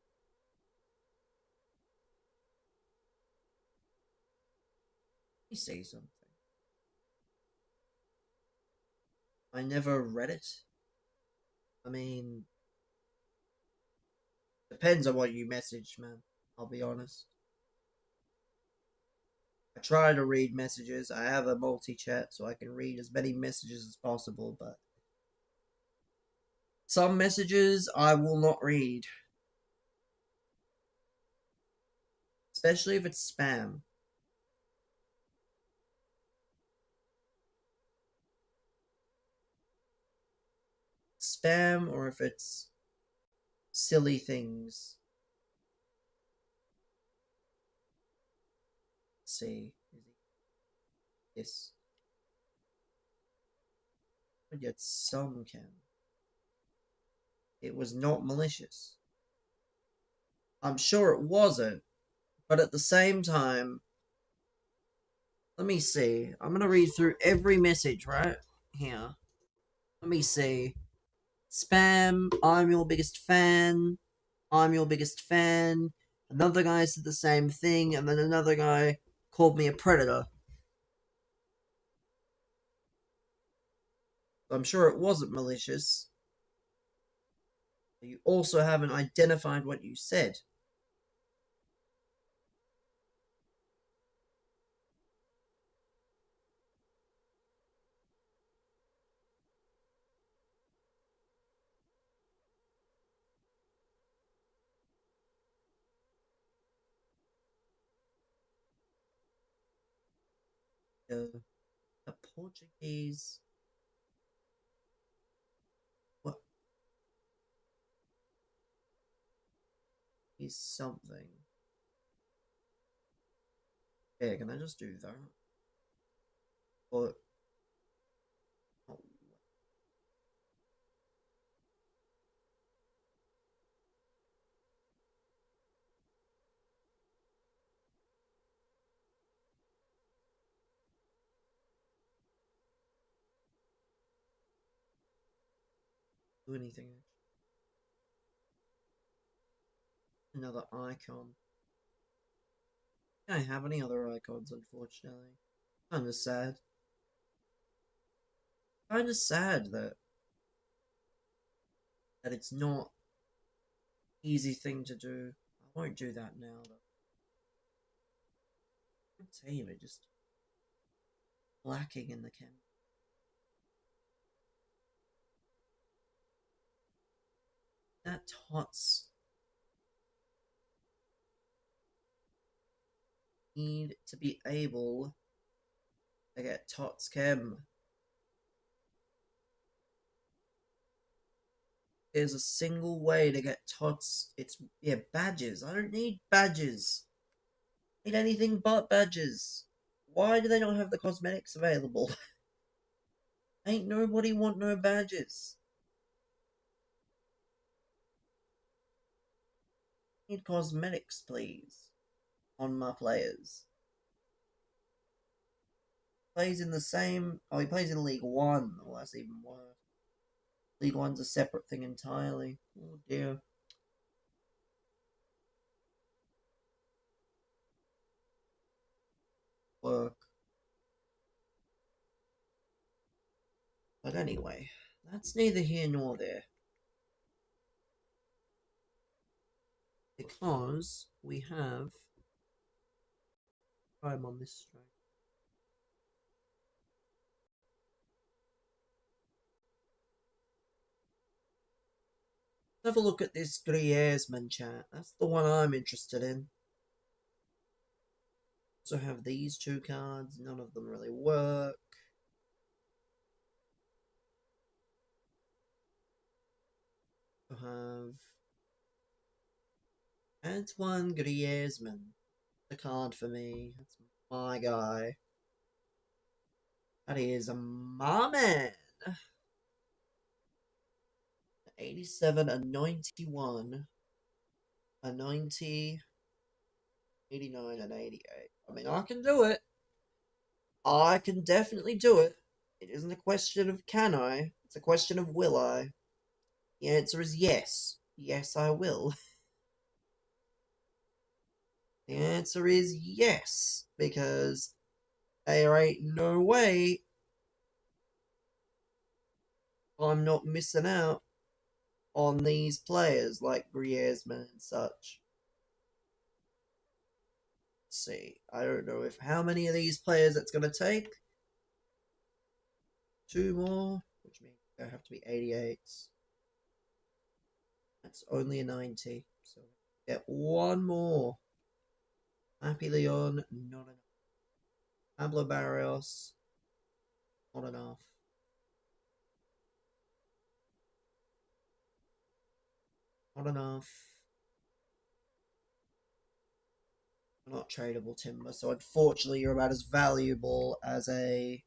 Let me see something. I never read it. I mean, depends on what you message, man. I'll be honest. I try to read messages. I have a multi-chat so I can read as many messages as possible, but some messages I will not read. Especially if it's spam. Spam or if it's silly things. Let's see. Yes. I get some cam. It was not malicious. I'm sure it wasn't, but at the same time, let me see. I'm gonna read through every message right here. Let me see. Spam, I'm your biggest fan. I'm your biggest fan. Another guy said the same thing, and then another guy called me a predator. I'm sure it wasn't malicious. You also haven't identified what you said. the Portuguese. What is something? Yeah, can I just do that? Or oh, do anything? Another icon. I don't have any other icons, unfortunately. Kinda sad. Kinda sad that it's not easy thing to do. I won't do that now though. I'd say we're just lacking in the chem. That Tots need to be able to get Tots chem. There's a single way to get Tots. It's yeah, badges. I don't need badges. I need anything but badges. Why do they not have the cosmetics available? Ain't nobody want no badges. Need cosmetics, please, on my players. Plays in the same. Oh, he plays in League One. Oh, that's even worse. League One's a separate thing entirely. Oh dear. Work. But anyway, that's neither here nor there. Because we have time on this strike. Have a look at this Griezmann chat. That's the one I'm interested in. So have these two cards. None of them really work. Have Antoine Griezmann. The card for me. That's my guy. That is my man. 87, a 91, a 90, 89, and 88. I mean, I can do it. I can definitely do it. It isn't a question of can I, it's a question of will I. The answer is yes. Yes, I will. The answer is yes, because there ain't no way I'm not missing out on these players like Griezmann and such. Let's see. I don't know if how many of these players it's going to take. Two more, which means there have to be 88s. That's only a 90, so get one more. Happy Leon, not enough. Pablo Barrios, not enough. Not enough. Not tradable timber, so unfortunately you're about as valuable as a.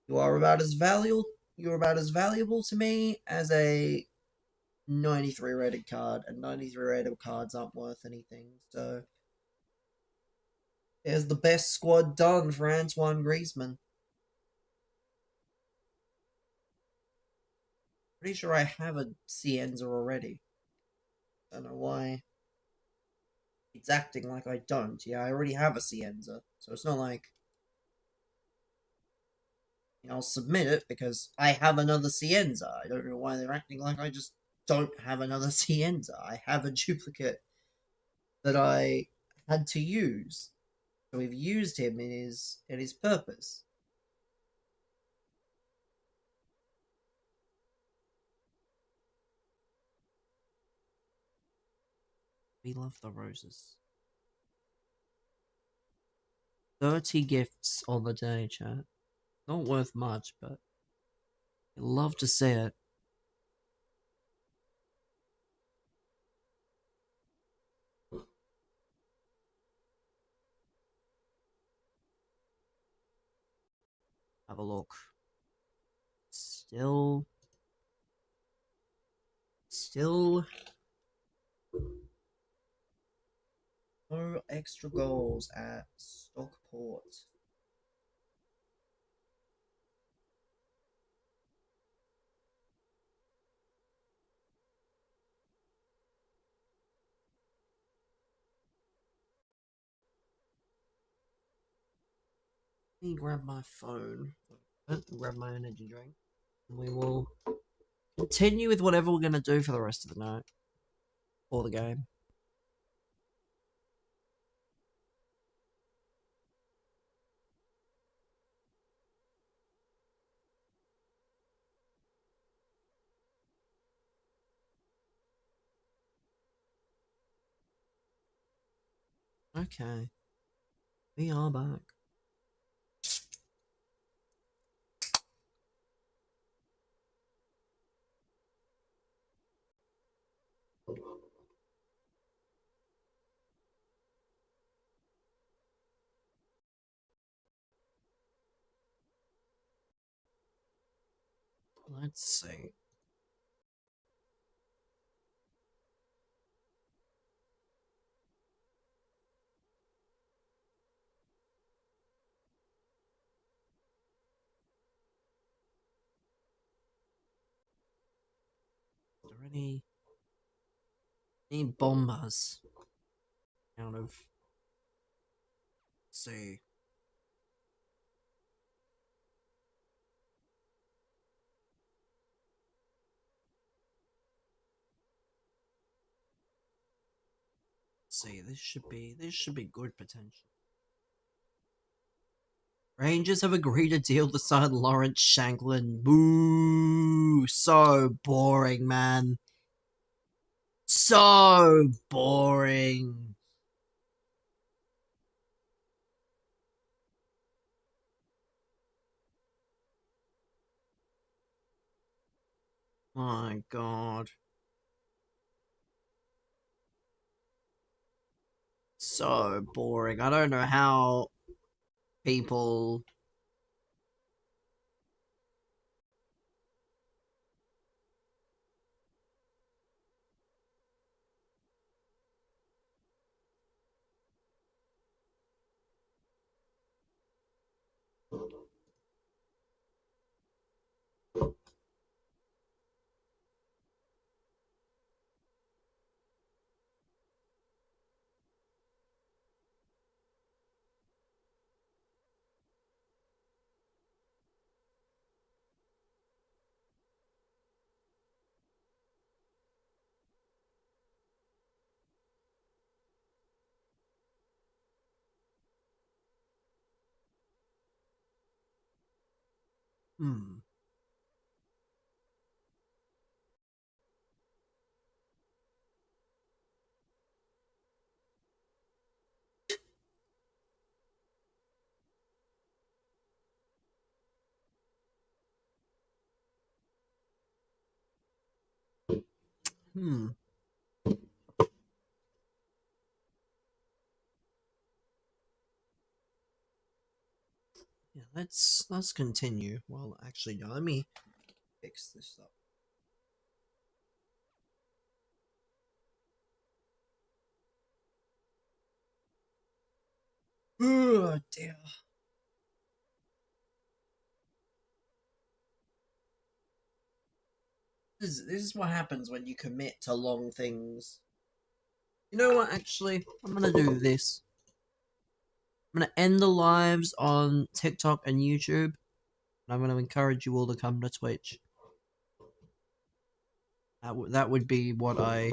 You are about as valuable. You're about as valuable to me as a 93 rated card, and 93 rated cards aren't worth anything. So there's the best squad done for Antoine Griezmann. Pretty sure I have a Cienza already. Don't know why it's acting like I don't. Yeah, I already have a Cienza, so it's not like I'll submit it because I have another Cienza. I don't know why they're acting like I just don't have another Cienza. I have a duplicate that I had to use. So we've used him in his purpose. We love the roses. 30 gifts on the day, chat. Not worth much, but you love to see it. Have a look. Still no extra goals at Stockport. Let me grab my phone. Grab my energy drink. And we will continue with whatever we're going to do for the rest of the night. Or the game. Okay. We are back. Let's see. Is there any bombers out of, let's see. See, this should be good potential. Rangers have agreed to deal to sign Lawrence Shanklin. Boo! So boring, man. So boring. My god. So boring. I don't know how people Hmm. Hmm. Yeah, let's continue. Well, actually, no, let me fix this up. Oh dear. This is what happens when you commit to long things. You know what, actually? I'm gonna do this. I'm gonna end the lives on TikTok and YouTube. And I'm gonna encourage you all to come to Twitch. That would be what I